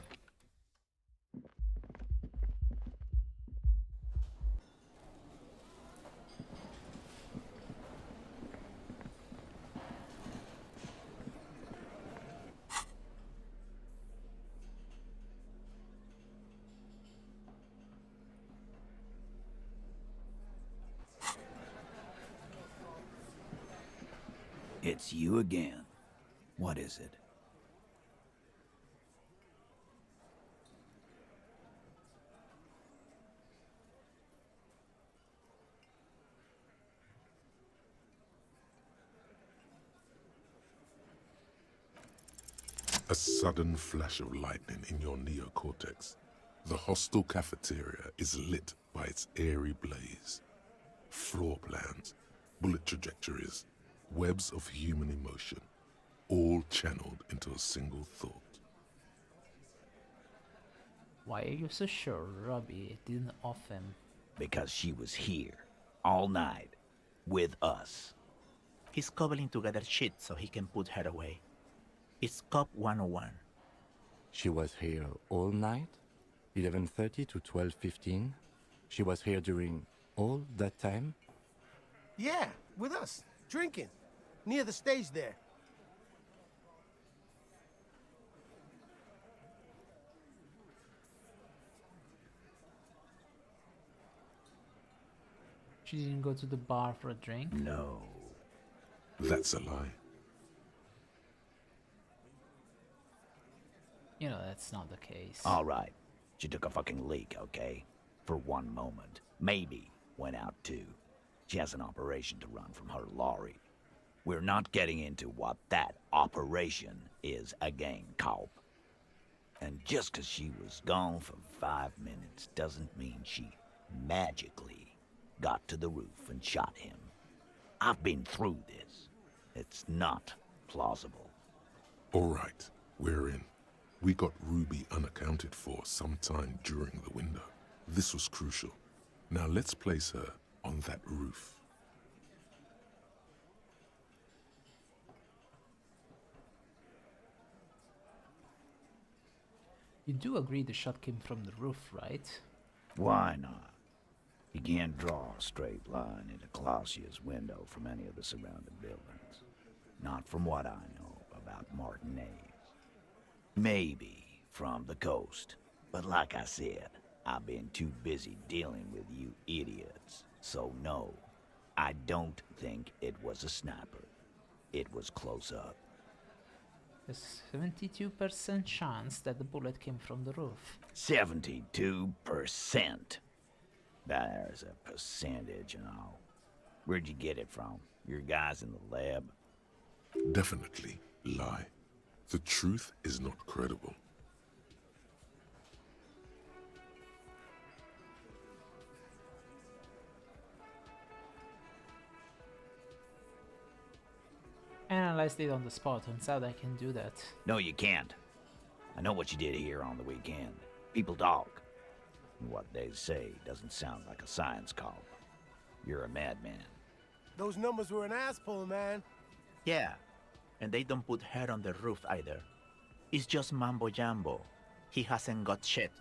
It's you again. What is it? A sudden flash of lightning in your neocortex. The hostel cafeteria is lit by its airy blaze. Floor plans, bullet trajectories, webs of human emotion, all channeled into a single thought. Why are you so sure Ruby didn't off him? Because she was here, all night, with us. He's cobbling together shit so he can put her away. It's Cop 101. She was here all night? 11:30 to 12:15? She was here during all that time? Yeah, with us, drinking, near the stage there. She didn't go to the bar for a drink? No. That's a lie. You know, that's not the case. All right. She took a fucking leak, okay? For one moment. Maybe went out too. She has an operation to run from her lorry. We're not getting into what that operation is again, Cop. And just 'cause she was gone for 5 minutes doesn't mean she magically got to the roof and shot him. I've been through this. It's not plausible. All right, we're in. We got Ruby unaccounted for sometime during the window. This was crucial. Now let's place her on that roof. You do agree the shot came from the roof, right? Why not? You can't draw a straight line into Clausia's window from any of the surrounding buildings. Not from what I know about Martinez. Maybe from the coast. But like I said, I've been too busy dealing with you idiots. So no, I don't think it was a sniper. It was close up. There's 72% chance that the bullet came from the roof. 72%. There's a percentage and all. Where'd you get it from? Your guys in the lab? Definitely lie. The truth is not credible. Analyzed it on the spot. Turns out I can do that. No, you can't. I know what you did here on the weekend. People talk. And what they say doesn't sound like a science column. You're a madman. Those numbers were an asshole, man. Yeah, and they don't put hair on the roof either. It's just mambo jumbo. He hasn't got shit.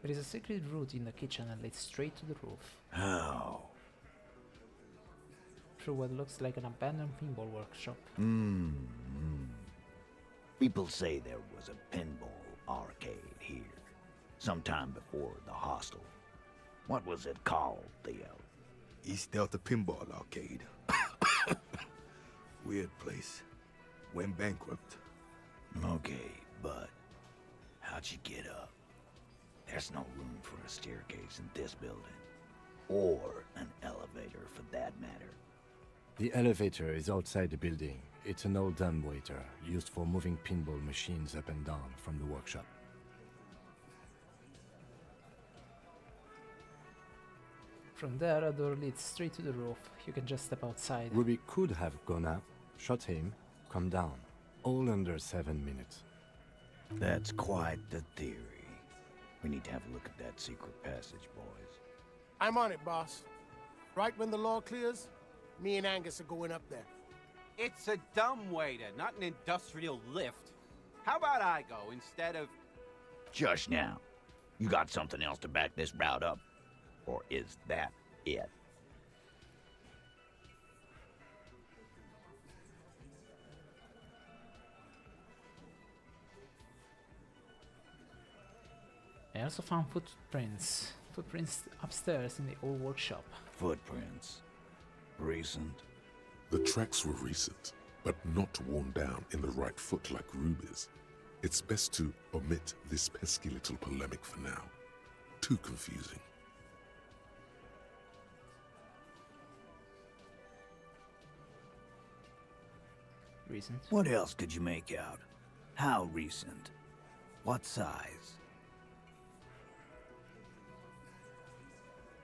There is a secret route in the kitchen that leads straight to the roof. How? Through what looks like an abandoned pinball workshop. People say there was a pinball arcade here, sometime before the hostel. What was it called, Theo? East Delta Pinball Arcade. Weird place. Went bankrupt. Okay, but how'd you get up? There's no room for a staircase in this building. Or an elevator, for that matter. The elevator is outside the building. It's an old dumbwaiter used for moving pinball machines up and down from the workshop. From there, a door leads straight to the roof. You can just step outside. Ruby could have gone up, shot him, come down. All under 7 minutes. That's quite the theory. We need to have a look at that secret passage, boys. I'm on it, boss. Right when the law clears, me and Angus are going up there. It's a dumbwaiter, not an industrial lift. How about I go instead of... Just now. You got something else to back this route up? Or is that it? I also found footprints. Footprints upstairs in the old workshop. Footprints. Recent. The tracks were recent, but not worn down in the right foot like Ruby's. It's best to omit this pesky little polemic for now. Too confusing. Recent. What else could you make out? How recent? What size?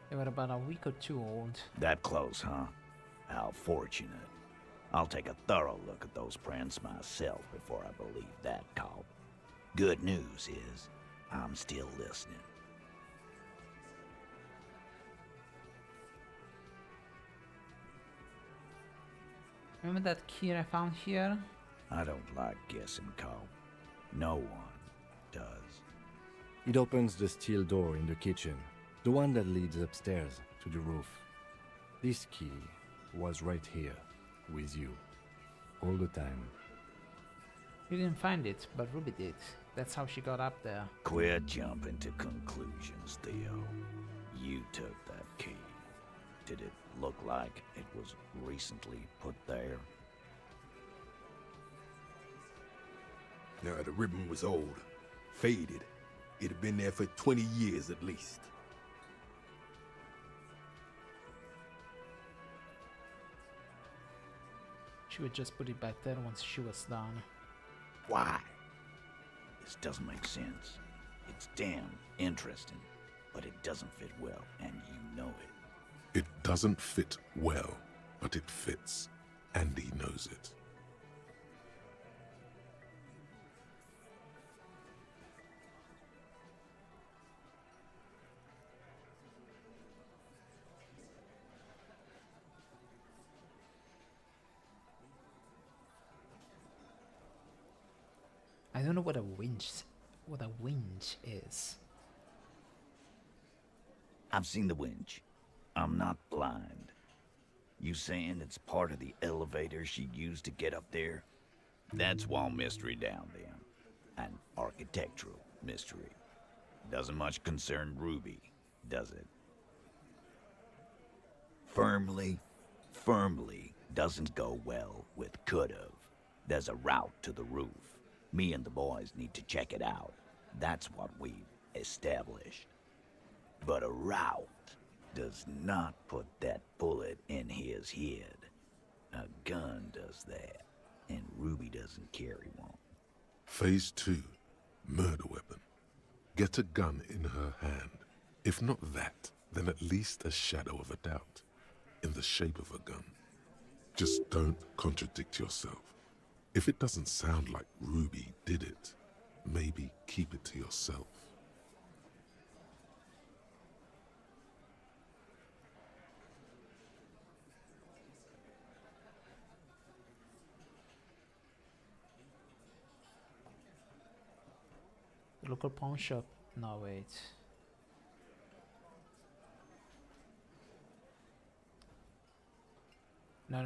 They were about a week or two old. That close, huh? How fortunate. I'll take a thorough look at those prints myself before I believe that call. Good news is, I'm still listening. Remember that key I found here? I don't like guessing, Cobb. No one does. It opens the steel door in the kitchen, the one that leads upstairs to the roof. This key was right here, with you, all the time. You didn't find it, but Ruby did. That's how she got up there. Quit jumping to conclusions, Theo. You took that key. Did it look like it was recently put there? No, the ribbon was old, faded. It had been there for 20 years at least. She would just put it back there once she was done. Why? This doesn't make sense. It's damn interesting, but it doesn't fit well, and you know it. It doesn't fit well, but it fits, and he knows it. I don't know what a winch is. I've seen the winch. I'm not blind. You saying it's part of the elevator she used to get up there? That's one mystery down there. An architectural mystery. Doesn't much concern Ruby, does it? Firmly doesn't go well with could've. There's a route to the roof. Me and the boys need to check it out. That's what we've established. But a route does not put that bullet in his head. A gun does that, and Ruby doesn't carry one. Phase 2. Murder weapon. Get a gun in her hand. If not that, then at least a shadow of a doubt. In the shape of a gun. Just don't contradict yourself. If it doesn't sound like Ruby did it, maybe keep it to yourself. The local pawn shop. No, wait. No.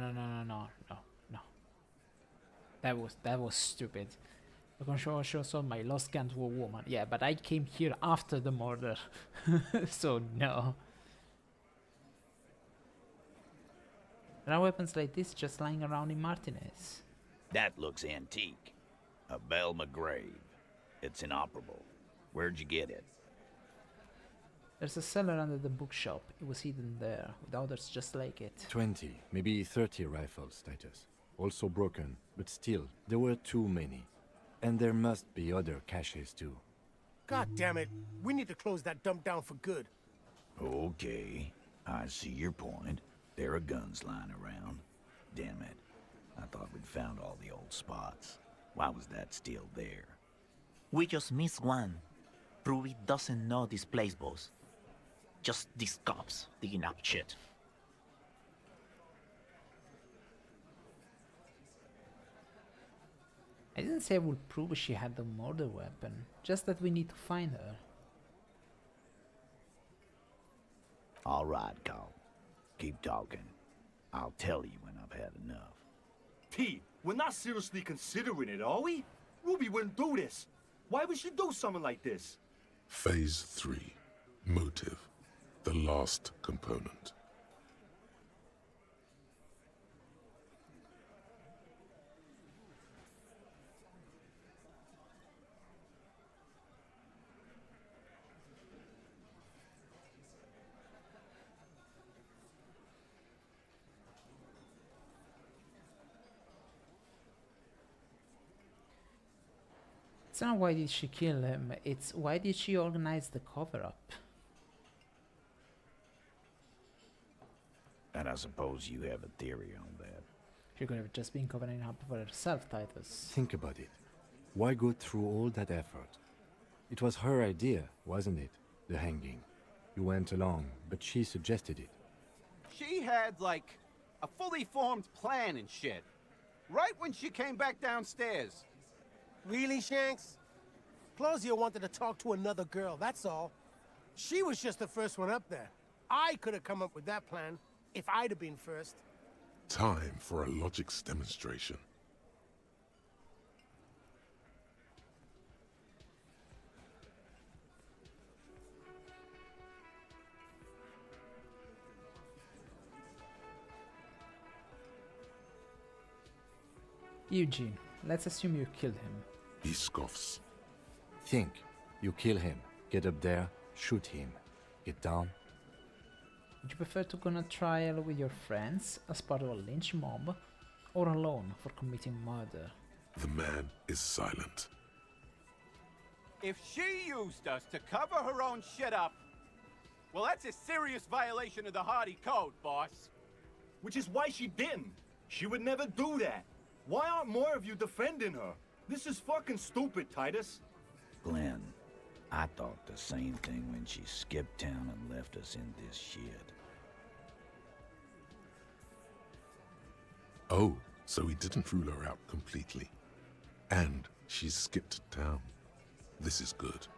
That was stupid. I can show my lost gun to a woman. Yeah, but I came here after the murder. So no. There are weapons like this just lying around in Martinez. That looks antique. A Belle McGrave. It's inoperable. Where'd you get it? There's a cellar under the bookshop. It was hidden there, with others just like it. 20, maybe 30 rifles, Titus. Also broken, but still, there were too many. And there must be other caches too. God damn it. We need to close that dump down for good. Okay, I see your point. There are guns lying around. Damn it. I thought we'd found all the old spots. Why was that still there? We just missed one. Ruby doesn't know this place, boss. Just these cops digging up shit. I didn't say I would prove she had the murder weapon, just that we need to find her. All right, Carl. Keep talking. I'll tell you when I've had enough. Pete, we're not seriously considering it, are we? Ruby wouldn't do this. Why would she do something like this? Phase 3. Motive. The last component. It's not why did she kill him, it's why did she organize the cover-up? And I suppose you have a theory on that. She could have just been covering up for herself, Titus. Think about it. Why go through all that effort? It was her idea, wasn't it? The hanging. You went along, but she suggested it. She had, like, a fully formed plan and shit. Right when she came back downstairs. Really, Shanks? Claudia wanted to talk to another girl, that's all. She was just the first one up there. I could have come up with that plan if I'd have been first. Time for a logics demonstration. Eugene, let's assume you killed him. He scoffs. Think. You kill him. Get up there, shoot him. Get down. Would you prefer to go on a trial with your friends as part of a lynch mob, or alone for committing murder? The man is silent. If she used us to cover her own shit up, well, that's a serious violation of the Hardy Code, boss. Which is why she didn't. She would never do that. Why aren't more of you defending her? This is fucking stupid, Titus. Glenn, I thought the same thing when she skipped town and left us in this shit. Oh, so he didn't rule her out completely. And she's skipped town. This is good.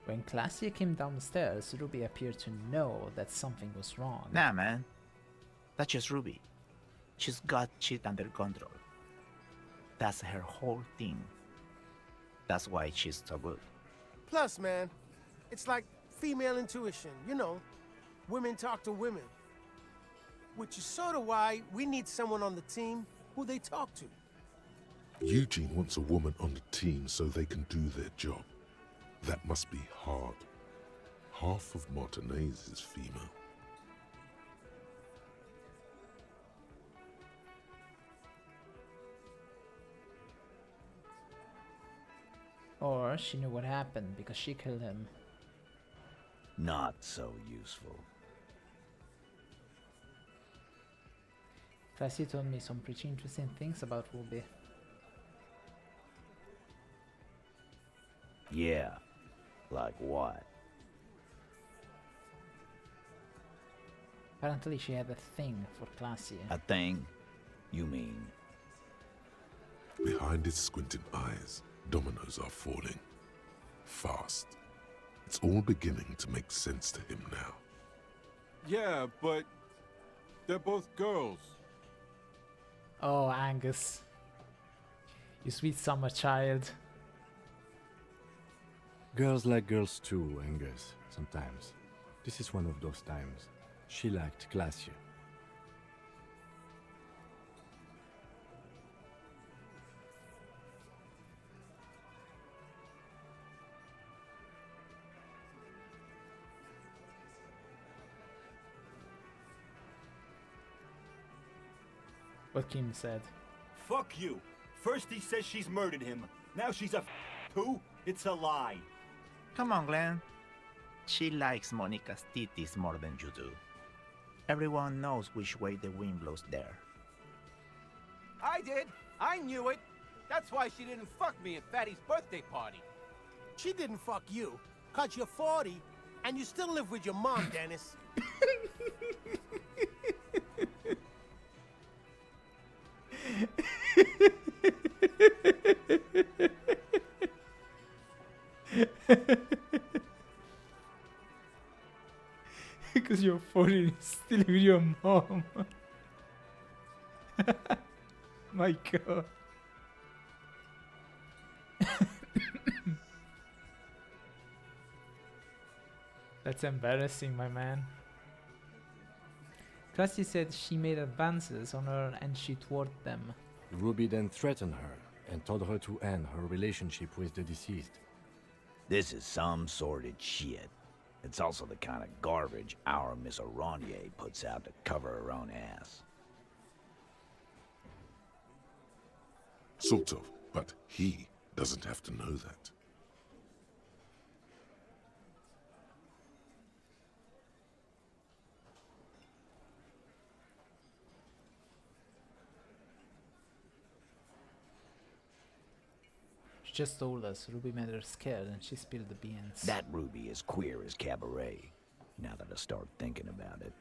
When Claudia came downstairs, Ruby appeared to know that something was wrong. Nah, man. That's just Ruby. She's got shit under control. That's her whole thing. That's why she's so good. Plus, man, it's like female intuition, you know. Women talk to women. Which is sort of why we need someone on the team who they talk to. Eugene wants a woman on the team so they can do their job. That must be hard. Half of Martinez is female. Or she knew what happened because she killed him. Not so useful. Classy told me some pretty interesting things about Ruby. Yeah, like what? Apparently she had a thing for Classy. A thing? You mean? Behind his squinting eyes, dominoes are falling. Fast. It's all beginning to make sense to him now. Yeah, but they're both girls. Oh, Angus. You sweet summer child. Girls like girls too, Angus, sometimes. This is one of those times. She liked Glacier. What Kim said. Fuck you. First he says she's murdered him. Now she's a too? It's a lie. Come on, Glenn. She likes Monica's titties more than you do. Everyone knows which way the wind blows there. I did. I knew it. That's why she didn't fuck me at Fatty's birthday party. She didn't fuck you, 'cause you're 40 and you still live with your mom, Dennis. Because you're 40 and still with your mom. My god. That's embarrassing, my man. Classy said she made advances on her and she thwarted them. Ruby then threatened her and told her to end her relationship with the deceased. This is some sordid shit. It's also the kind of garbage our Miss Aronier puts out to cover her own ass. Sort of, but he doesn't have to know that. She just told us Ruby made her scared and she spilled the beans. That Ruby is queer as cabaret. Now that I start thinking about it,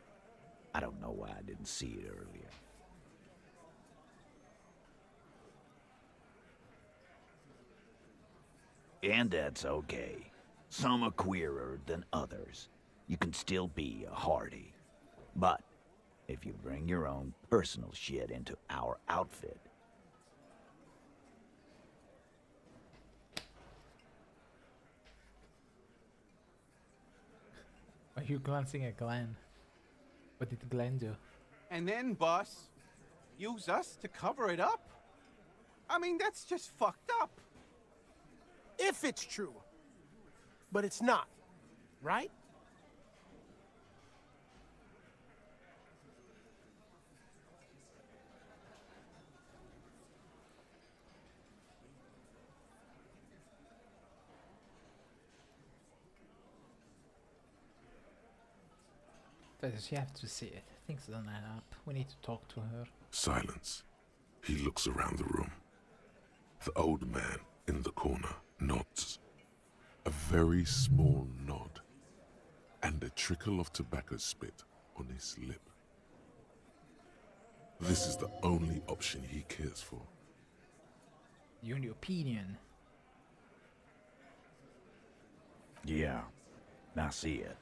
I don't know why I didn't see it earlier. And that's okay. Some are queerer than others. You can still be a Hardy. But if you bring your own personal shit into our outfit, Are you glancing at Glenn? What did Glenn do? And then, boss, use us to cover it up? I mean, that's just fucked up. If it's true. But it's not, right? Does she have to see it? Things don't add up. We need to talk to her. Silence. He looks around the room. The old man in the corner nods. A very small nod. And a trickle of tobacco spit on his lip. This is the only option he cares for. Your opinion. yeah, I see it.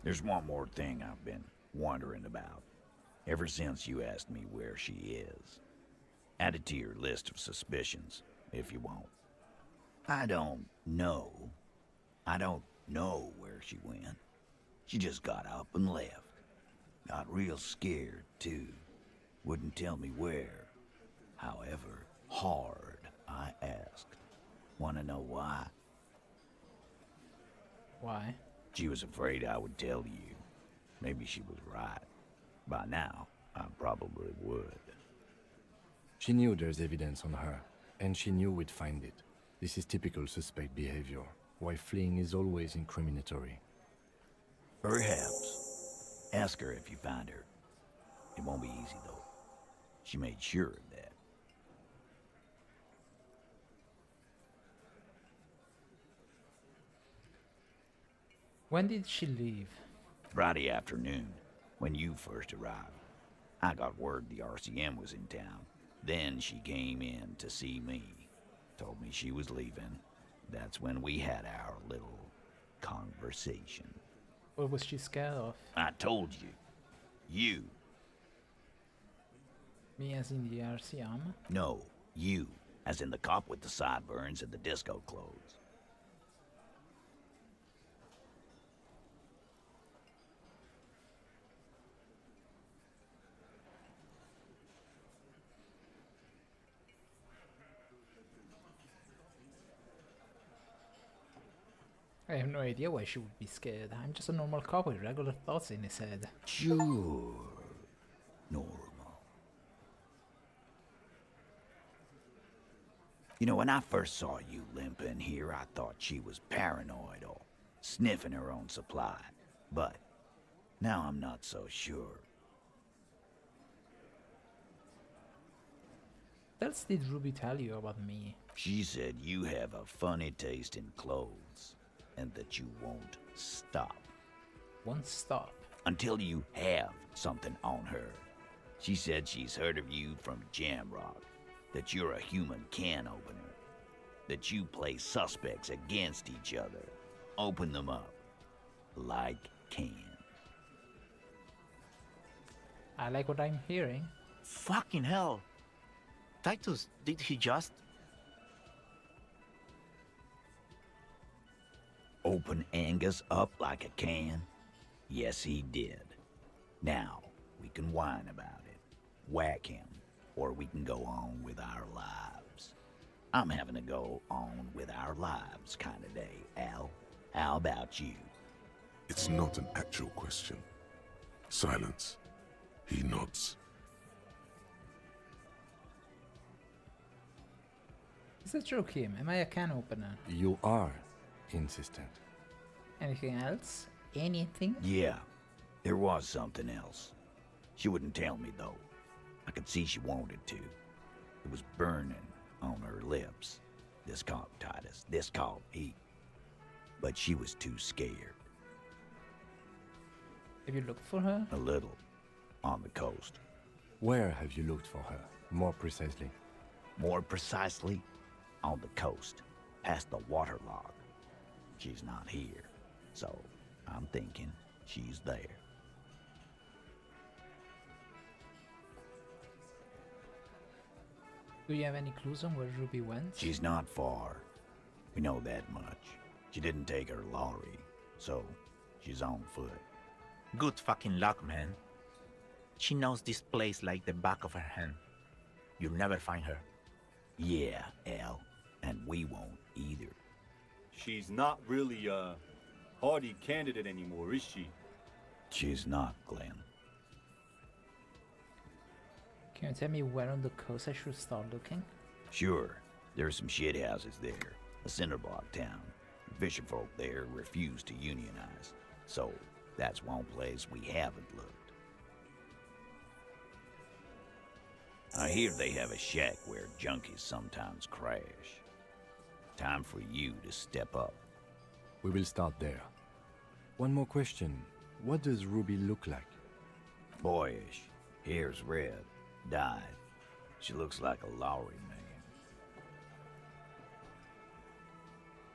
There's one more thing I've been wondering about. Ever since you asked me where she is. Add it to your list of suspicions, if you won't. I don't know. I don't know where she went. She just got up and left. Got real scared, too. Wouldn't tell me where. However, hard. I asked. Wanna know why? Why? She was afraid I would tell you. Maybe she was right. By now, I probably would. She knew there's evidence on her, and she knew we'd find it. This is typical suspect behavior, why fleeing is always incriminatory. Perhaps. Ask her if you find her. It won't be easy, though. She made sure of that. When did she leave? Friday afternoon, when you first arrived. I got word the RCM was in town. Then she came in to see me. Told me she was leaving. That's when we had our little conversation. What was she scared of? I told you. You. Me as in the RCM? No, you. As in the cop with the sideburns and the disco clothes. I have no idea why she would be scared. I'm just a normal cop with regular thoughts in his head. Sure. Normal. You know, when I first saw you limping here, I thought she was paranoid or sniffing her own supply. But now I'm not so sure. What else did Ruby tell you about me? She said you have a funny taste in clothes, and that you won't stop. Won't stop? Until you have something on her. She said she's heard of you from Jamrock, that you're a human can opener, that you play suspects against each other, open them up, like cans. I like what I'm hearing. Fucking hell. Titus, did he just... Open Angus up like a can? Yes, he did. Now, we can whine about it, whack him, or we can go on with our lives. I'm having a go on with our lives kind of day, Al. How about you? It's not an actual question. Silence. He nods. Is that true, Kim? Am I a can opener? You are insistent. Anything else? Anything? Yeah, there was something else. She wouldn't tell me, though. I could see she wanted to. It was burning on her lips. This caught Titus. This caught Pete. But she was too scared. Have you looked for her? A little. On the coast. Where have you looked for her, more precisely? More precisely, on the coast, past the waterlogged. She's not here, so I'm thinking she's there. Do you have any clues on where Ruby went? She's not far. We know that much. She didn't take her lorry, so she's on foot. Good fucking luck, man. She knows this place like the back of her hand. You'll never find her. Yeah, Al, and we won't either. She's not really a hardy candidate anymore, is she? She's not, Glenn. Can you tell me where on the coast I should start looking? Sure, there's some shit houses there. A cinder block town. Fisherfolk there refuse to unionize. So, that's one place we haven't looked. I hear they have a shack where junkies sometimes crash. Time for you to step up. We will start there. One more question. What does Ruby look like? Boyish. Hair's red. Dyed. She looks like a lorry man.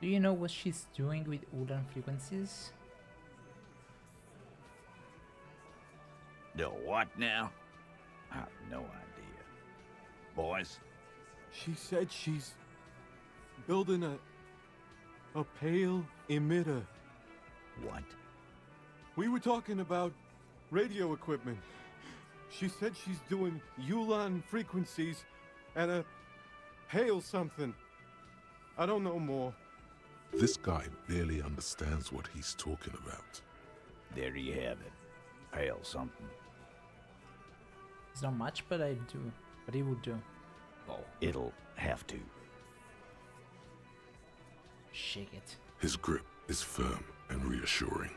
Do you know what she's doing with Ulan frequencies? The what now? I have no idea. Boys? She said she's building a pale emitter. What? We were talking about radio equipment. She said she's doing Ulan frequencies at a Hail something. I don't know more. This guy barely understands what he's talking about. There you have it. Hail something. It's not much, but I do. But it would do. Oh, it'll have to. Shake it. His grip is firm and reassuring,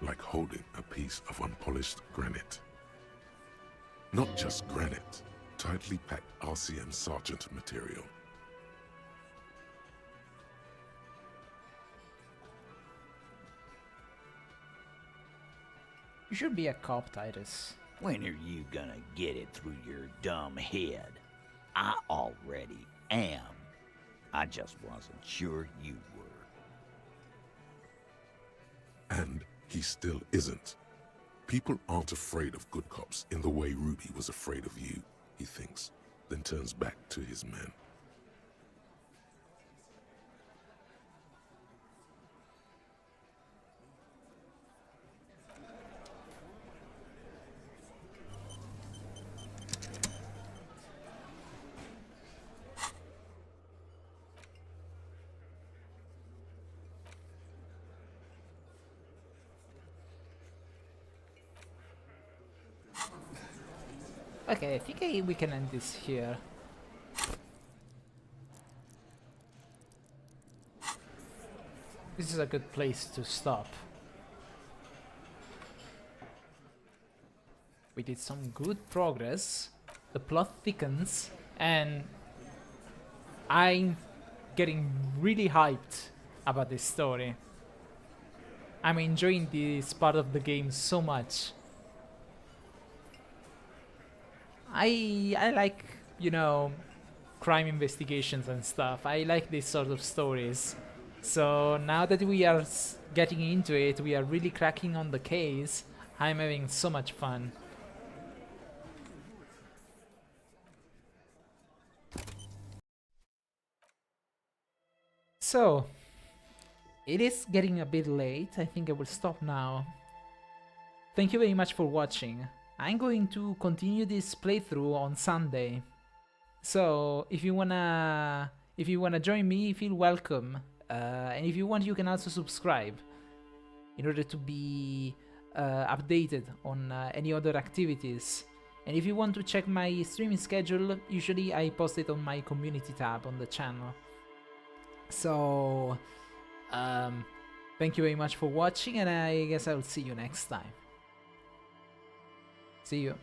like holding a piece of unpolished granite. Not just granite, tightly packed RCM Sergeant material. You should be a cop, Titus. When are you gonna get it through your dumb head? I already am. I just wasn't sure you were. And he still isn't. People aren't afraid of good cops in the way Ruby was afraid of you, he thinks, then turns back to his men. Okay, I think we can end this here. This is a good place to stop. We did some good progress. The plot thickens, and I'm getting really hyped about this story. I'm enjoying this part of the game so much. I like, you know, crime investigations and stuff. I like these sort of stories. So now that we are getting into it, we are really cracking on the case. I'm having so much fun. So, it is getting a bit late. I think I will stop now. Thank you very much for watching. I'm going to continue this playthrough on Sunday. So, if you wanna join me, feel welcome. And if you want, you can also subscribe in order to be updated on any other activities. And if you want to check my streaming schedule, usually I post it on my community tab on the channel. So, thank you very much for watching, and I guess I'll see you next time. See you.